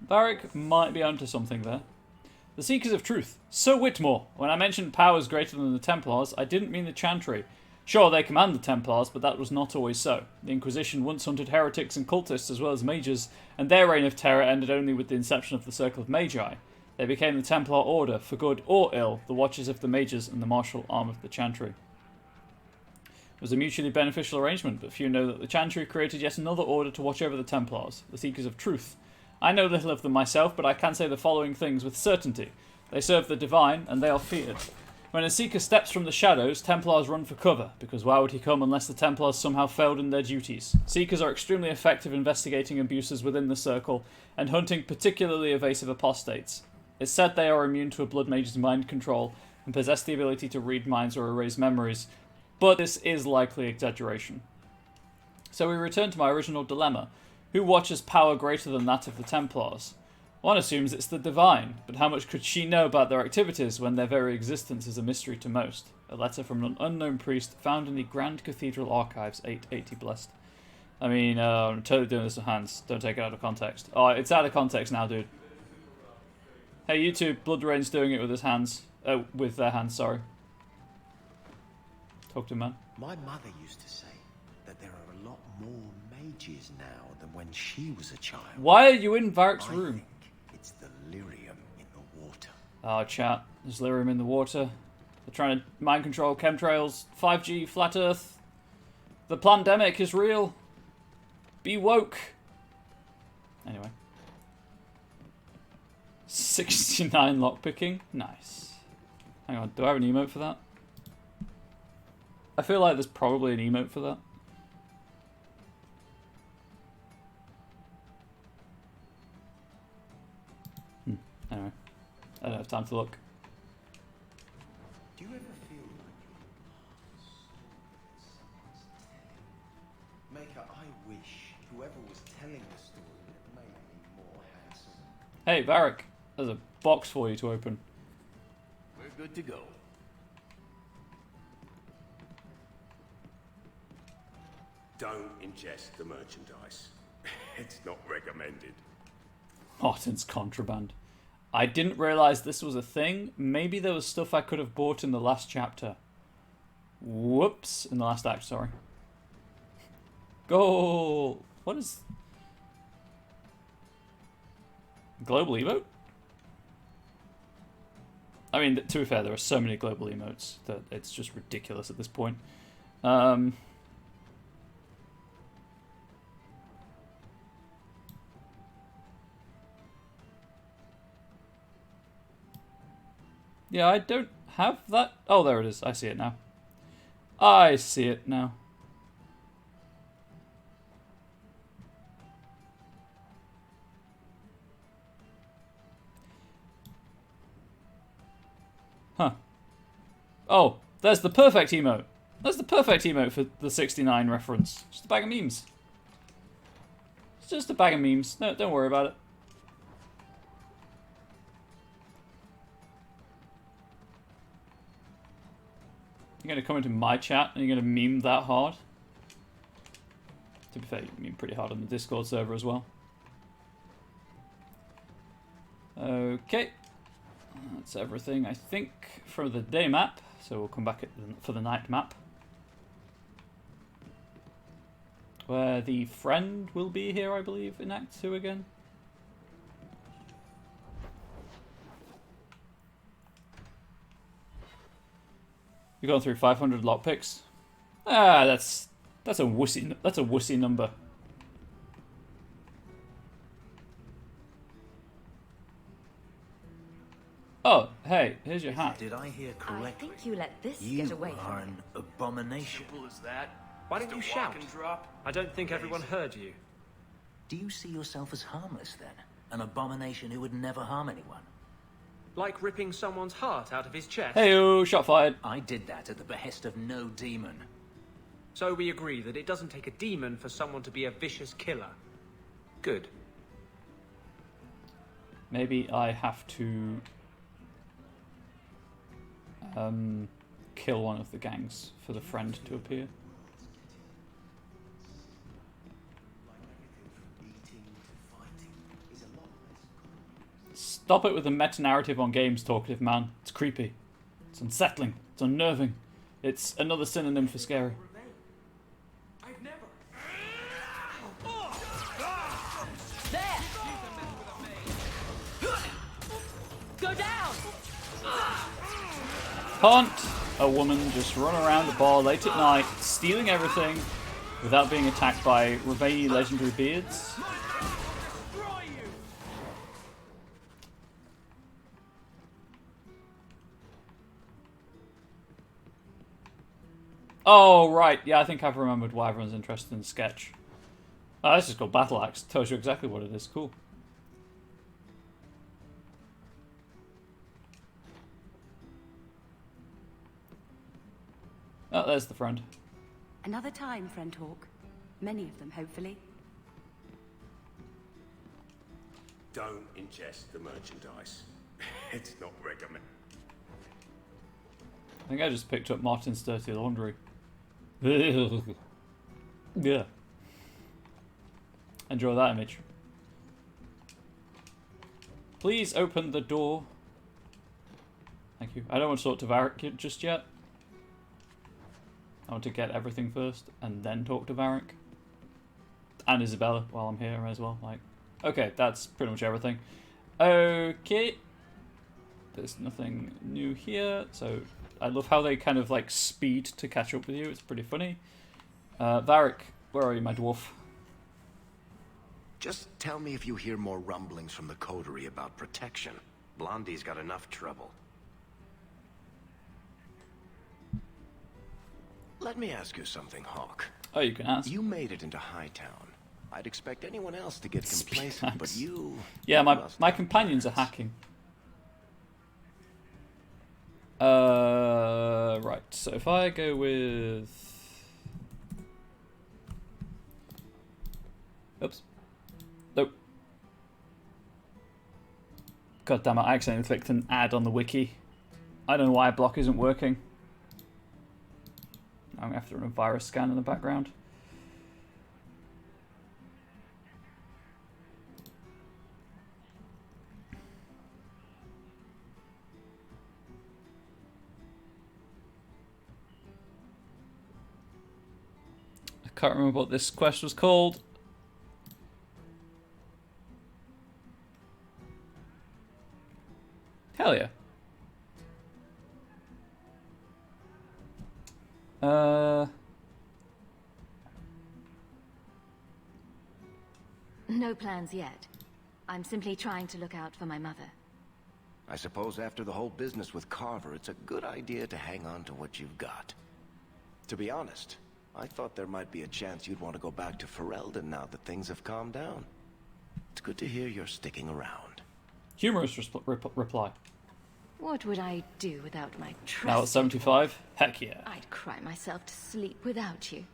Varric might be onto something there. The Seekers of Truth. So Whitmore. When I mentioned powers greater than the Templars, I didn't mean the Chantry. Sure, they command the Templars, but that was not always so. The Inquisition once hunted heretics and cultists as well as mages, and their reign of terror ended only with the inception of the Circle of Magi. They became the Templar Order, for good or ill, the Watchers of the Mages and the martial arm of the Chantry. It was a mutually beneficial arrangement, but few know that the Chantry created yet another order to watch over the Templars, the Seekers of Truth. I know little of them myself, but I can say the following things with certainty. They serve the divine, and they are feared. When a Seeker steps from the shadows, Templars run for cover, because why would he come unless the Templars somehow failed in their duties? Seekers are extremely effective investigating abuses within the Circle, and hunting particularly evasive apostates. It's said they are immune to a Blood Mage's mind control, and possess the ability to read minds or erase memories, but this is likely exaggeration. So we return to my original dilemma. Who watches power greater than that of the Templars? One assumes it's the Divine, but how much could she know about their activities when their very existence is a mystery to most? A letter from an unknown priest found in the Grand Cathedral Archives, 880 blessed. I mean, I'm totally doing this with hands. Don't take it out of context. Oh, it's out of context now, dude. Hey, YouTube, Blood Rain's doing it with his hands. With their hands, sorry. Talk to him, man. My mother used to say that there are a lot more mages now than when she was a child. Why are you in Varric's room? I think it's the lyrium in the water. Oh, chat. There's lyrium in the water. They're trying to mind control chemtrails, 5G, flat Earth. The pandemic is real. Be woke. Anyway. 69 lockpicking. Nice. Hang on, do I have an emote for that? I feel like there's probably an emote for that. Anyway, I don't have time to look. Do you ever feel like Maker, I wish whoever was telling the story had made me more handsome. Hey, Varric, there's a box for you to open. We're good to go. Don't ingest the merchandise. It's not recommended. Martin's contraband. I didn't realise this was a thing. Maybe there was stuff I could have bought in the last chapter. Whoops. In the last act, sorry. Goal! What is... Global emote? I mean, to be fair, there are so many global emotes that it's just ridiculous at this point. Yeah, I don't have that. Oh, there it is. I see it now. I see it now. Huh. Oh, there's the perfect emote. That's the perfect emote for the 69 reference. Just a bag of memes. It's just a bag of memes. No, don't worry about it. You're going to come into my chat and you're going to meme that hard? To be fair, you meme pretty hard on the Discord server as well. Okay. That's everything, I think, for the day map. So we'll come back for the night map. Where the friend will be here, I believe, in Act 2 again. You've gone through 500 lockpicks. Ah, that's a wussy number. Oh, hey, here's your hat. Did I hear correctly? I think you let this You get away are from an abomination. Simple as that. Why don't you shout? I don't think everyone heard you. Do you see yourself as harmless then? An abomination who would never harm anyone? Like ripping someone's heart out of his chest? Hey-oh, shot fired. I did that at the behest of no demon. So we agree that it doesn't take a demon for someone to be a vicious killer. Good. Maybe I have to kill one of the gangs for the friend to appear. Stop it with the meta-narrative on games, talkative man. It's creepy. It's unsettling. It's unnerving. It's another synonym for scary. There! Go down! Can't a woman just run around a bar late at night, stealing everything, without being attacked by Reveille legendary beards? Oh, right. Yeah, I think I've remembered why everyone's interested in Sketch. Oh, this is called Battle Axe. Tells you exactly what it is. Cool. Oh, there's the friend. Another time, friend Hawk. Many of them, hopefully. Don't ingest the merchandise. It's not recommended. I think I just picked up Martin's dirty laundry. Yeah. Enjoy that image. Please open the door. Thank you. I don't want to talk to Varric just yet. I want to get everything first and then talk to Varric. And Isabella while I'm here as well. Like, okay, that's pretty much everything. Okay. There's nothing new here, so I love how they kind of like speed to catch up with you. It's pretty funny. Varric, where are you, my dwarf? Just tell me if you hear more rumblings from the coterie about protection. Blondie's got enough trouble. Let me ask you something, Hawk. Oh, you can ask. You made it into Hightown. I'd expect anyone else to get complacent, but you... Yeah, my companions are hacking. Right, so if I go with... Oops. Nope. God damn it, I accidentally clicked an ad on the wiki. I don't know why block isn't working. I'm going to have to run a virus scan in the background. I can't remember what this quest was called. Hell yeah. No plans yet. I'm simply trying to look out for my mother. I suppose after the whole business with Carver, it's a good idea to hang on to what you've got. To be honest, I thought there might be a chance you'd want to go back to Ferelden now that things have calmed down. It's good to hear you're sticking around. Humorous reply. What would I do without my trust? Now at 75? Heck yeah. I'd cry myself to sleep without you.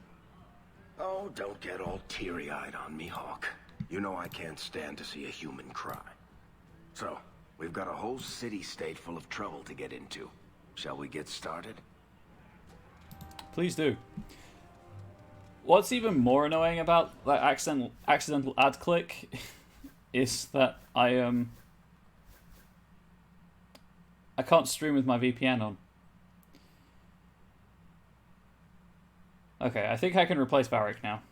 Oh, don't get all teary-eyed on me, Hawk. You know I can't stand to see a human cry. So, we've got a whole city-state full of trouble to get into. Shall we get started? Please do. What's even more annoying about that accidental ad click is that I can't stream with my VPN on. Okay, I think I can replace Varric now.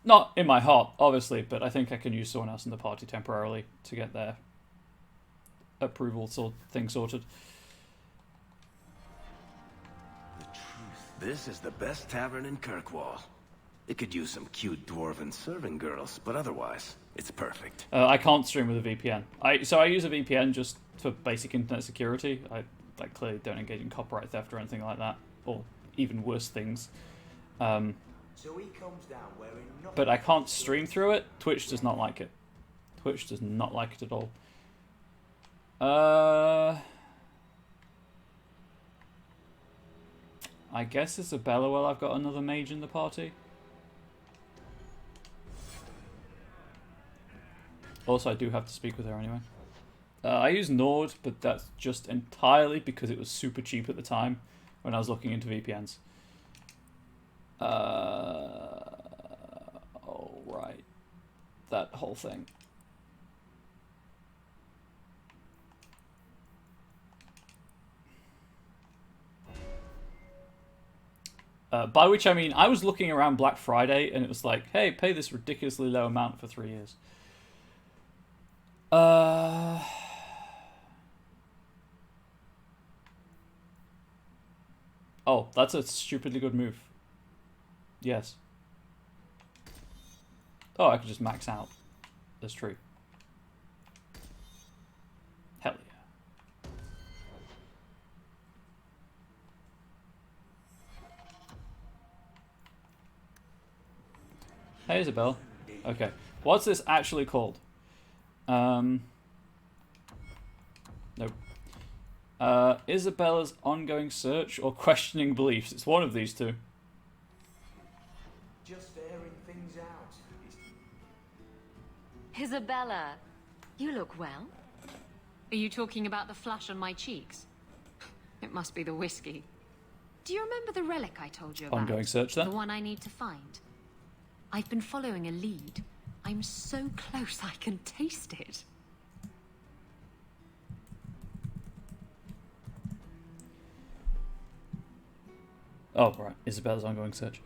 Not in my heart, obviously, but I think I can use someone else in the party temporarily to get their approval thing sorted. This is the best tavern in Kirkwall. It could use some cute dwarven serving girls, but otherwise, it's perfect. I can't stream with a VPN. So I use a VPN just for basic internet security. I clearly don't engage in copyright theft or anything like that, or even worse things. So he comes down wearing nothing. But I can't stream through it. Twitch does not like it. Twitch does not like it at all. I guess Isabella, well, I've got another mage in the party. Also, I do have to speak with her anyway. I use Nord, but that's just entirely because it was super cheap at the time when I was looking into VPNs. Oh, right. That whole thing. By which I mean, I was looking around Black Friday and it was like, hey, pay this ridiculously low amount for 3 years. Oh, that's a stupidly good move. Yes. Oh, I could just max out. That's true. Hell yeah. Hey, Isabel. Okay. What's this actually called? Nope. Isabella's ongoing search or questioning beliefs. It's one of these two. Just airing things out. Isabella, you look well. Are you talking about the flush on my cheeks? It must be the whiskey. Do you remember the relic I told you about? Ongoing search, then? The one I need to find. I've been following a lead. I'm so close I can taste it. Oh, right. Isabella's ongoing search.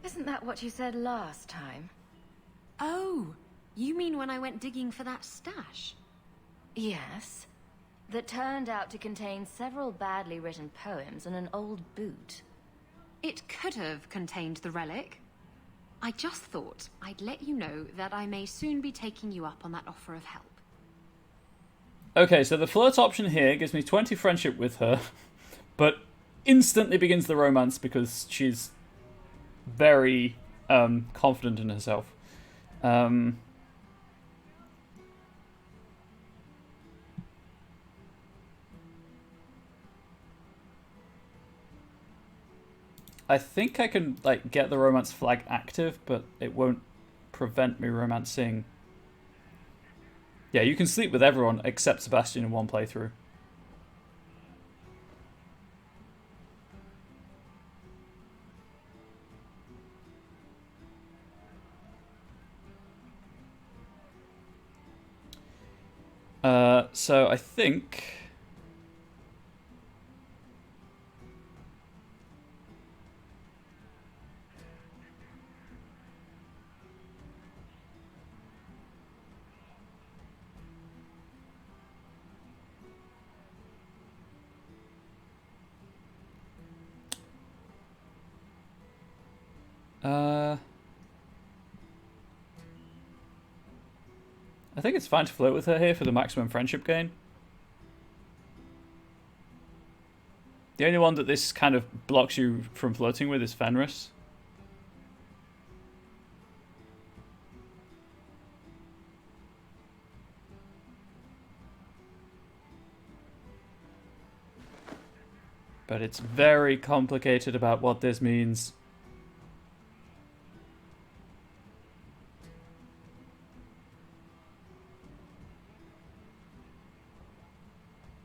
Isn't that what you said last time? Oh, you mean when I went digging for that stash? Yes. That turned out to contain several badly written poems and an old boot. It could have contained the relic. I just thought I'd let you know that I may soon be taking you up on that offer of help. Okay, so the flirt option here gives me 20 friendship with her, but instantly begins the romance because she's very confident in herself. I think I can like get the romance flag active, but it won't prevent me romancing. Yeah, you can sleep with everyone except Sebastian in one playthrough. So I think... I think it's fine to flirt with her here for the maximum friendship gain. The only one that this kind of blocks you from flirting with is Fenris. But it's very complicated about what this means.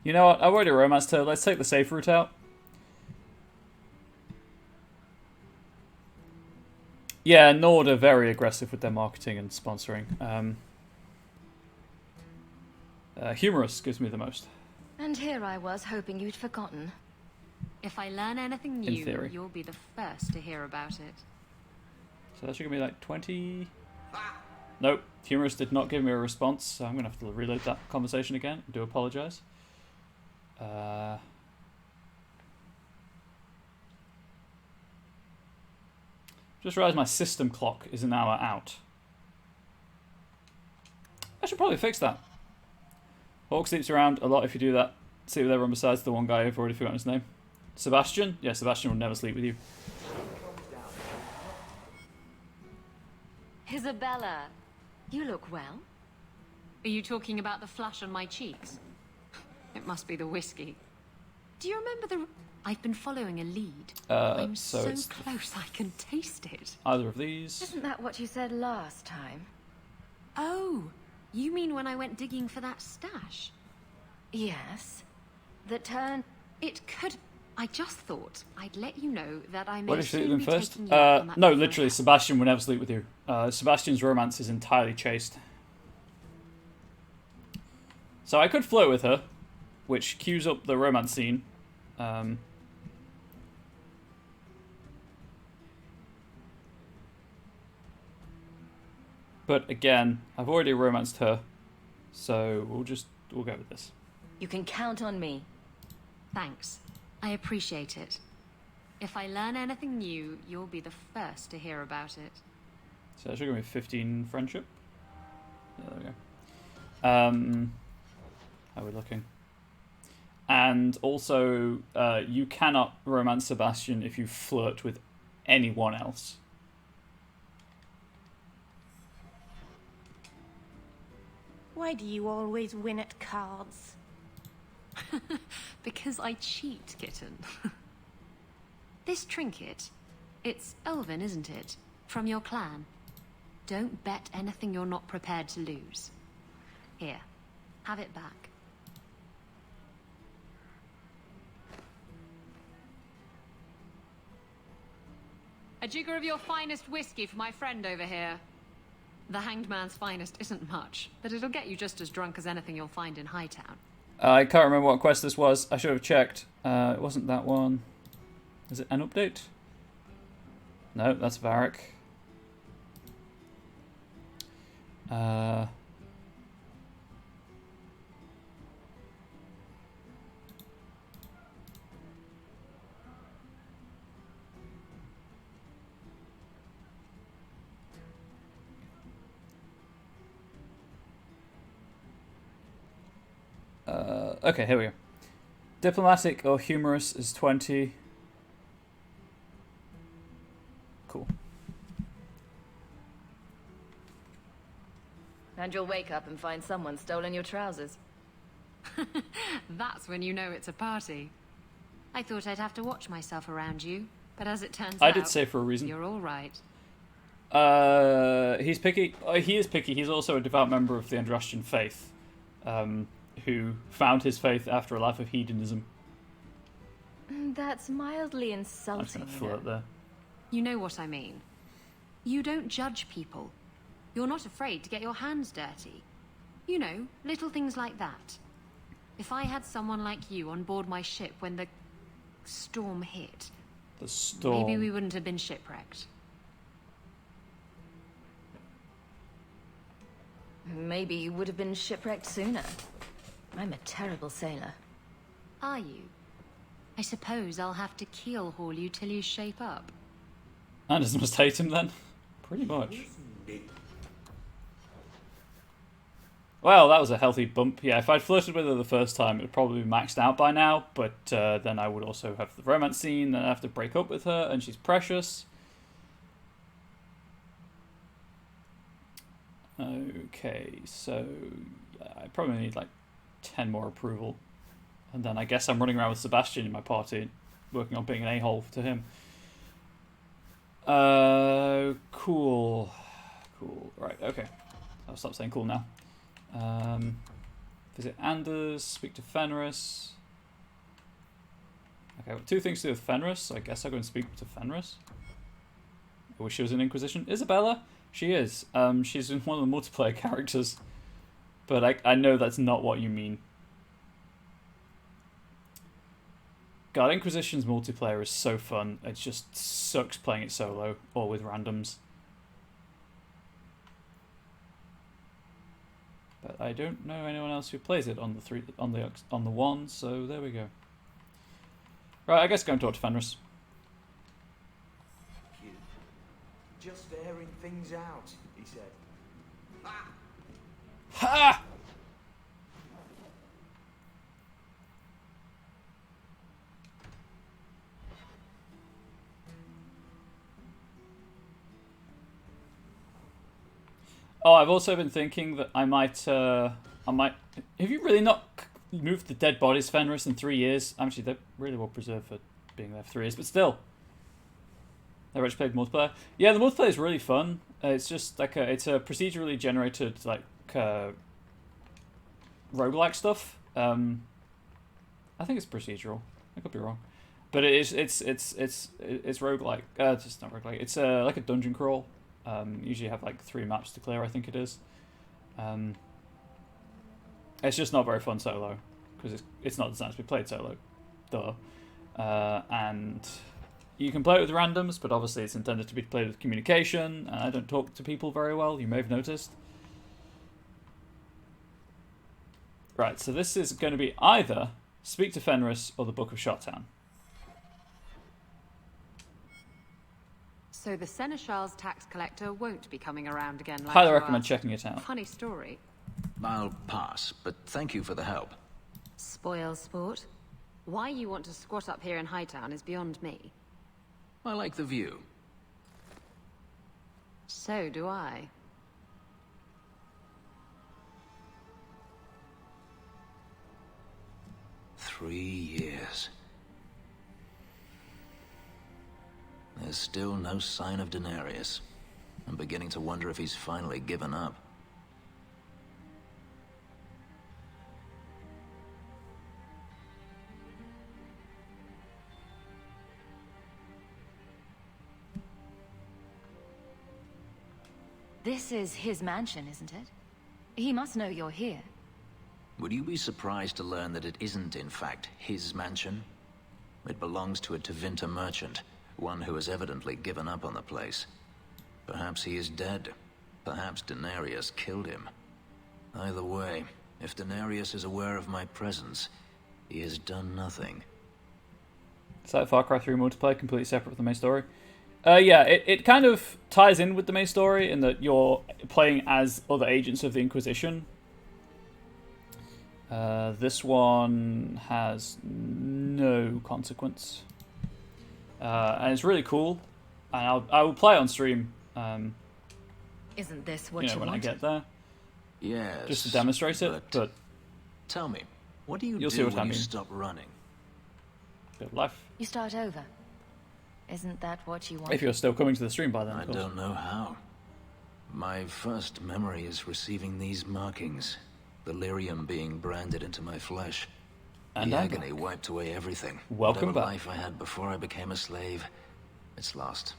You know what? I've already romanced her. Let's take the safe route out. Yeah, Nord are very aggressive with their marketing and sponsoring. Humorous gives me the most. And here I was hoping you'd forgotten. If I learn anything In new, theory. you'll be the first to hear about it. So that should give me like 20... Nope, Humorous did not give me a response, so I'm going to have to reload that conversation again. I do apologise. Just realised my system clock is an hour out. I should probably fix that. Hawk sleeps around a lot if you do that. Sleep with everyone besides the one guy who've already forgotten his name. Sebastian? Yeah, Sebastian will never sleep with you. Isabella, you look well. Are you talking about the flush on my cheeks? It must be the whiskey. Do you remember the... I've been following a lead. I'm so so it's close I can taste it. either of these. Isn't that what you said last time? Oh, you mean when I went digging for that stash? Yes. That turned... It could... I just thought I'd let you know that I may What did you sleep soon with be him first? taking you up on that No, offer. literally, Sebastian will never sleep with you. Sebastian's romance is entirely chaste. So I could flirt with her, which cues up the romance scene. But again, I've already romanced her, so we'll go with this. You can count on me. Thanks. I appreciate it. If I learn anything new, you'll be the first to hear about it. So that should give me 15 friendship. Yeah, there we go. How are we looking? And also, you cannot romance Sebastian if you flirt with anyone else. Why do you always win at cards? Because I cheat, kitten. This trinket, it's elven, isn't it? From your clan. Don't bet anything you're not prepared to lose. Here, have it back. A jigger of your finest whiskey for my friend over here. The Hanged Man's finest isn't much, but it'll get you just as drunk as anything you'll find in Hightown. I can't remember what quest this was. I should have checked. It wasn't that one. Is it an update? No, that's Varric. Okay, here we go. Diplomatic or humorous is 20. Cool. And you'll wake up and find someone stolen your trousers. That's when you know it's a party. I thought I'd have to watch myself around you, but as it turns out... I did say for a reason. You're all right. He's picky. He is picky. He's also a devout member of the Andrastian faith, who found his faith after a life of hedonism. That's mildly I'm just insulting. gonna flirt there. You know what I mean. You don't judge people. You're not afraid to get your hands dirty. You know, little things like that. If I had someone like you on board my ship when the storm hit, The storm. maybe we wouldn't have been shipwrecked. Maybe you would have been shipwrecked sooner. I'm a terrible sailor. Are you? I suppose I'll have to keel haul you till you shape up. Anderson must hate him then. Pretty much. Well, that was a healthy bump. Yeah, if I'd flirted with her the first time, it would probably be maxed out by now, but then I would also have the romance scene, then I'd have to break up with her, and she's precious. Okay, so I probably need like 10 more approval. And then I guess I'm running around with Sebastian in my party, working on being an a-hole to him. Cool. Cool. Right, okay. I'll stop saying cool now. Visit Anders, speak to Fenris. Okay, well, two things to do with Fenris, so I guess I'll go and speak to Fenris. I wish she was in Inquisition. Isabella? She is. She's in one of the multiplayer characters. But I know that's not what you mean. God, Inquisition's multiplayer is so fun. It just sucks playing it solo or with randoms. But I don't know anyone else who plays it on the one, so there we go. Right, I guess go and talk to Fenris. Just airing things out, he said. Ah! Ha! Oh, I've also been thinking that I might. Have you really not moved the dead bodies, Fenris, in 3 years? Actually, they're really well preserved for being there for 3 years, but still. Never actually played multiplayer. Yeah, the multiplayer is really fun. It's just like it's a procedurally generated like roguelike stuff. I think it's procedural. I could be wrong, but it's roguelike. It's not roguelike. It's like a dungeon crawl. Usually have like 3 maps to clear, I think it is. It's just not very fun solo because it's not designed to be played solo, duh. And you can play it with randoms, but obviously it's intended to be played with communication. And I don't talk to people very well. You may have noticed. Right, so this is going to be either Speak to Fenris or the Book of Shottown. So the Seneschal's tax collector won't be coming around again like Highly you recommend asked. checking it out. Funny story. I'll pass, but thank you for the help. Spoil sport. Why you want to squat up here in Hightown is beyond me. I like the view. So do I. Three years. There's still no sign of Daenerys. I'm beginning to wonder if he's finally given up. This is his mansion, isn't it? He must know you're here. Would you be surprised to learn that it isn't, in fact, his mansion? It belongs to a Tevinter merchant, one who has evidently given up on the place. Perhaps he is dead. Perhaps Daenerys killed him. Either way, if Daenerys is aware of my presence, he has done nothing. Is that Far Cry 3 multiplayer completely separate from the main story? Yeah, it kind of ties in with the main story in that you're playing as other agents of the Inquisition. This one has no consequence. And it's really cool. And I will play on stream. Isn't this what you when want? I get there. Yes. Just to demonstrate it, but tell me, what do you you'll do see what when I you mean. stop running? Good life. You start over. Isn't that what you want? If you're still coming to the stream by then, I of course. don't know how. My first memory is receiving these markings. The lyrium being branded into my flesh. And the I'm agony back. wiped away everything. Welcome Whatever back. life I had before I became a slave, it's lost.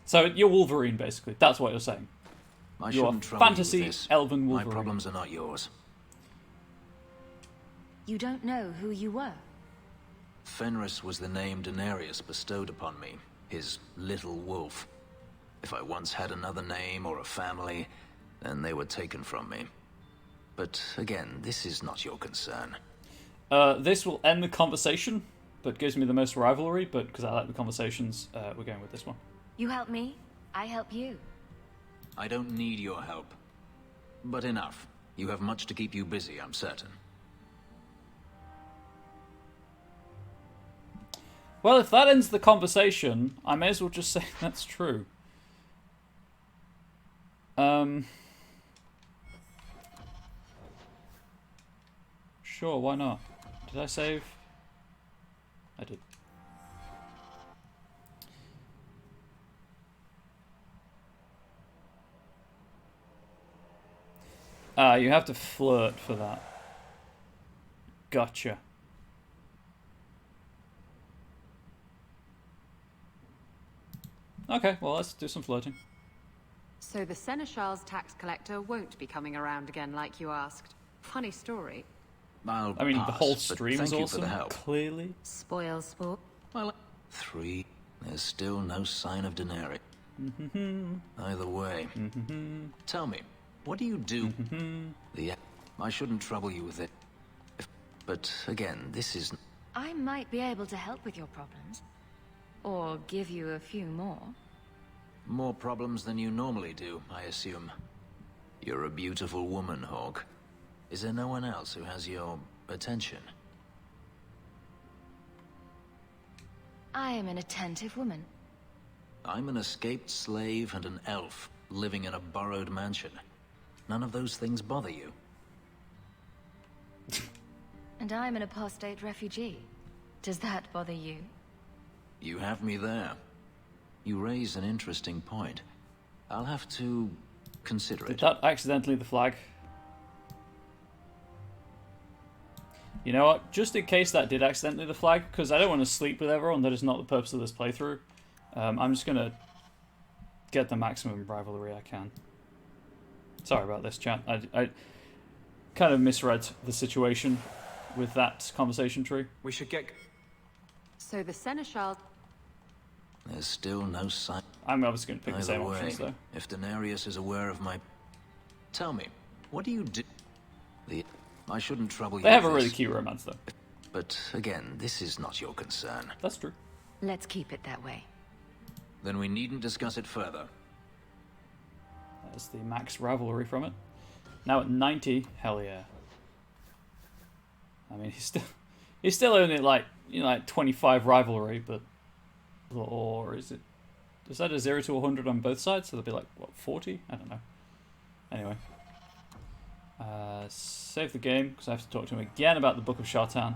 So you're Wolverine, basically. That's what you're saying. I You're shouldn't trouble you with fantasy this. elven My Wolverine. problems are not yours. You don't know who you were. Fenris was the name Daenerys bestowed upon me, his little wolf. If I once had another name or a family, then they were taken from me. But again, this is not your concern. This will end the conversation, but gives me the most rivalry, but because I like the conversations, we're going with this one. You help me, I help you. I don't need your help. But enough. You have much to keep you busy, I'm certain. Well, if that ends the conversation, I may as well just say that's true. Sure, why not? Did I save? I did. You have to flirt for that. Gotcha. Okay, well, let's do some flirting. So the Seneschal's tax collector won't be coming around again like you asked. Funny story. I mean, the whole stream thank is you awesome, for the help. clearly. Spoil sport. Well, 3. There's still no sign of Daenerys. Either way. Tell me, what do you do? I shouldn't trouble you with it. But again, this is... I might be able to help with your problems. Or give you a few more. More problems than you normally do, I assume. You're a beautiful woman, Hawk. Is there no one else who has your attention? I am an attentive woman. I'm an escaped slave and an elf living in a borrowed mansion. None of those things bother you. And I'm an apostate refugee. Does that bother you? You have me there. You raise an interesting point. I'll have to consider Did it. that accidentally the flag? You know what? Just in case that did accidentally the flag, because I don't want to sleep with everyone, that is not the purpose of this playthrough. I'm just going to get the maximum rivalry I can. Sorry about this, chat. I kind of misread the situation with that conversation tree. We should get... So the Seneschal... There's still no sign. I'm obviously going to pick the same Either way, options, though. if Daenerys is aware of my... Tell me, what do you do? I shouldn't trouble you. They have a with really this. cute romance, though. But again, this is not your concern. That's true. Let's keep it that way. Then we needn't discuss it further. That's the max rivalry from it. Now at 90, hell yeah. I mean, he's still only like, you know, like 25 rivalry, but... Or is it... Is that a 0 to 100 on both sides? So they'll be like, what, 40? I don't know. Anyway. Save the game, because I have to talk to him again about the Book of Shartan.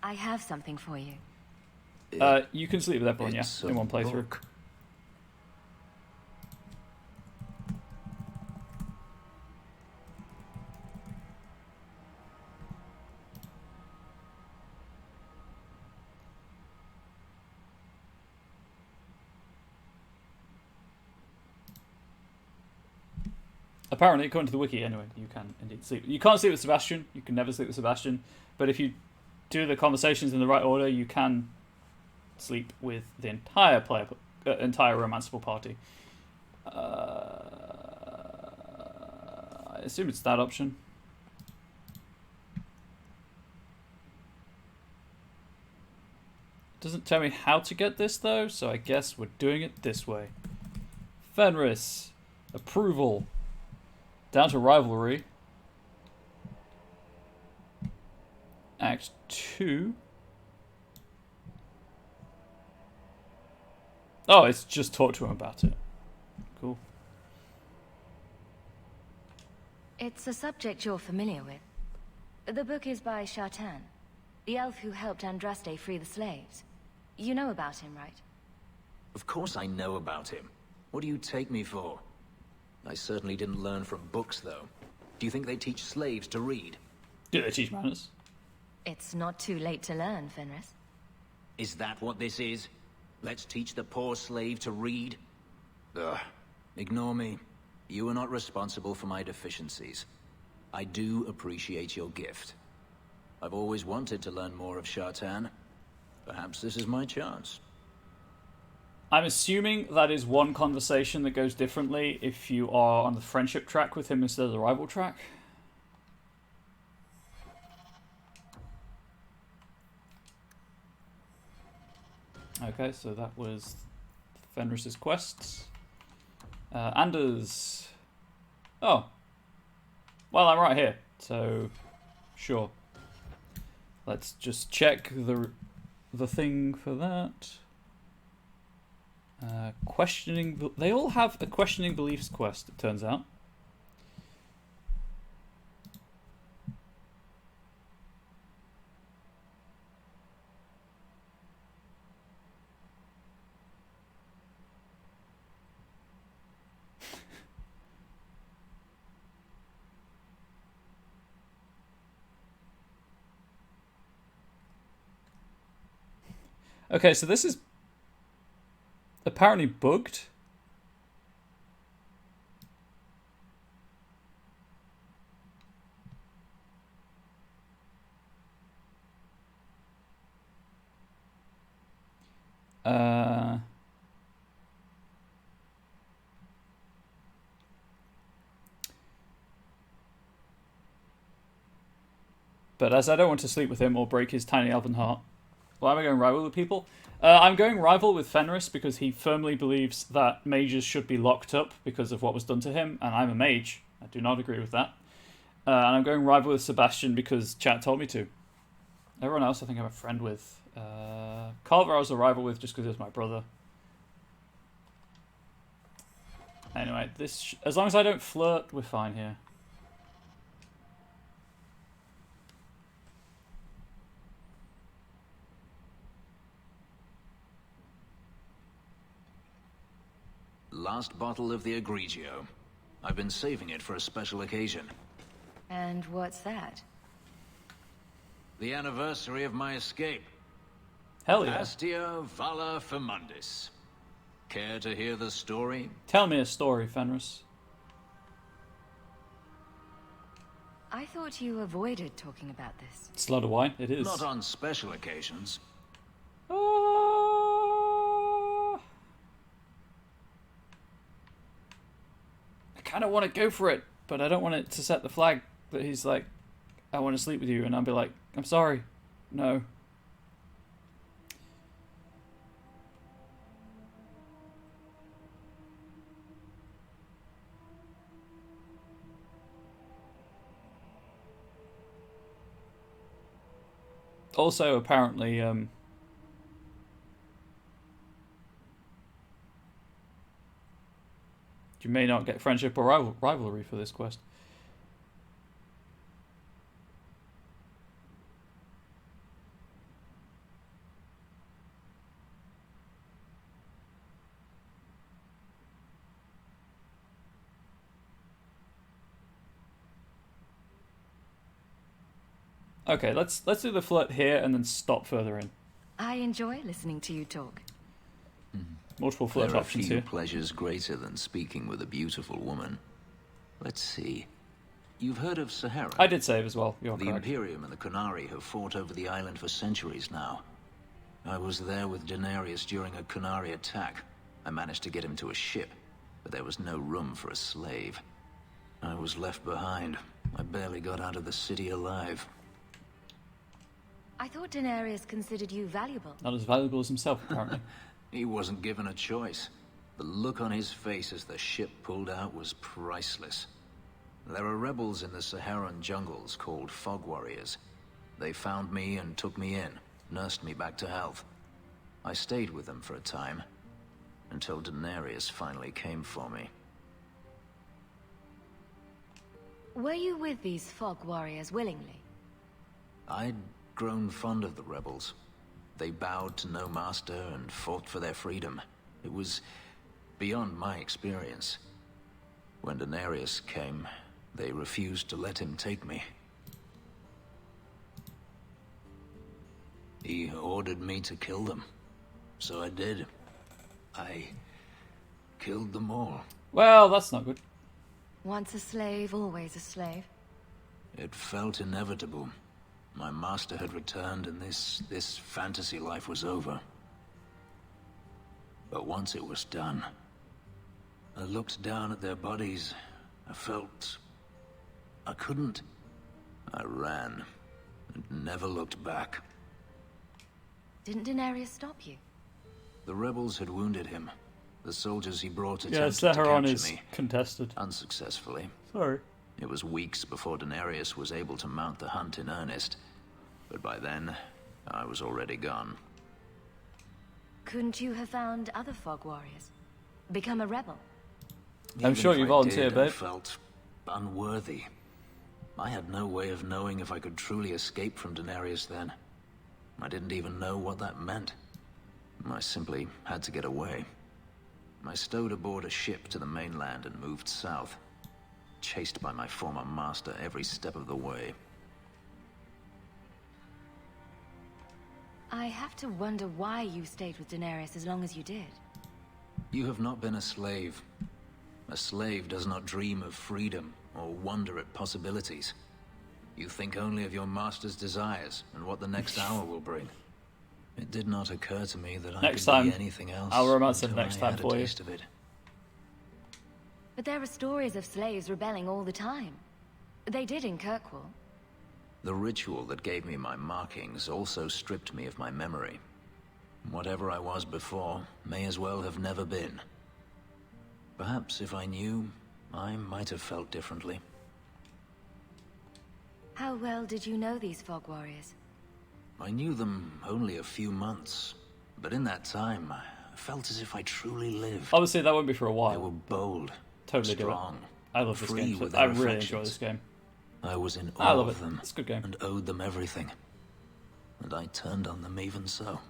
I have something for you. You can sleep with everyone, yeah, in one playthrough. Apparently, according to the wiki, anyway, you can indeed sleep. You can't sleep with Sebastian. You can never sleep with Sebastian. But if you do the conversations in the right order, you can sleep with the entire entire romanceable party. I assume it's that option. Doesn't tell me how to get this though, so I guess we're doing it this way. Fenris, approval. Down to rivalry. Act 2. Oh, it's just talk to him about it. Cool. It's a subject you're familiar with. The book is by Shartan, the elf who helped Andraste free the slaves. You know about him, right? Of course I know about him. What do you take me for? I certainly didn't learn from books, though. Do you think they teach slaves to read? Do they teach manners? It's not too late to learn, Fenris. Is that what this is? Let's teach the poor slave to read? Ugh. Ignore me. You are not responsible for my deficiencies. I do appreciate your gift. I've always wanted to learn more of Shartan. Perhaps this is my chance. I'm assuming that is one conversation that goes differently if you are on the friendship track with him instead of the rival track. Okay, so that was Fenris's quests. Anders. Oh. Well, I'm right here, so sure. Let's just check the thing for that. Questioning... They all have a questioning beliefs quest, it turns out. Okay, so this is apparently bugged. But as I don't want to sleep with him or break his tiny elven heart, why am I going rival with people? I'm going rival with Fenris because he firmly believes that mages should be locked up because of what was done to him, and I'm a mage. I do not agree with that. And I'm going rival with Sebastian because chat told me to. Everyone else I think I'm a friend with. Carver I was a rival with just because he was my brother. Anyway, as long as I don't flirt, we're fine here. Last bottle of the Egregio. I've been saving it for a special occasion. And what's that? The anniversary of my escape. Hell yeah. Astia Vala Firmundis. Care to hear the story? Tell me a story, Fenris. I thought you avoided talking about this. It's a lot of wine. It is. Not on special occasions. I kind of want to go for it, but I don't want it to set the flag that he's like, I want to sleep with you, and I'll be like, I'm sorry, no. Also, apparently, you may not get friendship or rivalry for this quest. Okay, let's do the flirt here and then stop further in. I enjoy listening to you talk. Multiple flirt There are options few here. pleasures greater than speaking with a beautiful woman. Let's see. You've heard of Sahara? I did save as well. You're The correct. Imperium and the Qunari have fought over the island for centuries now. I was there with Daenerys during a Qunari attack. I managed to get him to a ship, but there was no room for a slave. I was left behind. I barely got out of the city alive. I thought Daenerys considered you valuable. Not as valuable as himself, apparently. He wasn't given a choice. The look on his face as the ship pulled out was priceless. There are rebels in the Saharan jungles called Fog Warriors. They found me and took me in, nursed me back to health. I stayed with them for a time, until Daenerys finally came for me. Were you with these Fog Warriors willingly? I'd grown fond of the rebels. They bowed to no master and fought for their freedom. It was beyond my experience. When Daenerys came, they refused to let him take me. He ordered me to kill them. So I did. I killed them all. Well, that's not good. Once a slave, always a slave. It felt inevitable. My master had returned and this fantasy life was over. But once it was done, I looked down at their bodies. I felt I couldn't. I ran and never looked back. Didn't Daenerys stop you? The rebels had wounded him. The soldiers he brought Yeah, attempted to Saharan capture is me. contested. Unsuccessfully. Sorry. It was weeks before Daenerys was able to mount the hunt in earnest. But by then, I was already gone. Couldn't you have found other Fog Warriors? Become a rebel? I'm sure Even you if I volunteer, did, I babe. felt unworthy. I had no way of knowing if I could truly escape from Daenerys then. I didn't even know what that meant. I simply had to get away. I stowed aboard a ship to the mainland and moved south, chased by my former master every step of the way. I have to wonder why you stayed with Daenerys as long as you did. You have not been a slave. A slave does not dream of freedom or wonder at possibilities. You think only of your master's desires and what the next hour will bring. It did not occur to me that I Next could time, be anything else. I'll romance him until next I time had a for you. taste of it. But there are stories of slaves rebelling all the time. They did in Kirkwall. The ritual that gave me my markings also stripped me of my memory. Whatever I was before may as well have never been. Perhaps if I knew, I might have felt differently. How well did you know these fog warriors? I knew them only a few months, but in that time, I felt as if I truly lived. Obviously, that won't be for a while. They were bold, Totally strong, do it. I love this free game. with I their really affections. enjoy this game. I was in I awe love of it. them. It's a good game. And owed them everything. And I turned on them even so.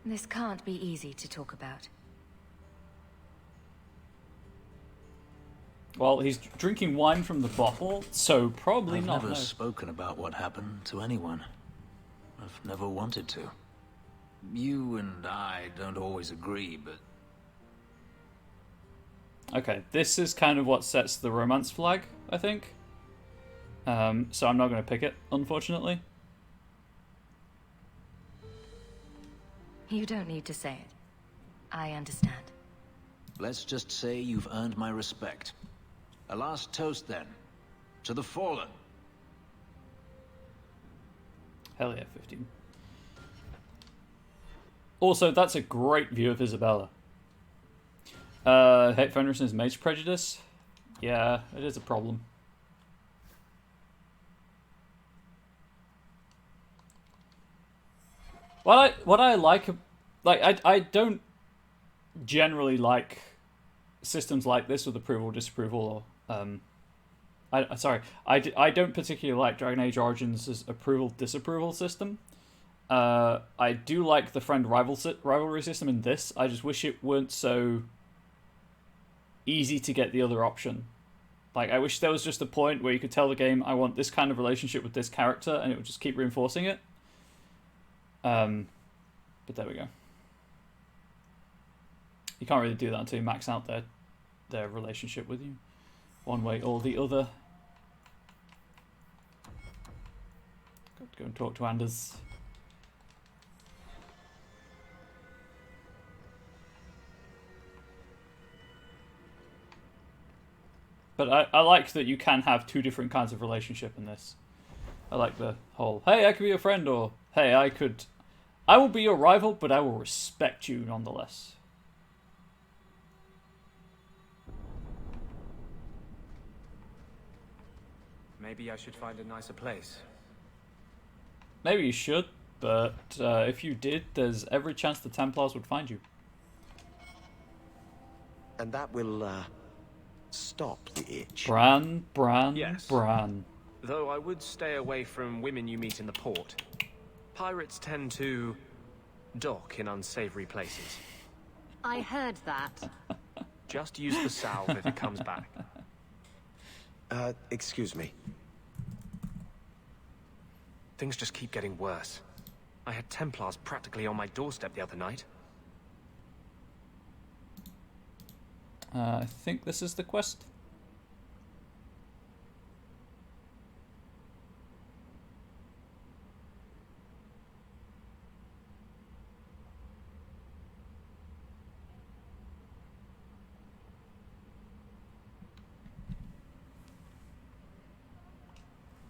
This can't be easy to talk about. Well, he's drinking wine from the bottle, so probably I've not. never No. spoken about what happened to anyone. I've never wanted to. You and I don't always agree, but... Okay, this is kind of what sets the romance flag, I think. So I'm not going to pick it, unfortunately. You don't need to say it. I understand. Let's just say you've earned my respect. A last toast, then. To the fallen. Hell yeah, 15. Also, that's a great view of Isabella. Hate for Anderson's Mage Prejudice? Yeah, it is a problem. What I like I don't generally like systems like this with approval, disapproval, or I don't particularly like Dragon Age Origins' approval disapproval system. I do like the friend rivalry system in this. I just wish it weren't so easy to get the other option. Like, I wish there was just a point where you could tell the game, I want this kind of relationship with this character, and it would just keep reinforcing it. But there we go. You can't really do that until you max out their relationship with you, one way or the other. Got to go and talk to Anders. But I like that you can have two different kinds of relationship in this. I like the whole, hey, I could be your friend, or hey, I will be your rival, but I will respect you nonetheless. Maybe I should find a nicer place. Maybe you should, but if you did, there's every chance the Templars would find you. And that will, stop the itch. Bran. Yes. Bran. Though I would stay away from women you meet in the port. Pirates tend to dock in unsavory places. I heard that. Just use the salve if it comes back. Excuse me. Things just keep getting worse. I had Templars practically on my doorstep the other night. I think this is the quest.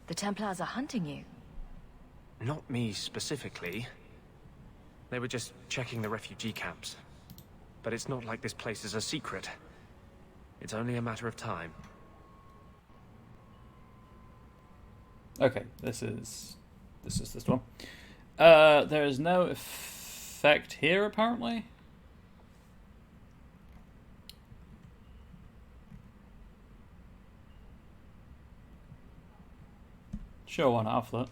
The Templars are hunting you. Not me specifically. They were just checking the refugee camps. But it's not like this place is a secret. It's only a matter of time. Okay, this is this one. There is no effect here, apparently. Sure, why not? I'll flirt.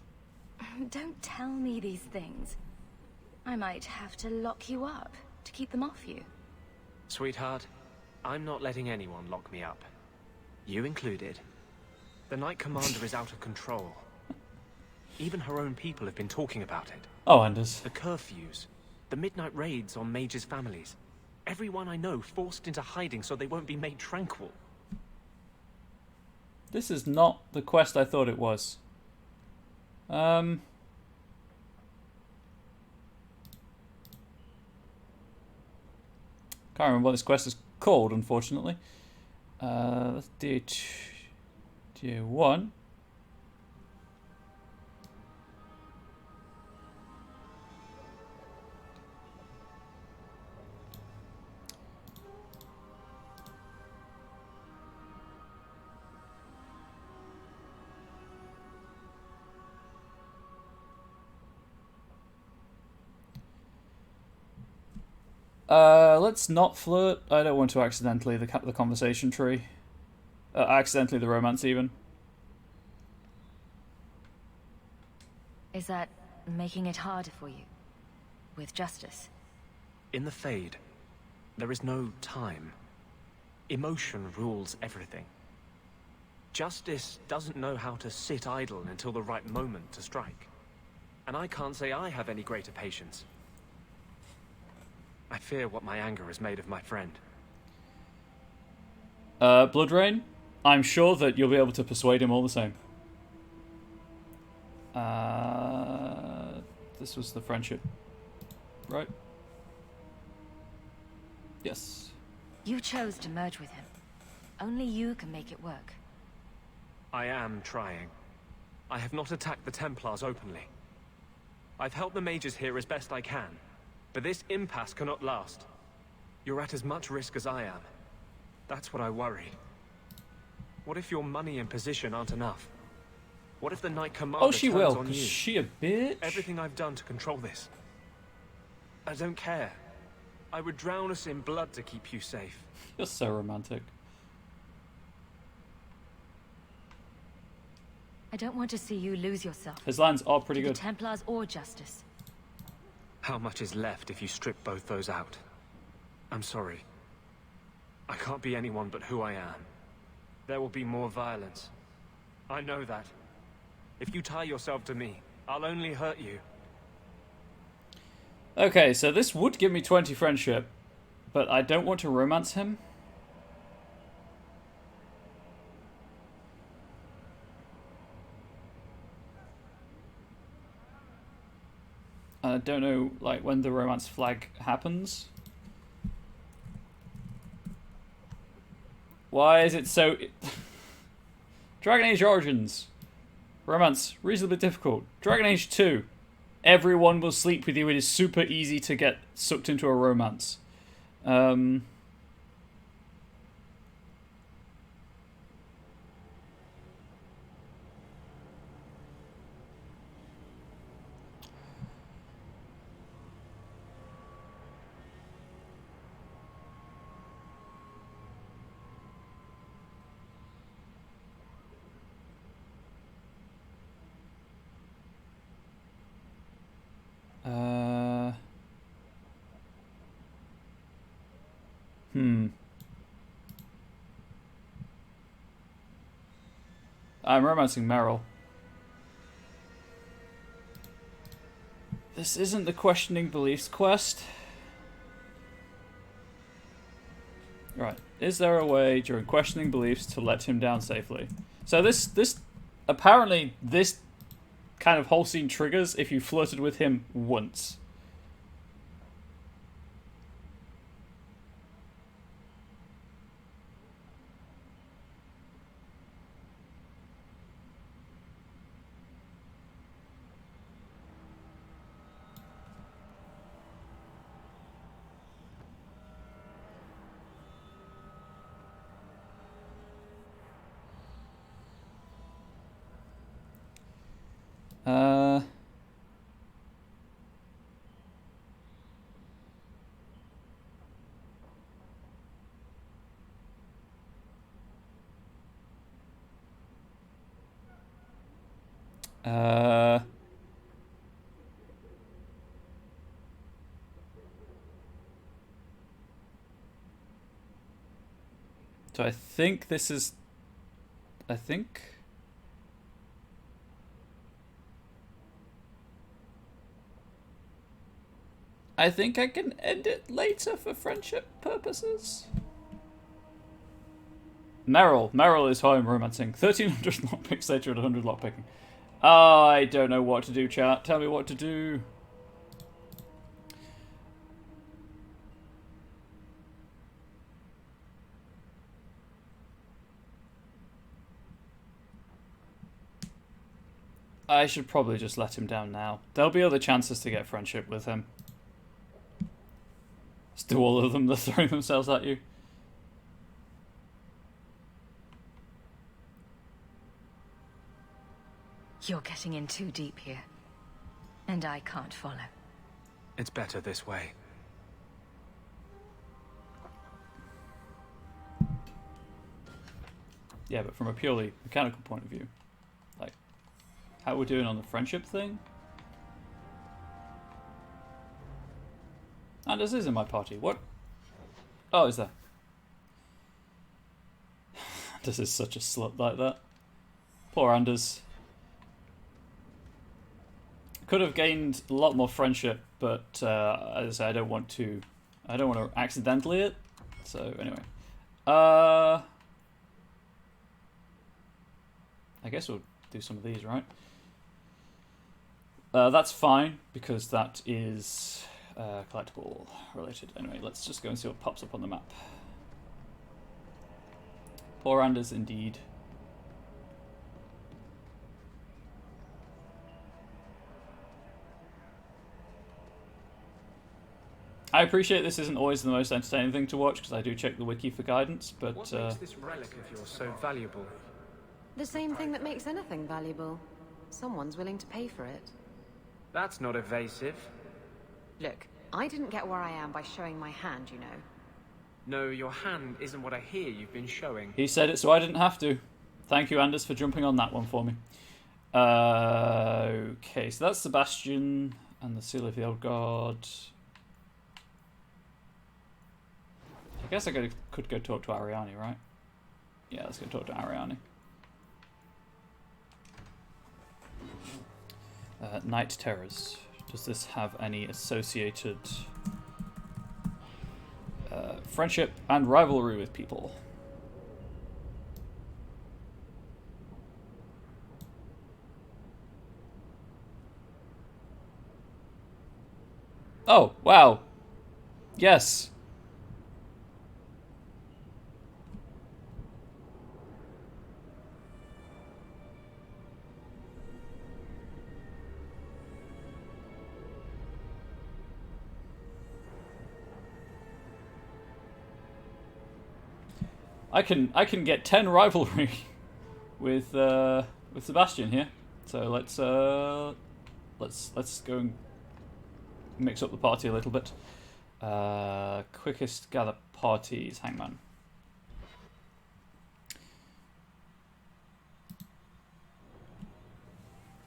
Don't tell me these things. I might have to lock you up to keep them off you. Sweetheart, I'm not letting anyone lock me up. You included. The Knight Commander is out of control. Even her own people have been talking about it. Oh, Anders. The curfews, the midnight raids on mages' families. Everyone I know forced into hiding so they won't be made tranquil. This is not the quest I thought it was. Can't remember what this quest is called, unfortunately. Let's do tier 1. Let's not flirt. I don't want to accidentally the conversation tree. Accidentally the romance even. Is that making it harder for you? With justice? In the Fade, there is no time. Emotion rules everything. Justice doesn't know how to sit idle until the right moment to strike. And I can't say I have any greater patience. I fear what my anger has made of my friend. Bloodrain, I'm sure that you'll be able to persuade him all the same. This was the friendship, right? Yes. You chose to merge with him. Only you can make it work. I am trying. I have not attacked the Templars openly. I've helped the mages here as best I can. But this impasse cannot last. You're at as much risk as I am. That's what I worry. What if your money and position aren't enough? What if the Knight Commander she turns will, on 'cause you? she a bitch. Everything I've done to control this. I don't care. I would drown us in blood to keep you safe. You're so romantic. I don't want to see you lose yourself. His lines are pretty to good. The Templars or justice. How much is left if you strip both those out? I'm sorry. I can't be anyone but who I am. There will be more violence. I know that. If you tie yourself to me, I'll only hurt you. Okay, so this would give me 20 friendship, but I don't want to romance him. I don't know, like, when the romance flag happens. Why is it so... Dragon Age Origins. Romance, reasonably difficult. Dragon Age 2. Everyone will sleep with you. It is super easy to get sucked into a romance. I'm romancing Meryl. This isn't the questioning beliefs quest. Right. Is there a way during questioning beliefs to let him down safely? So this apparently this kind of whole scene triggers if you flirted with him once. So I think this is... I think I think I can end it later for friendship purposes. Meryl is home romancing. 1300 lockpicks later at 100 lockpicking. I don't know what to do, chat. Tell me what to do. I should probably just let him down now. There'll be other chances to get friendship with him. Let's do all of them. They're throwing themselves at you. You're getting in too deep here. And I can't follow. It's better this way. Yeah, but from a purely mechanical point of view. Like, how we're doing on the friendship thing? Anders is in my party. What? Oh, is there? Anders is such a slut like that. Poor Anders. Could have gained a lot more friendship, but as I say, I don't want to accidentally it. So anyway, I guess we'll do some of these, right? That's fine because that is collectible related. Anyway, let's just go and see what pops up on the map. Poor Anders, indeed. I appreciate this isn't always the most entertaining thing to watch because I do check the wiki for guidance, but What makes this relic of yours so valuable? The same thing that makes anything valuable. Someone's willing to pay for it. That's not evasive. Look, I didn't get where I am by showing my hand, you know. No, your hand isn't what I hear you've been showing. he said it so I didn't have to. Thank you, Anders, for jumping on that one for me. Okay, so that's Sebastian and the Seal of the Old God. I guess I could go talk to Ariane, right? Yeah, let's go talk to Ariane. Night Terrors. Does this have any associated friendship and rivalry with people? Oh, wow. Yes. I can get 10 rivalry with Sebastian here. So let's go and mix up the party a little bit. Quickest gather parties, Hangman.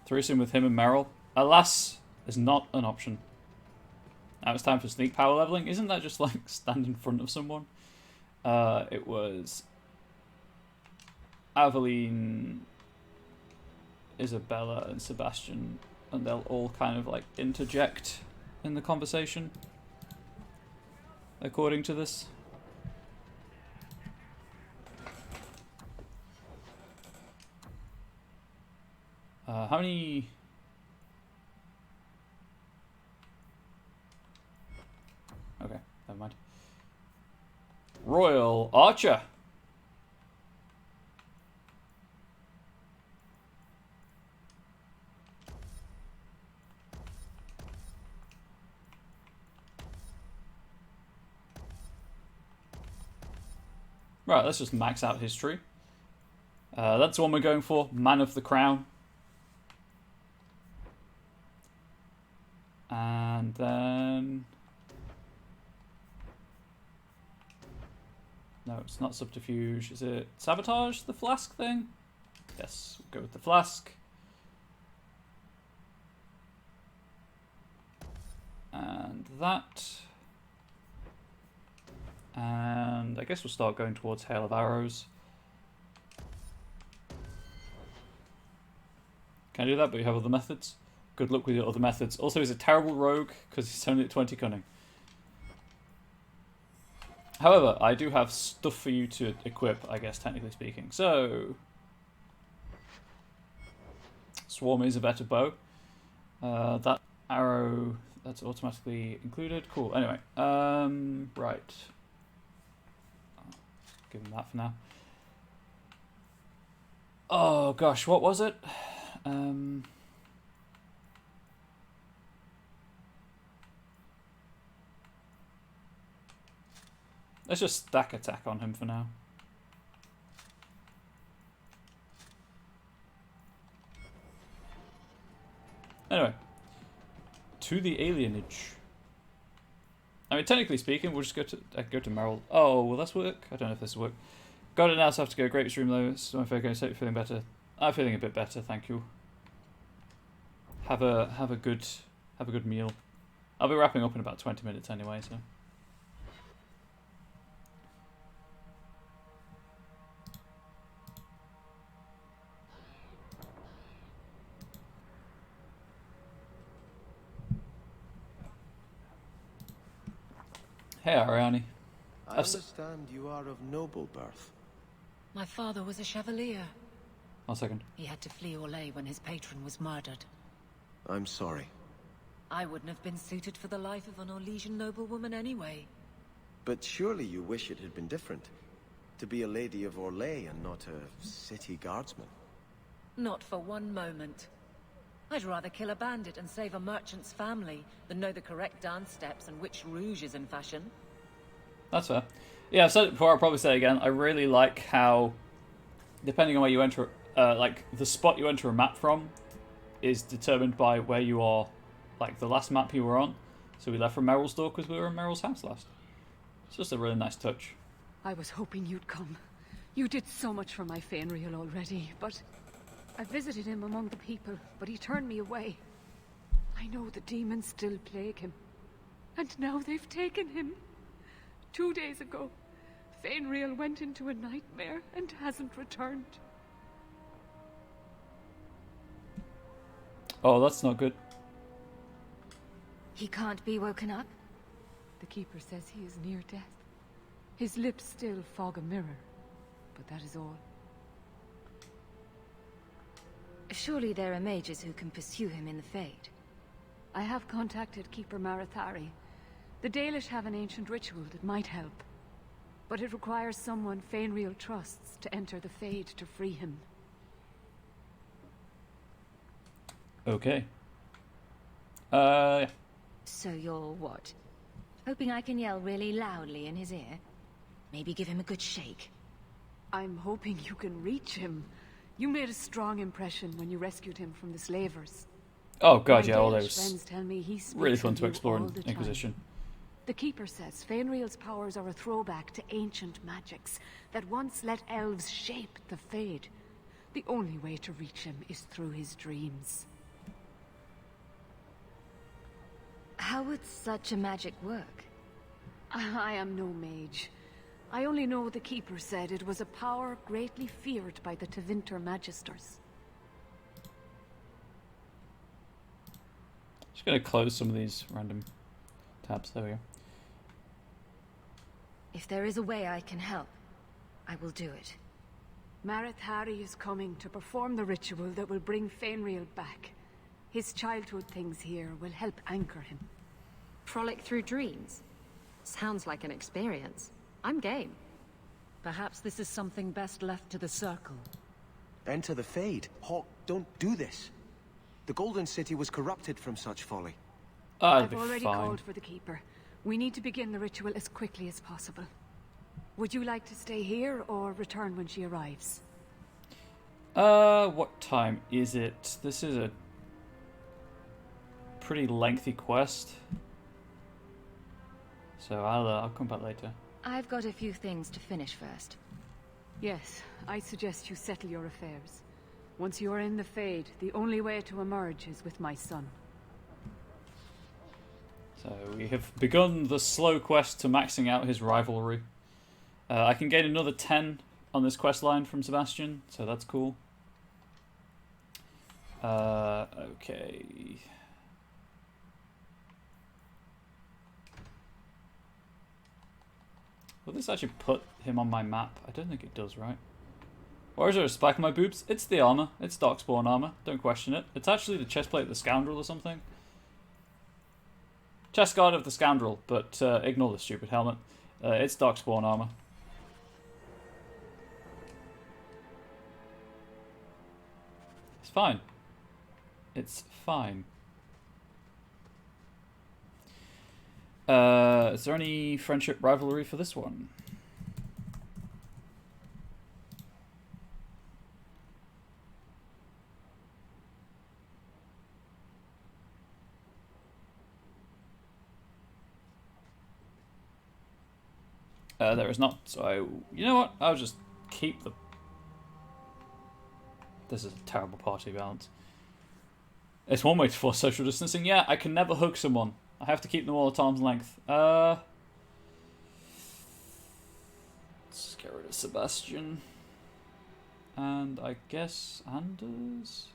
Threesome with him and Meryl. Alas, is not an option. Now it's time for sneak power leveling. Isn't that just like stand in front of someone? It was Aveline, Isabella, and Sebastian, and they'll all kind of like interject in the conversation, according to this. How many? Okay, never mind. Royal Archer. Right, let's just max out history. That's the one we're going for. Man of the Crown. And then... No, it's not subterfuge. Is it sabotage, the flask thing? Yes, we'll go with the flask. And that. And I guess we'll start going towards Hail of Arrows. Can I do that? But you have other methods. Good luck with your other methods. Also, he's a terrible rogue because he's only at 20 cunning. However, I do have stuff for you to equip, I guess, technically speaking. So, Swarm is a better bow. That arrow, that's automatically included. Cool. Anyway, right. Give him that for now. Oh gosh, what was it? Let's just stack attack on him for now. Anyway, to the alienage. I mean, technically speaking, we'll just go to Merrill. Oh, will this work? I don't know if this will work. Got it now, so I have to go. Great stream though. So my favorite game. Feeling better. I'm feeling a bit better, thank you. Have a good meal. I'll be wrapping up in about 20 minutes anyway, so. Hey, Ariane. I understand you are of noble birth. My father was a chevalier. 1 second. He had to flee Orlais when his patron was murdered. I'm sorry. I wouldn't have been suited for the life of an Orlesian noblewoman anyway. But surely you wish it had been different. To be a lady of Orlais and not a city guardsman. Not for one moment. I'd rather kill a bandit and save a merchant's family than know the correct dance steps and which rouge is in fashion. That's fair. Yeah, I've said it before, I'll probably say it again. I really like how, depending on where you enter, like, the spot you enter a map from is determined by where you are, like, the last map you were on. So we left from Merrill's door because we were in Merrill's house last. It's just a really nice touch. I was hoping you'd come. You did so much for my Fainriel already, but I visited him among the people, but he turned me away. I know the demons still plague him. And now they've taken him. 2 days ago, Fainriel went into a nightmare and hasn't returned. Oh, that's not good. He can't be woken up? The Keeper says he is near death. His lips still fog a mirror, but that is all. Surely there are mages who can pursue him in the Fade. I have contacted Keeper Marathari. The Dalish have an ancient ritual that might help. But it requires someone Fainriel trusts to enter the Fade to free him. Okay. Yeah. So you're what? Hoping I can yell really loudly in his ear? Maybe give him a good shake? I'm hoping you can reach him. You made a strong impression when you rescued him from the slavers. Oh god, My yeah, all Dalish those. friends tell me he speaks Really fun of to you explore all in the time. Inquisition. The Keeper says Fainriel's powers are a throwback to ancient magics that once let elves shape the Fade. The only way to reach him is through his dreams. How would such a magic work? I am no mage. I only know the Keeper said it was a power greatly feared by the Tevinter Magisters. Just gonna close some of these random tabs. There we go. If there is a way I can help, I will do it. Marathari is coming to perform the ritual that will bring Fainriel back. His childhood things here will help anchor him. Frolic through dreams? Sounds like an experience. I'm game. Perhaps this is something best left to the Circle. Enter the Fade. Hawk, don't do this. The Golden City was corrupted from such folly. I've already called for the Keeper. We need to begin the ritual as quickly as possible. Would you like to stay here or return when she arrives? What time is it? This is a pretty lengthy quest. So I'll come back later. I've got a few things to finish first. Yes, I suggest you settle your affairs. Once you're in the Fade, the only way to emerge is with my son. So we have begun the slow quest to maxing out his rivalry. I can gain another 10 on this quest line from Sebastian, so that's cool. Okay. Will this actually put him on my map? I don't think it does, right? Or is there a spike on my boobs? It's the armor. It's Darkspawn armor. Don't question it. It's actually the chestplate of the scoundrel or something. Chest guard of the scoundrel, but ignore the stupid helmet. It's Darkspawn armor. It's fine. It's fine. Is there any friendship rivalry for this one? There is not, so you know what? I'll just keep the... This is a terrible party balance. It's one way to force social distancing. Yeah, I can never hug someone. I have to keep them all at arm's length. Let's get rid of Sebastian. And I guess Anders?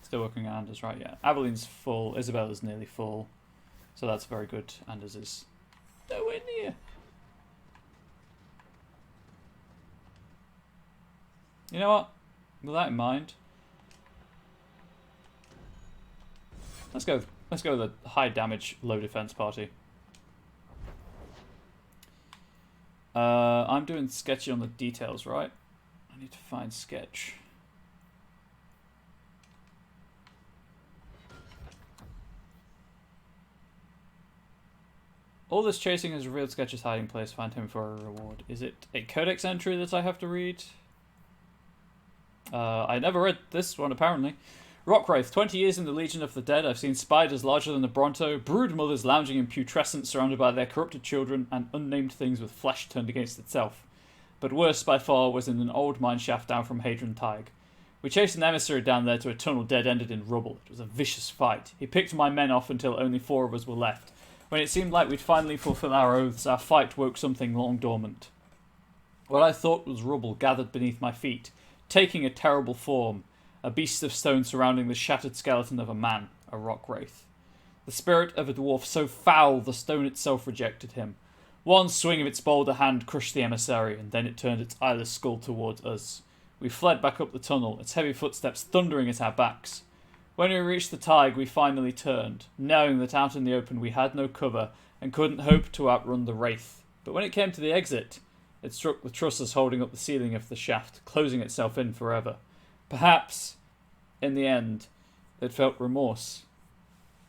Still working on Anders, right? Yeah. Aberline's full. Isabella's nearly full. So that's very good. Anders is nowhere near. You know what? With that in mind, let's go with a high damage, low defense party. I'm doing sketchy on the details, right? I need to find sketch. All this chasing has revealed Sketch's hiding place. Find him for a reward. Is it a codex entry that I have to read? I never read this one, apparently. Rockwraith, 20 years in the Legion of the Dead. I've seen spiders larger than the Bronto, brood mothers lounging in putrescence surrounded by their corrupted children, and unnamed things with flesh turned against itself. But worst by far was in an old mine shaft down from Hadron Tig. We chased an emissary down there to a tunnel dead-ended in rubble. It was a vicious fight. He picked my men off until only 4 of us were left. When it seemed like we'd finally fulfill our oaths, our fight woke something long dormant. What I thought was rubble gathered beneath my feet, taking a terrible form, a beast of stone surrounding the shattered skeleton of a man, a rock wraith. The spirit of a dwarf so foul the stone itself rejected him. One swing of its boulder hand crushed the emissary, and then it turned its eyeless skull towards us. We fled back up the tunnel, its heavy footsteps thundering at our backs. When we reached the Tig, we finally turned, knowing that out in the open we had no cover and couldn't hope to outrun the wraith. But when it came to the exit, it struck the trusses holding up the ceiling of the shaft, closing itself in forever. Perhaps, in the end, it felt remorse.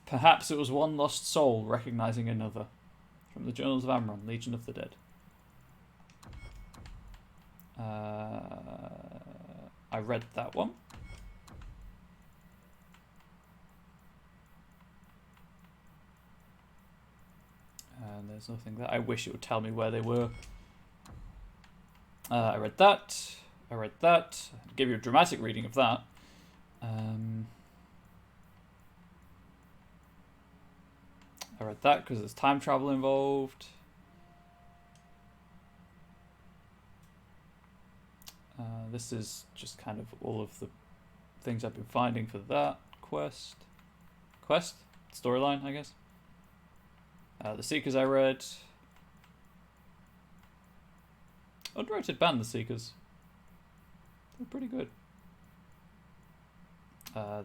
Perhaps it was one lost soul recognizing another. From the Journals of Amron, Legion of the Dead. I read that one. And there's nothing there. I wish it would tell me where they were. I read that. I read that. I'll give you a dramatic reading of that. I read that because there's time travel involved. This is just kind of all of the things I've been finding for that quest. Storyline, I guess. The Seekers I read. Underrated band, the Seekers. They're pretty good.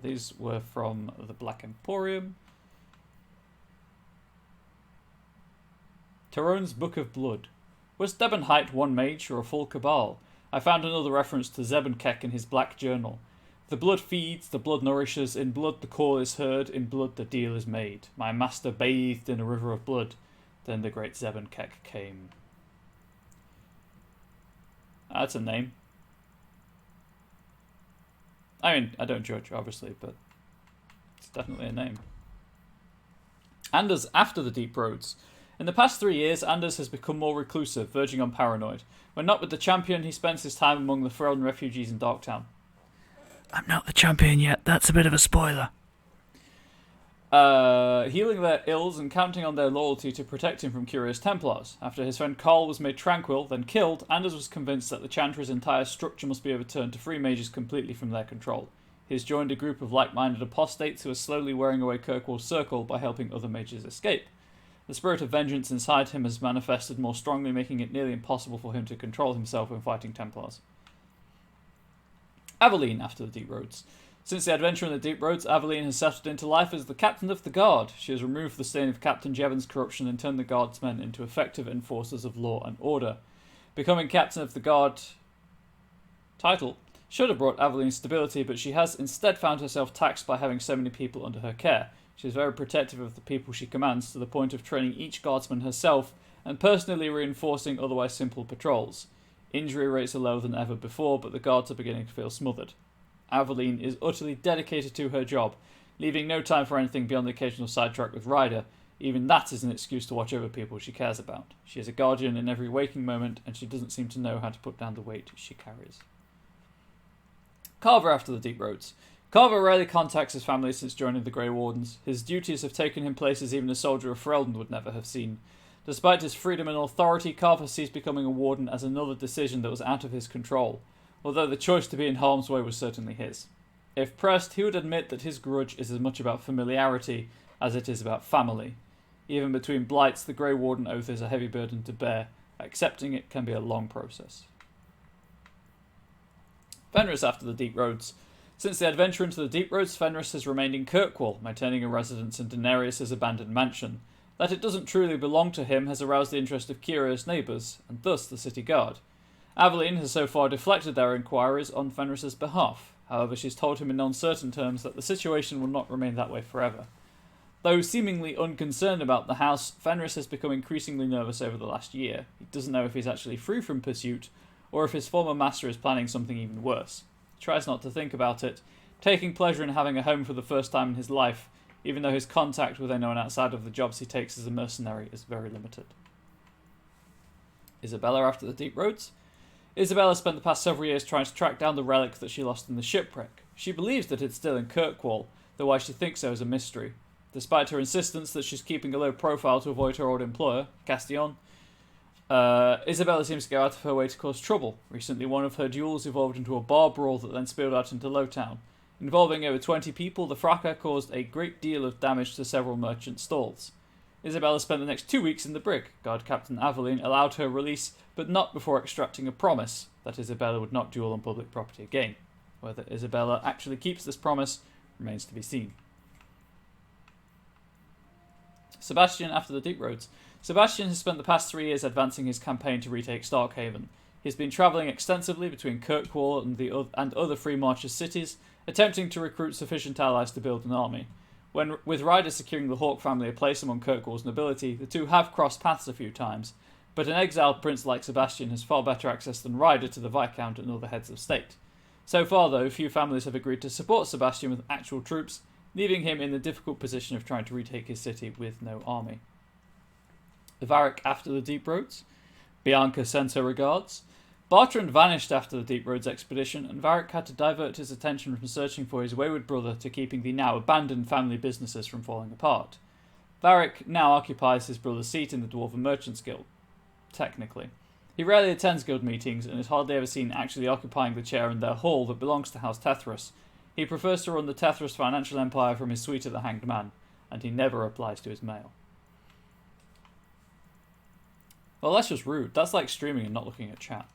These were from the Black Emporium. Tyrone's Book of Blood. Was Debenheit one mage or a full cabal? I found another reference to Zebenkek in his Black Journal. The blood feeds, the blood nourishes, in blood the call is heard, in blood the deal is made. My master bathed in a river of blood, then the great Zebenkek came. That's a name. I mean, I don't judge, obviously, but it's definitely a name. Anders after the Deep Roads. In the past 3 years, Anders has become more reclusive, verging on paranoid. When not with the champion, he spends his time among the Ferelden refugees in Darktown. I'm not the champion yet, that's a bit of a spoiler. healing their ills and counting on their loyalty to protect him from curious Templars. After his friend Carl was made tranquil, then killed, Anders was convinced that the Chantry's entire structure must be overturned to free mages completely from their control. He has joined a group of like-minded apostates who are slowly wearing away Kirkwall's circle by helping other mages escape. The spirit of vengeance inside him has manifested more strongly, making it nearly impossible for him to control himself when fighting Templars. Aveline, after the Deep Roads. Since the adventure in the Deep Roads, Aveline has settled into life as the captain of the guard. She has removed the stain of Captain Jevon's corruption and turned the guardsmen into effective enforcers of law and order. Becoming captain of the guard title should have brought Aveline stability, but she has instead found herself taxed by having so many people under her care. She is very protective of the people she commands, to the point of training each guardsman herself and personally reinforcing otherwise simple patrols. Injury rates are lower than ever before, but the guards are beginning to feel smothered. Aveline is utterly dedicated to her job, leaving no time for anything beyond the occasional sidetrack with Ryder. Even that is an excuse to watch over people she cares about. She is a guardian in every waking moment, and she doesn't seem to know how to put down the weight she carries. Carver, after the Deep Roads. Carver rarely contacts his family since joining the Grey Wardens. His duties have taken him places even a soldier of Ferelden would never have seen. Despite his freedom and authority, Carver sees becoming a warden as another decision that was out of his control, although the choice to be in harm's way was certainly his. If pressed, he would admit that his grudge is as much about familiarity as it is about family. Even between blights, the Grey Warden oath is a heavy burden to bear. Accepting it can be a long process. Fenris, after the Deep Roads. Since the adventure into the Deep Roads, Fenris has remained in Kirkwall, maintaining a residence in Daenerys' abandoned mansion. That it doesn't truly belong to him has aroused the interest of curious neighbours, and thus the city guard. Aveline has so far deflected their inquiries on Fenris' behalf. However, she's told him in uncertain terms that the situation will not remain that way forever. Though seemingly unconcerned about the house, Fenris has become increasingly nervous over the last year. He doesn't know if he's actually free from pursuit, or if his former master is planning something even worse. He tries not to think about it, taking pleasure in having a home for the first time in his life, even though his contact with anyone outside of the jobs he takes as a mercenary is very limited. Isabella, after the Deep Roads. Isabella spent the past several years trying to track down the relic that she lost in the shipwreck. She believes that it's still in Kirkwall, though why she thinks so is a mystery. Despite her insistence that she's keeping a low profile to avoid her old employer, Castillon, Isabella seems to go out of her way to cause trouble. Recently, one of her duels evolved into a bar brawl that then spilled out into Lowtown. Involving over 20 people, the fracas caused a great deal of damage to several merchant stalls. Isabella spent the next 2 weeks in the brig. Guard Captain Aveline allowed her release, but not before extracting a promise that Isabella would not duel on public property again. Whether Isabella actually keeps this promise remains to be seen. Sebastian, after the Deep Roads. Sebastian has spent the past 3 years advancing his campaign to retake Starkhaven. He's been travelling extensively between Kirkwall and other Free Marches cities, attempting to recruit sufficient allies to build an army. With Ryder securing the Hawke family a place among Kirkwall's nobility, the two have crossed paths a few times, but an exiled prince like Sebastian has far better access than Ryder to the Viscount and other heads of state. So far, though, few families have agreed to support Sebastian with actual troops, leaving him in the difficult position of trying to retake his city with no army. Varric, after the Deep Roads. Bianca sends her regards. Bartrand vanished after the Deep Roads expedition, and Varric had to divert his attention from searching for his wayward brother to keeping the now abandoned family businesses from falling apart. Varric now occupies his brother's seat in the Dwarven Merchants Guild. Technically. He rarely attends guild meetings and is hardly ever seen actually occupying the chair in their hall that belongs to House Tethras. He prefers to run the Tethras financial empire from his suite of the Hanged Man, and he never replies to his mail. Well, that's just rude. That's like streaming and not looking at chat.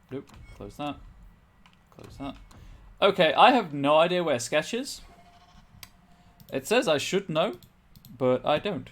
Nope. Close that. Close that. Okay, I have no idea where Sketch is. It says I should know, but I don't.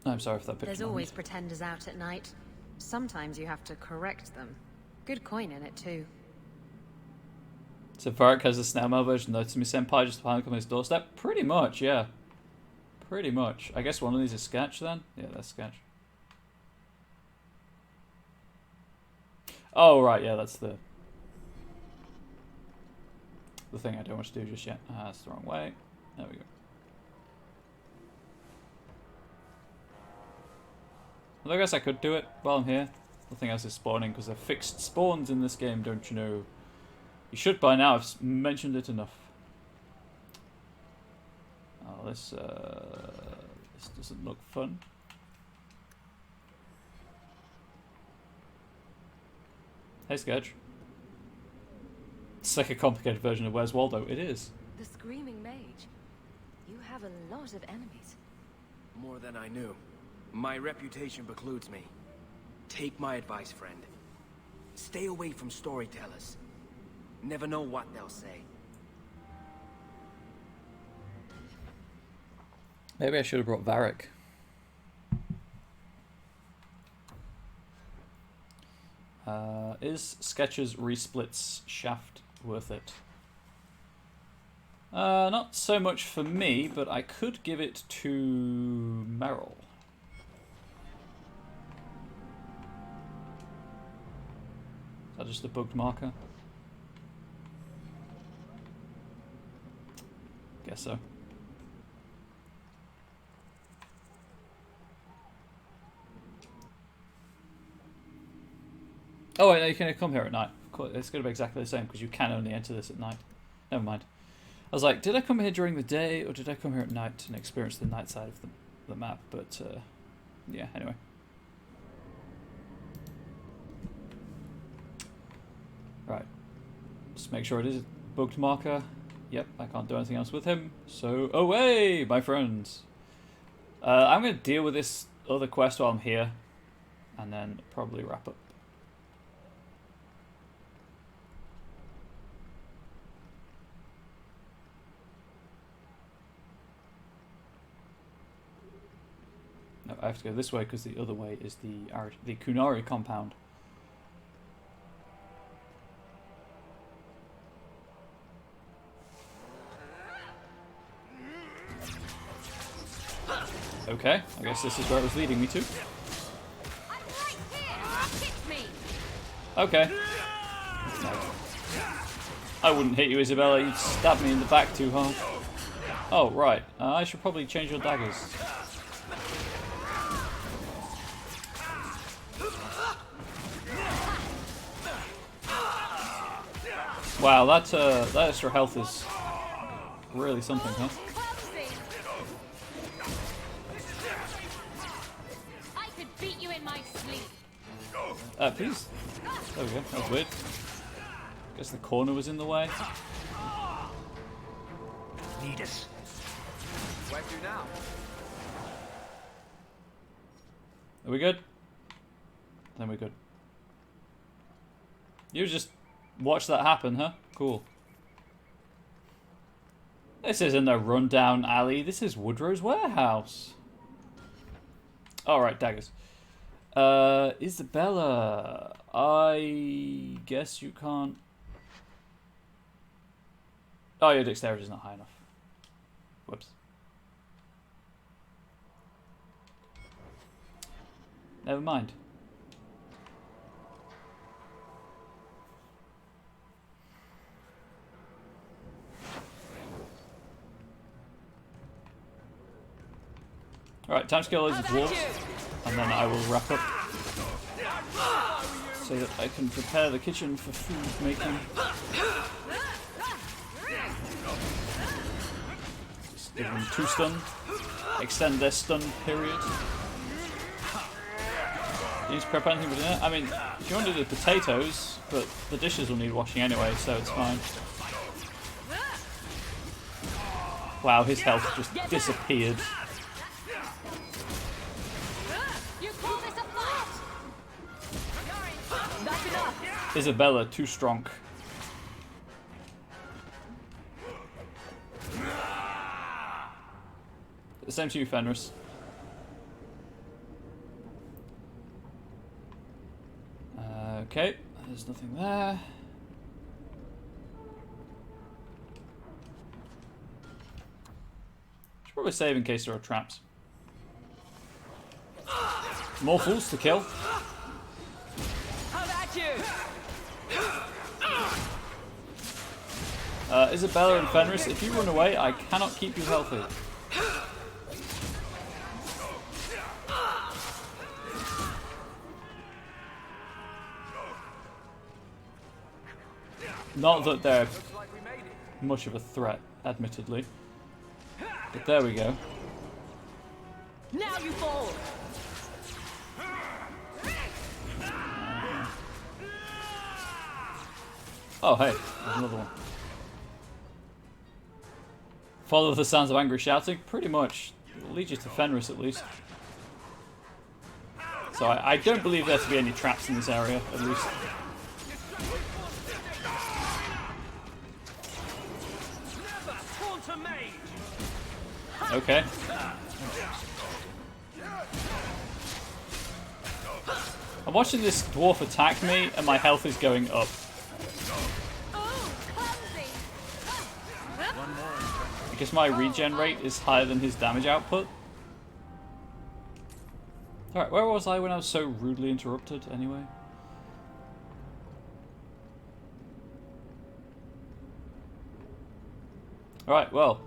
I'm sorry if that picture. There's always pretenders out at night. Sometimes you have to correct them. Good coin in it, too. So Varric has a snail mail version of Notsumi Senpai just behind him on his doorstep? Pretty much, yeah. Pretty much. I guess one of these is sketch then? Yeah, that's sketch. Oh, right, yeah, that's the thing I don't want to do just yet. That's the wrong way. There we go. Well, I guess I could do it while I'm here. Nothing else is spawning because they're fixed spawns in this game, don't you know? You should by now. I've mentioned it enough. Oh, this doesn't look fun. Hey, Sketch. It's like a complicated version of Where's Waldo. It is. The Screaming Mage. You have a lot of enemies. More than I knew. My reputation precludes me. Take my advice, friend. Stay away from storytellers. Never know what they'll say. Maybe I should have brought Varric. Is Sketch's resplits shaft worth it? Not so much for me, but I could give it to Meryl. Is that just a bugged marker? Guess so. Oh wait, no, you can come here at night. Of course, it's going to be exactly the same because you can only enter this at night. Never mind. I was like, did I come here during the day or did I come here at night and experience the night side of the map? But yeah, anyway. Right. Just make sure it is a bugged marker. Yep, I can't do anything else with him. So, away, my friends. I'm going to deal with this other quest while I'm here. And then probably wrap up. No, I have to go this way because the other way is the Kunari compound. Okay, I guess this is where it was leading me to. Okay. No. I wouldn't hit you, Isabella. You'd stab me in the back too hard. Oh, right. I should probably change your daggers. Wow, that extra health is really something, huh? I could beat you in my sleep. Please. There we go. That was weird. Guess the corner was in the way. Need us. Where to now? Are we good? Then we're good. You just watch that happen, huh? Cool. This isn't a rundown alley. This is Woodrow's warehouse. Alright, daggers. Isabella. I guess you can't... Oh, your dexterity is not high enough. Whoops. Never mind. Alright, time to kill loads of dwarves, and then I will wrap up so that I can prepare the kitchen for food making. Just give them 2 stun, extend their stun period. You need to prep anything for dinner? I mean, if you want to do the potatoes, but the dishes will need washing anyway, so it's fine. Wow, his health just disappeared. Isabella, too strong. The same to you, Fenris. Okay, there's nothing there. Should probably save in case there are traps. More fools to kill. How about you? Isabella and Fenris, if you run away, I cannot keep you healthy. Not that they're much of a threat, admittedly. But there we go. Now you fall. Oh, hey, there's another one. Follow the sounds of angry shouting? Pretty much. It'll lead you to Fenris, at least. So I don't believe there to be any traps in this area, at least. Okay. I'm watching this dwarf attack me, and my health is going up. Because my regen rate is higher than his damage output. Alright, where was I when I was so rudely interrupted, anyway? Alright, well,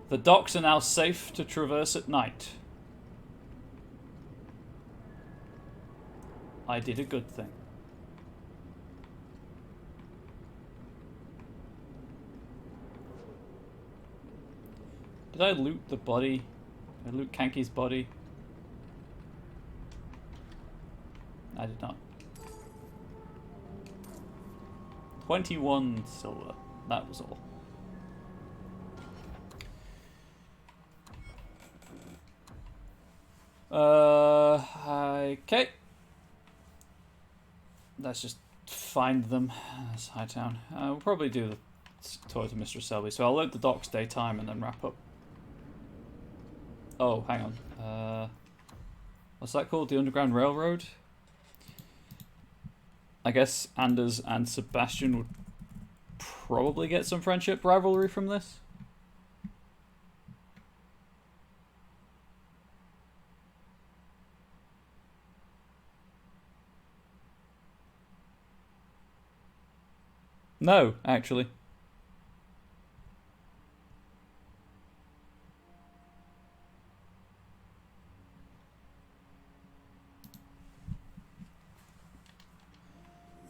the docks are now safe to traverse at night. I did a good thing. Did I loot the body? Did I loot Kanki's body? I did not. 21 silver. That was all. Okay. Let's just find them. That's Hightown. We'll probably do the tour to Mistress Selby. So I'll load the docks daytime and then wrap up. Oh, hang on. What's that called? The Underground Railroad? I guess Anders and Sebastian would probably get some friendship rivalry from this. No, actually.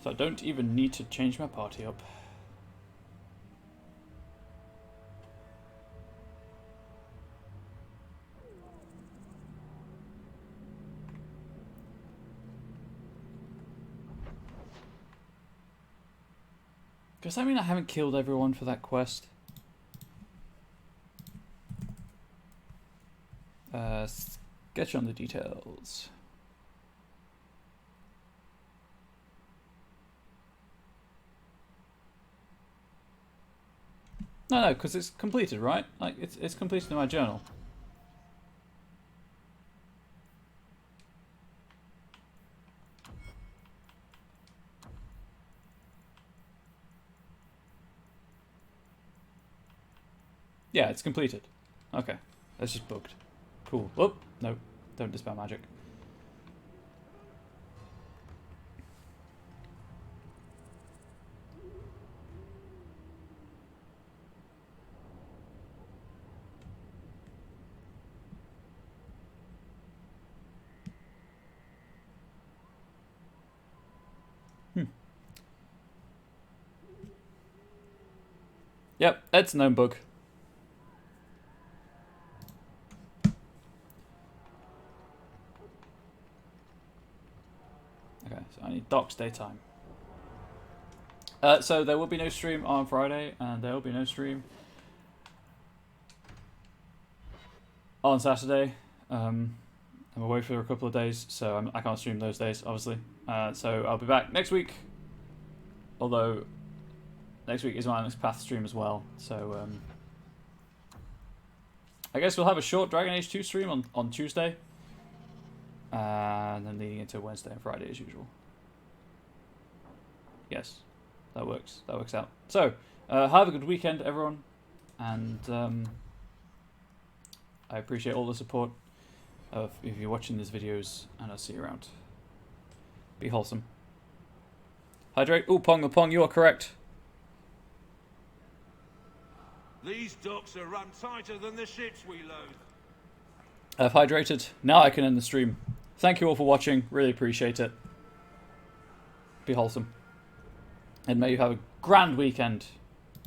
So I don't even need to change my party up. Does that mean I haven't killed everyone for that quest? Sketch on the details. No, because it's completed, right? Like it's completed in my journal. Yeah, it's completed. Okay, that's just booked. Cool. Whoop. No, don't dispel magic. Yep, it's a known bug. Okay, so I need docks daytime. So there will be no stream on Friday, and there will be no stream on Saturday. I'm away for a couple of days, so I can't stream those days, obviously. So I'll be back next week, although next week is my next Path stream as well. So I guess we'll have a short Dragon Age 2 stream on Tuesday, and then leading into Wednesday and Friday as usual. Yes, that works. That works out. So, have a good weekend, everyone. And I appreciate all the support if you're watching these videos, and I'll see you around. Be wholesome. Hydrate. Oh, Pong the Pong, you are correct. These docks are run tighter than the ships we load. I've hydrated. Now I can end the stream. Thank you all for watching. Really appreciate it. Be wholesome. And may you have a grand weekend.